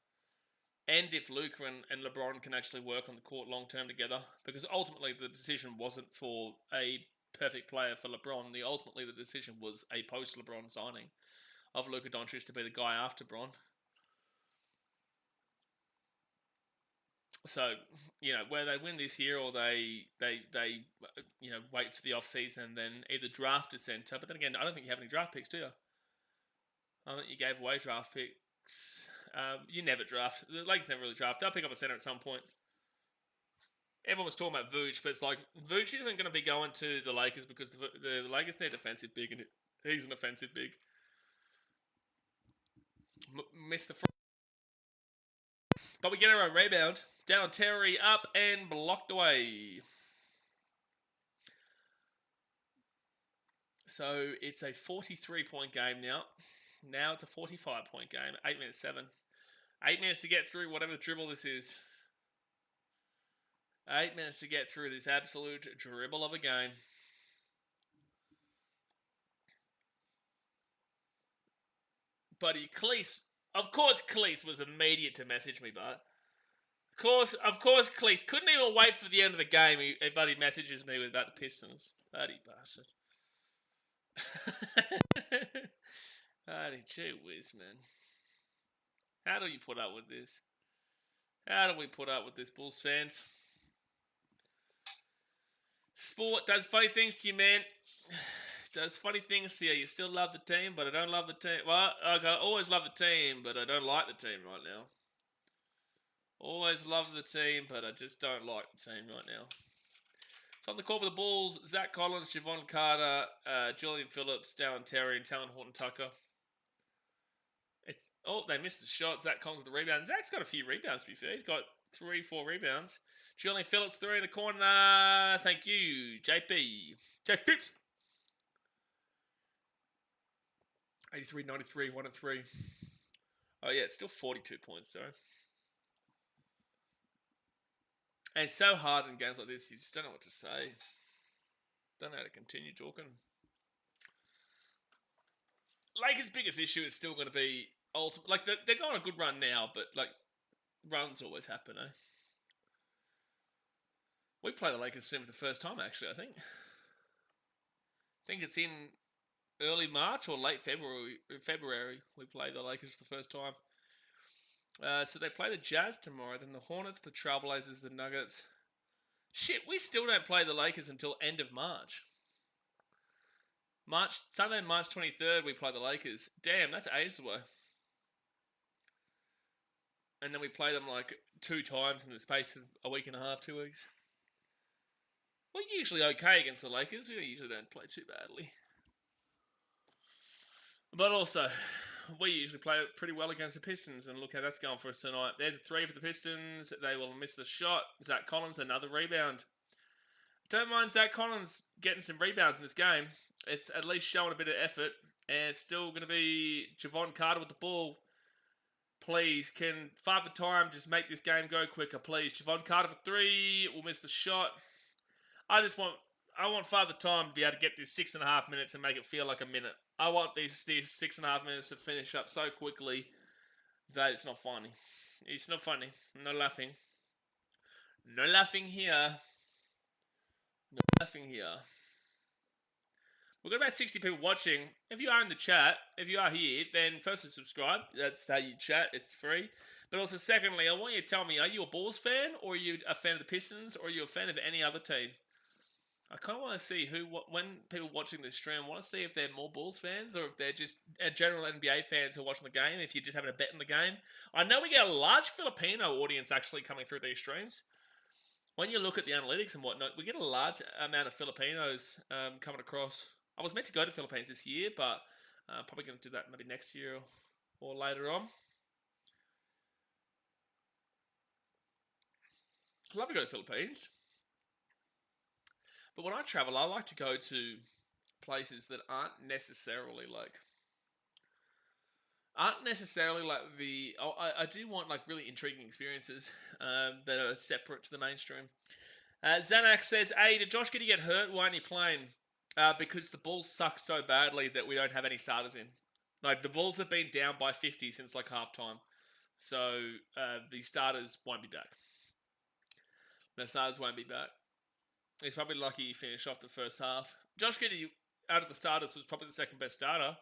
And if Luka and LeBron can actually work on the court long term together, because ultimately the decision wasn't for a perfect player for LeBron. Ultimately the decision was a post LeBron signing of Luka Doncic to be the guy after Bron. So, you know, whether they win this year or they you know, wait for the off season and then either draft a center. But then again, I don't think you have any draft picks, do you? I think you gave away draft picks. You never draft. The Lakers never really draft. They'll pick up a center at some point. Everyone was talking about Vooch, but it's like Vooch isn't going to be going to the Lakers because the Lakers need defensive big, and he's an offensive big. Missed the front. But we get our own rebound. Down Terry, up and blocked away. So it's a 43-point game now. Now it's a 45-point game. 8 minutes 7. 8 minutes to get through whatever dribble this is. 8 minutes to get through this absolute dribble of a game. Buddy, Cleese. Of course Cleese was immediate to message me, but... Of course, Cleese couldn't even wait for the end of the game. Buddy messages me about the Pistons. Bloody bastard. Bloody gee whiz, man. How do you put up with this? How do we put up with this, Bulls fans? Sport does funny things to you, man. Does funny things to you. You still love the team, but I don't love the team. Well, I always love the team, but I don't like the team right now. Always love the team, but I just don't like the team right now. So on the call for the Bulls, Zach Collins, Javon Carter, Julian Phillips, Darren Terry, and Talon Horton-Tucker. They missed the shot. Zach Collins with the rebound. Zach's got a few rebounds, to be fair. He's got 3-4 rebounds. Julian Phillips, 3 in the corner. Thank you, JP. J. Phipps. 83, 93, 1 and 3. Oh, yeah, it's still 42 points, sorry. And it's so hard in games like this, you just don't know what to say. Don't know how to continue talking. Lakers' biggest issue is still going to be like they're going on a good run now, but like runs always happen, eh? We play the Lakers soon for the first time, actually. I think it's in early March or late February. We play the Lakers for the first time. So they play the Jazz tomorrow, then the Hornets, the Trailblazers, the Nuggets. Shit, we still don't play the Lakers until end of March. Sunday, March 23rd, we play the Lakers. Damn, that's ages away. And then we play them like 2 times in the space of a week and a half, 2 weeks. We're usually okay against the Lakers. We usually don't play too badly. But also, we usually play pretty well against the Pistons, and look how that's going for us tonight. There's a 3 for the Pistons. They will miss the shot. Zach Collins, another rebound. Don't mind Zach Collins getting some rebounds in this game. It's at least showing a bit of effort. And it's still going to be Javon Carter with the ball. Please, can Father Time just make this game go quicker, please? Javon Carter for 3. Will miss the shot. I want Father Time to be able to get this 6.5 minutes and make it feel like a minute. I want these 6.5 minutes to finish up so quickly that it's not funny. It's not funny. No laughing. No laughing here. No laughing here. We've got about 60 people watching. If you are in the chat, if you are here, then firstly subscribe. That's how you chat. It's free. But also, secondly, I want you to tell me, are you a Bulls fan, or are you a fan of the Pistons, or are you a fan of any other team? I kind of want to see when people watching this stream, I want to see if they're more Bulls fans or if they're just general NBA fans who are watching the game, if you're just having a bet in the game. I know we get a large Filipino audience actually coming through these streams. When you look at the analytics and whatnot, we get a large amount of Filipinos coming across. I was meant to go to the Philippines this year, but probably going to do that maybe next year or later on. I love to go to the Philippines. But when I travel, I like to go to places that aren't necessarily like the. Oh, I do want like really intriguing experiences that are separate to the mainstream. Xanax says, "Hey, did Josh Giddey get hurt? Why aren't he playing? Because the Bulls suck so badly that we don't have any starters in. Like the Bulls have been down by 50 since like halftime, so the starters won't be back. The starters won't be back. He's probably lucky he finished off the first half. Josh Giddey, out of the starters, was probably the second best starter.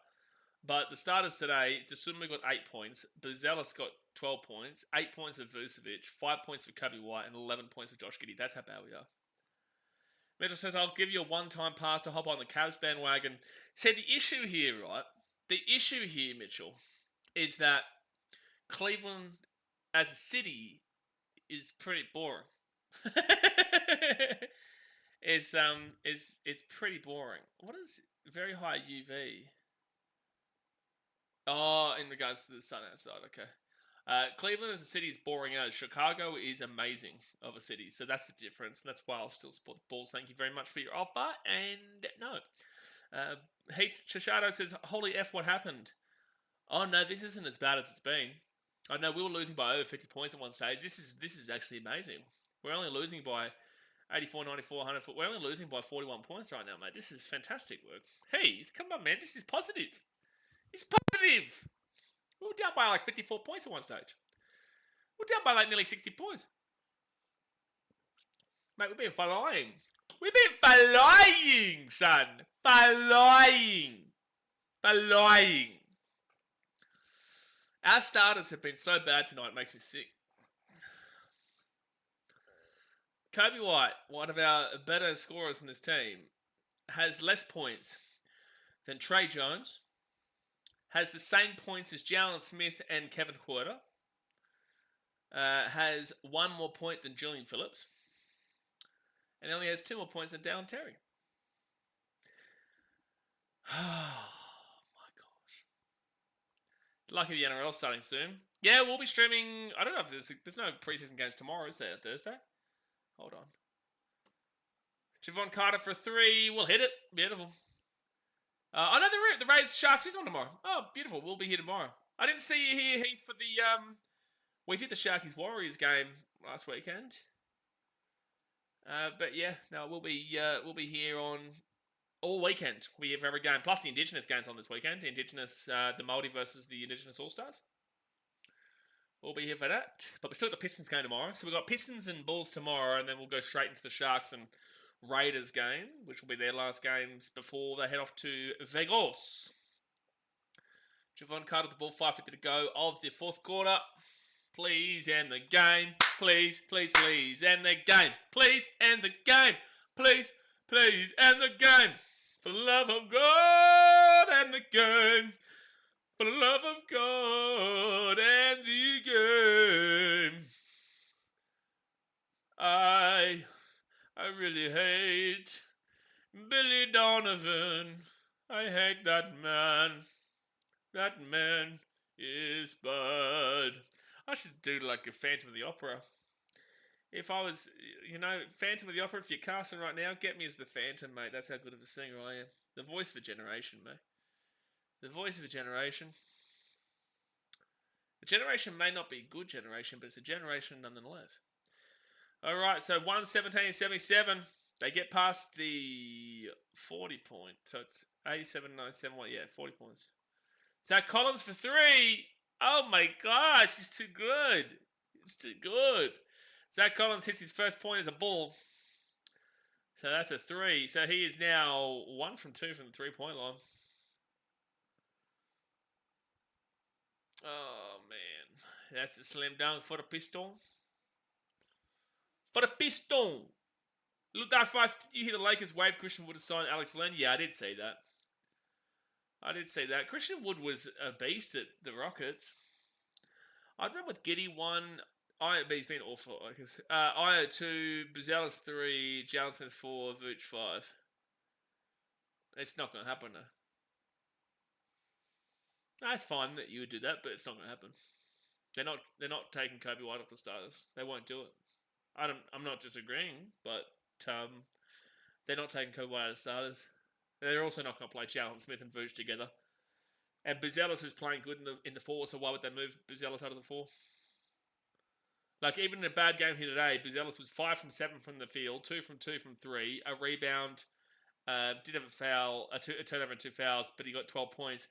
But the starters today, Desumba got 8 points. Buzelis got 12 points. 8 points for Vucevic. 5 points for Kobe White. And 11 points for Josh Giddey. That's how bad we are. Mitchell says, I'll give you a one-time pass to hop on the Cavs bandwagon. So the issue here, right? The issue here, Mitchell, is that Cleveland as a city is pretty boring. It's pretty boring. What is very high UV? Oh, in regards to the sun outside, okay. Cleveland as a city is boring out. Chicago is amazing of a city, so that's the difference. And that's why I'll still support the Bulls. Thank you very much for your offer. And no, Heat Chishado says, "Holy F, what happened?" Oh no, this isn't as bad as it's been. I know we were losing by over 50 points at one stage. This is actually amazing. We're only losing by 84, 94, 100. We're only losing by 41 points right now, mate. This is fantastic work. Hey, come on, man. This is positive. It's positive. We were down by like 54 points at one stage. We're down by like nearly 60 points. Mate, we've been flying. We've been flying, son. Flying. Flying. Our starters have been so bad tonight, it makes me sick. Kobe White, one of our better scorers in this team, has less points than Trey Jones, has the same points as Jalen Smith and Kevin Huerter, has one more point than Julian Phillips, and only has 2 more points than Dallin Terry. Oh my gosh. Lucky the NRL starting soon. Yeah, we'll be streaming. I don't know if there's no preseason games tomorrow, is there? Thursday? Hold on. Javon Carter for 3. We'll hit it. Beautiful. I know the Rays Sharks is on tomorrow. Oh, beautiful. We'll be here tomorrow. I didn't see you here, Heath, for the we did the Sharkies Warriors game last weekend. But yeah, no, we'll be here on all weekend. We have every game, plus the Indigenous games on this weekend. The Indigenous, the Māori versus the Indigenous All Stars. We'll be here for that. But we still got the Pistons game tomorrow. So we've got Pistons and Bulls tomorrow, and then we'll go straight into the Sharks and Raiders game, which will be their last games before they head off to Vegas. Javon Carter, the ball, 5:50 to go of the fourth quarter. Please end the game. Please, please, please end the game. Please end the game. Please, please end the game. For the love of God, end the game. For the love of God, end the game. I really hate Billy Donovan. I hate that man. That man is bad. I should do like a Phantom of the Opera. If I was, Phantom of the Opera, if you're casting right now, get me as the Phantom, mate. That's how good of a singer I am. The voice of a generation, mate. The voice of a generation. The generation may not be a good generation, but it's a generation nonetheless. Alright, so 117-77. They get past the 40 point. So it's 87-97. Yeah, 40 points. Zach Collins for 3. Oh my gosh, he's too good. It's too good. Zach Collins hits his first point as a Bull. So that's a 3. So he is now 1 from 2 from the 3-point line. Oh man, that's a slam dunk for the Piston. For the Piston. Little Dark Fast, did you hear the Lakers waved Christian Wood to sign Alex Len? Yeah, I did see that. Christian Wood was a beast at the Rockets. I'd run with Giddey 1. He's been awful. Io 2, Buzelis 3, Jalen Smith 4, Vooch 5. It's not going to happen though. That's fine that you would do that, but it's not going to happen. They're not taking Kobe White off the starters. They won't do it. I'm not disagreeing, but they're not taking Kobe out of starters. They're also not going to play Jalen Smith and Vooch together. And Buzelis is playing good in the four, so why would they move Buzelis out of the four? Like, even in a bad game here today, Buzelis was 5 from 7 from the field, 2 from 2 from 3, a rebound, did have a foul, a turnover and 2 fouls, but he got 12 points.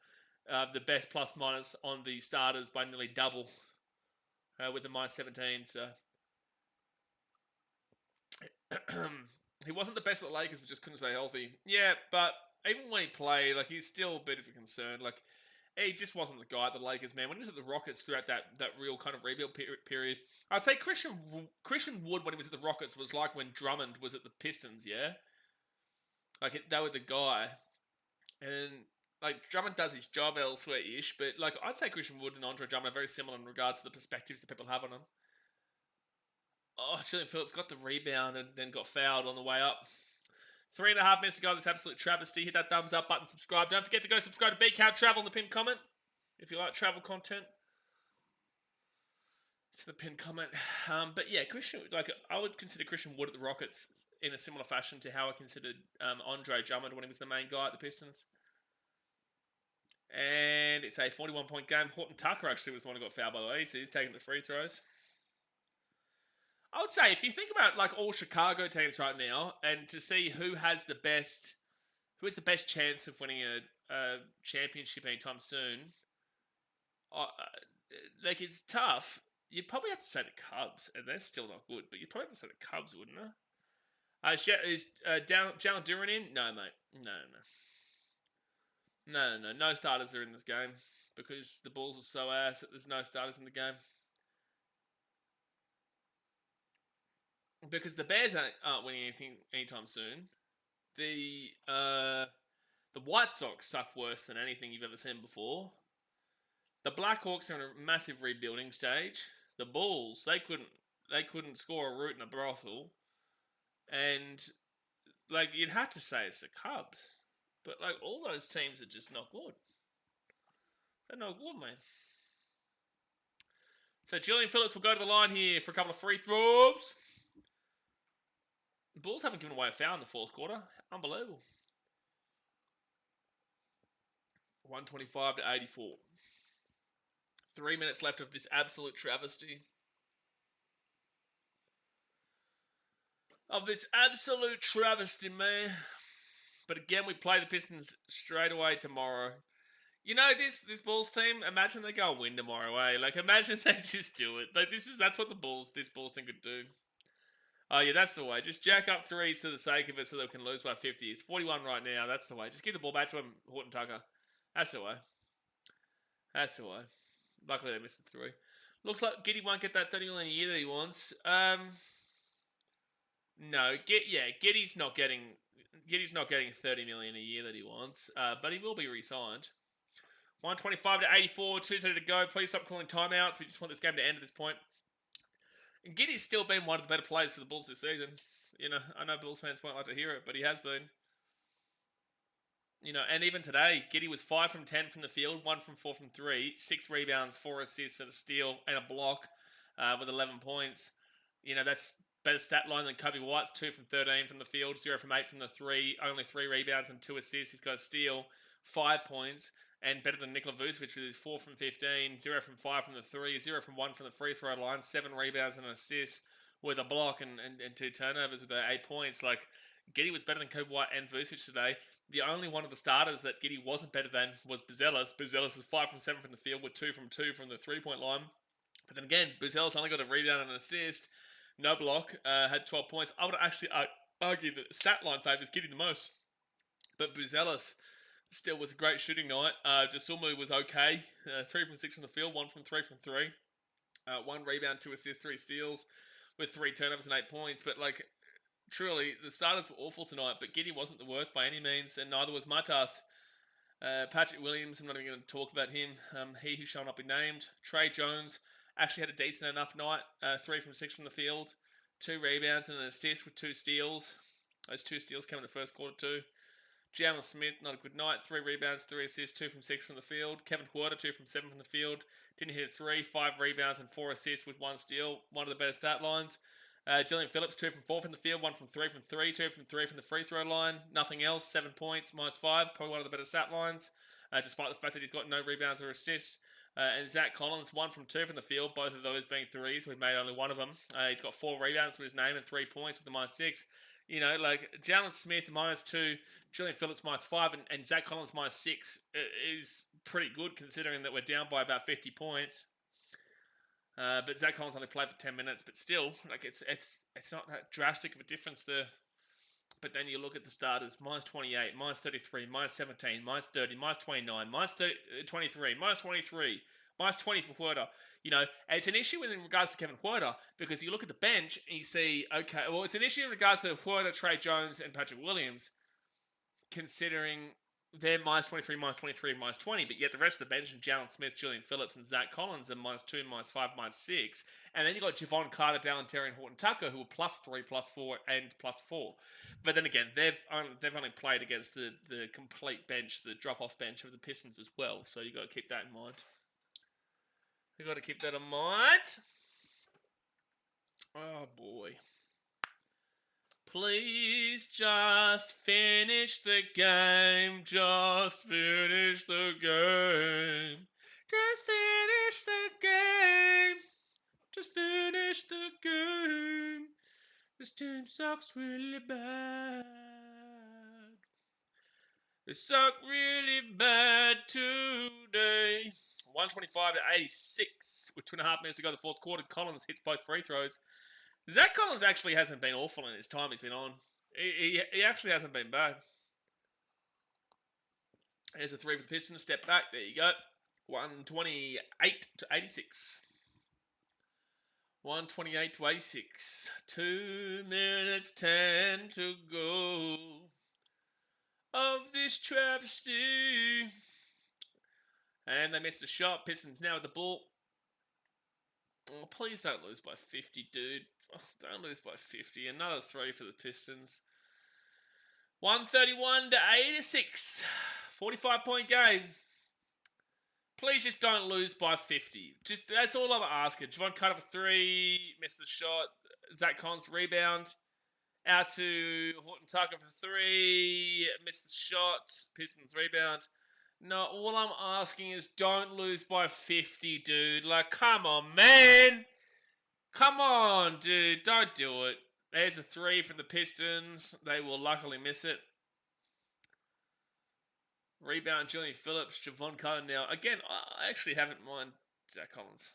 The best plus minus on the starters by nearly double with the minus 17. So he wasn't the best at the Lakers, but just couldn't stay healthy. Yeah, but even when he played, like, he's still a bit of a concern. Like, he just wasn't the guy at the Lakers, man. When he was at the Rockets throughout that real kind of rebuild period, I'd say Christian Wood, when he was at the Rockets, was like when Drummond was at the Pistons, yeah? Like, they were the guy. And, like, Drummond does his job elsewhere-ish, but, like, I'd say Christian Wood and Andre Drummond are very similar in regards to the perspectives that people have on him. Oh, Julian Phillips got the rebound and then got fouled on the way up. 3.5 minutes to go. This absolute travesty. Hit that thumbs up button, subscribe. Don't forget to go subscribe to BKRtravel in the pinned comment if you like travel content. It's the pinned comment. But yeah, I would consider Christian Wood at the Rockets in a similar fashion to how I considered Andre Drummond when he was the main guy at the Pistons. And it's a 41-point game. Horton Tucker actually was the one who got fouled, by the way. So he's taking the free throws. I would say, if you think about like all Chicago teams right now, and to see who has the best chance of winning a championship anytime soon, like, it's tough. You'd probably have to say the Cubs, and they're still not good, but you'd probably have to say the Cubs, wouldn't you? Is Jalen Duran in? No, mate. No. No starters are in this game because the Bulls are so ass that there's no starters in the game. Because the Bears aren't winning anything anytime soon. The White Sox suck worse than anything you've ever seen before. The Blackhawks are in a massive rebuilding stage. The Bulls, they couldn't score a root in a brothel. And, like, you'd have to say it's the Cubs. But, like, all those teams are just not good. They're not good, man. So Julian Phillips will go to the line here for a couple of free throws. The Bulls haven't given away a foul in the fourth quarter. Unbelievable. 125 to 84. 3 minutes left of this absolute travesty. Man. But again, we play the Pistons straight away tomorrow. You know, this Bulls team, imagine they go and win tomorrow, eh? Like, imagine they just do it. Like, that's what this Bulls team could do. Oh, yeah, that's the way. Just jack up threes for the sake of it so they can lose by 50. It's 41 right now. That's the way. Just give the ball back to him, Horton Tucker. That's the way. Luckily, they missed the three. Looks like Giddey won't get that 30 million a year that he wants. No, Giddey's not getting 30 million a year that he wants, but he will be re-signed. 125 to 84, 2:30 to go. Please stop calling timeouts. We just want this game to end at this point. And Giddey's still been one of the better players for the Bulls this season. You know, I know Bulls fans won't like to hear it, but he has been. You know, and even today, Giddey was 5 from 10 from the field, 1 from 4 from 3, 6 rebounds, 4 assists, and a steal, and a block with 11 points. You know, that's better stat line than Kobe White's 2 from 13 from the field, 0 from 8 from the 3, only 3 rebounds and 2 assists. He's got a steal, 5 points. And better than Nikola Vucevic with his 4 from 15, 0 from 5 from the 3, 0 from 1 from the free throw line, 7 rebounds and an assist with a block and 2 turnovers with 8 points. Like, Giddey was better than Kobe White and Vucevic today. The only one of the starters that Giddey wasn't better than was Buzelis. Buzelis is 5 from 7 from the field with 2 from 2 from the 3-point line. But then again, Buzelis only got a rebound and an assist, no block, had 12 points. I would actually argue that stat line favours Giddey the most. But Buzelis still was a great shooting night. Desulmu was okay. 3 from 6 from the field, 1 from 3 from 3. 1 rebound, 2 assists, 3 steals with 3 turnovers and 8 points. But, like, truly, the starters were awful tonight, but Giddey wasn't the worst by any means, and neither was Matas. Patrick Williams, I'm not even going to talk about him. He who shall not be named. Trey Jones actually had a decent enough night. 3 from 6 from the field, 2 rebounds and an assist with 2 steals. Those 2 steals came in the first quarter too. Jalen Smith, not a good night. 3 rebounds, 3 assists, 2 from 6 from the field. Kevin Huerter, 2 from 7 from the field. Didn't hit a 3, 5 rebounds and 4 assists with 1 steal. One of the better stat lines. Julian Phillips, 2 from 4 from the field, 1 from 3 from 3, 2 from 3 from the free throw line. Nothing else, 7 points, -5. Probably one of the better stat lines, despite the fact that he's got no rebounds or assists. And Zach Collins, 1 from 2 from the field, both of those being threes. We've made only one of them. He's got 4 rebounds to his name and 3 points with the -6. You know, like Jalen Smith -2, Julian Phillips -5, and Zach Collins -6 is pretty good considering that we're down by about 50 points. But Zach Collins only played for 10 minutes, but still, like it's not that drastic of a difference there. But then you look at the starters: -28, -33, -17, -30, -29, -23, -23, -20 for Huerta. You know, and it's an issue in regards to Kevin Huerta because you look at the bench and you see, okay, well, it's an issue in regards to Huerta, Trey Jones, and Patrick Williams, considering they're -23, -23, -20, but yet the rest of the bench and Jalen Smith, Julian Phillips, and Zach Collins are -2, -5, -6. And then you got Javon Carter, Dallin Terry, and Horton Tucker, who are +3, +4, and +4. But then again, they've only played against the complete bench, the drop-off bench of the Pistons as well. So you got to keep that in mind. You got to keep that in mind. Oh boy. Please just finish the game. Just finish the game. Just finish the game. Just finish the game. This team sucks really bad. They suck really bad today. 125-86 with 2.5 minutes to go in the fourth quarter. Collins hits both free throws. Zach Collins actually hasn't been awful in his time he's been on. He actually hasn't been bad. There's a 3 for the Pistons. Step back. There you go. 128-86. 128-86. 2 minutes 10 to go of this travesty. And they missed a shot. Pistons now with the ball. Oh, please don't lose by 50, dude. Oh, don't lose by 50. Another 3 for the Pistons. 131-86. 45-point game. Please just don't lose by 50. Just that's all I'm asking. Javon Carter for 3. Missed the shot. Zach Collins rebound. Out to Horton Tucker for 3. Missed the shot. Pistons rebound. No, all I'm asking is don't lose by 50, dude. Like, come on, man. Come on, dude. Don't do it. There's a 3 from the Pistons. They will luckily miss it. Rebound, Julian Phillips, Javon Carter now. Again, I actually haven't mind Zach Collins.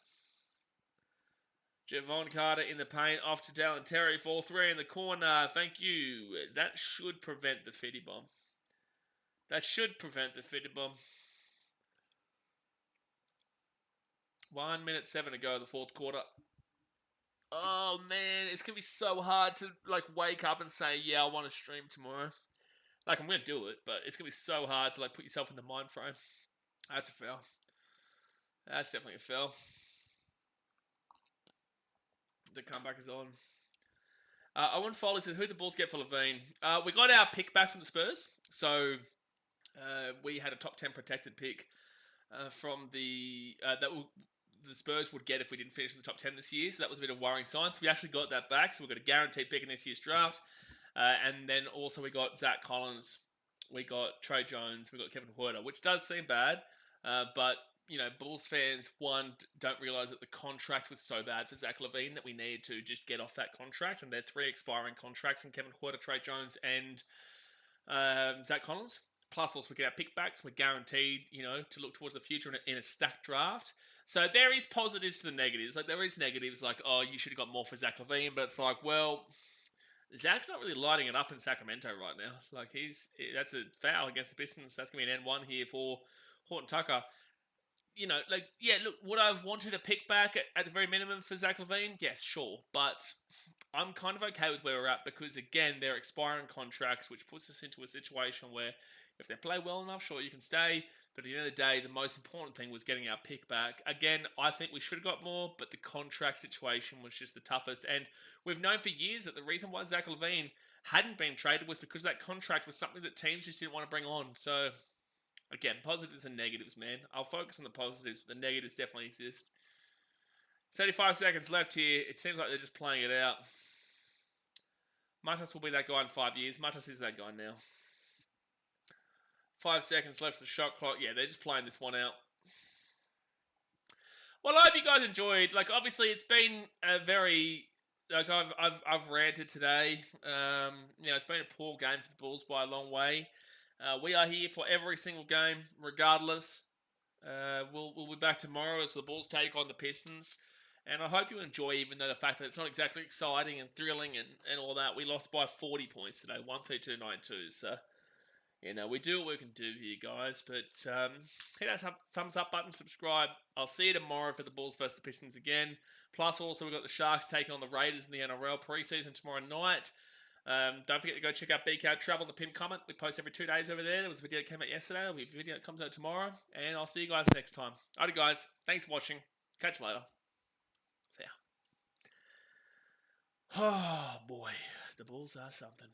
Javon Carter in the paint. Off to Dallin Terry. 4-3 in the corner. Thank you. That should prevent the Fitty Bomb. That should prevent the Fitty Bomb. 1 minute 7 to go in the fourth quarter. Oh man, it's gonna be so hard to like wake up and say, yeah, I want to stream tomorrow. Like I'm gonna do it, but it's gonna be so hard to like put yourself in the mind frame. That's a foul. That's definitely a foul. The comeback is on. Owen Foley says, who the balls get for Levine? We got our pick back from the Spurs, so we had a top 10 protected pick from the the Spurs would get if we didn't finish in the top 10 this year. So that was a bit of a worrying sign. So we actually got that back. So we've got a guaranteed pick in this year's draft. And then also we got Zach Collins. We got Trey Jones. We got Kevin Huerta, which does seem bad. But, you know, Bulls fans, one, don't realise that the contract was so bad for Zach LaVine that we needed to just get off that contract. And they're 3 expiring contracts in Kevin Huerta, Trey Jones, and Zach Collins. Plus, also, we get our pick backs. We're guaranteed, you know, to look towards the future in a stacked draft. So there is positives to the negatives. Like, there is negatives like, oh, you should have got more for Zach LaVine. But it's like, well, Zach's not really lighting it up in Sacramento right now. Like, that's a foul against the Pistons. That's going to be an N1 here for Horton Tucker. You know, like, yeah, look, would I have wanted a pick back at the very minimum for Zach LaVine? Yes, sure. But I'm kind of okay with where we're at because, again, they're expiring contracts, which puts us into a situation where if they play well enough, sure, you can stay. But at the end of the day, the most important thing was getting our pick back. Again, I think we should have got more, but the contract situation was just the toughest. And we've known for years that the reason why Zach LaVine hadn't been traded was because that contract was something that teams just didn't want to bring on. So, again, positives and negatives, man. I'll focus on the positives, but the negatives definitely exist. 35 seconds left here. It seems like they're just playing it out. Matas will be that guy in 5 years. Matas is that guy now. 5 seconds left of the shot clock. Yeah, they're just playing this one out. Well, I hope you guys enjoyed. Like, obviously, it's been a very like I've ranted today. It's been a poor game for the Bulls by a long way. We are here for every single game, regardless. We'll be back tomorrow as the Bulls take on the Pistons. And I hope you enjoy, even though the fact that it's not exactly exciting and thrilling and all that. We lost by 40 points today, 132-92. So, we do what we can do here, guys. But hit that thumbs up button, subscribe. I'll see you tomorrow for the Bulls versus the Pistons again. Plus, also, we've got the Sharks taking on the Raiders in the NRL preseason tomorrow night. Don't forget to go check out BKRtravel in the pinned comment. We post every 2 days over there. There was a video that came out yesterday. There'll be a video that comes out tomorrow. And I'll see you guys next time. Alright, guys. Thanks for watching. Catch you later. See ya. Oh, boy. The Bulls are something.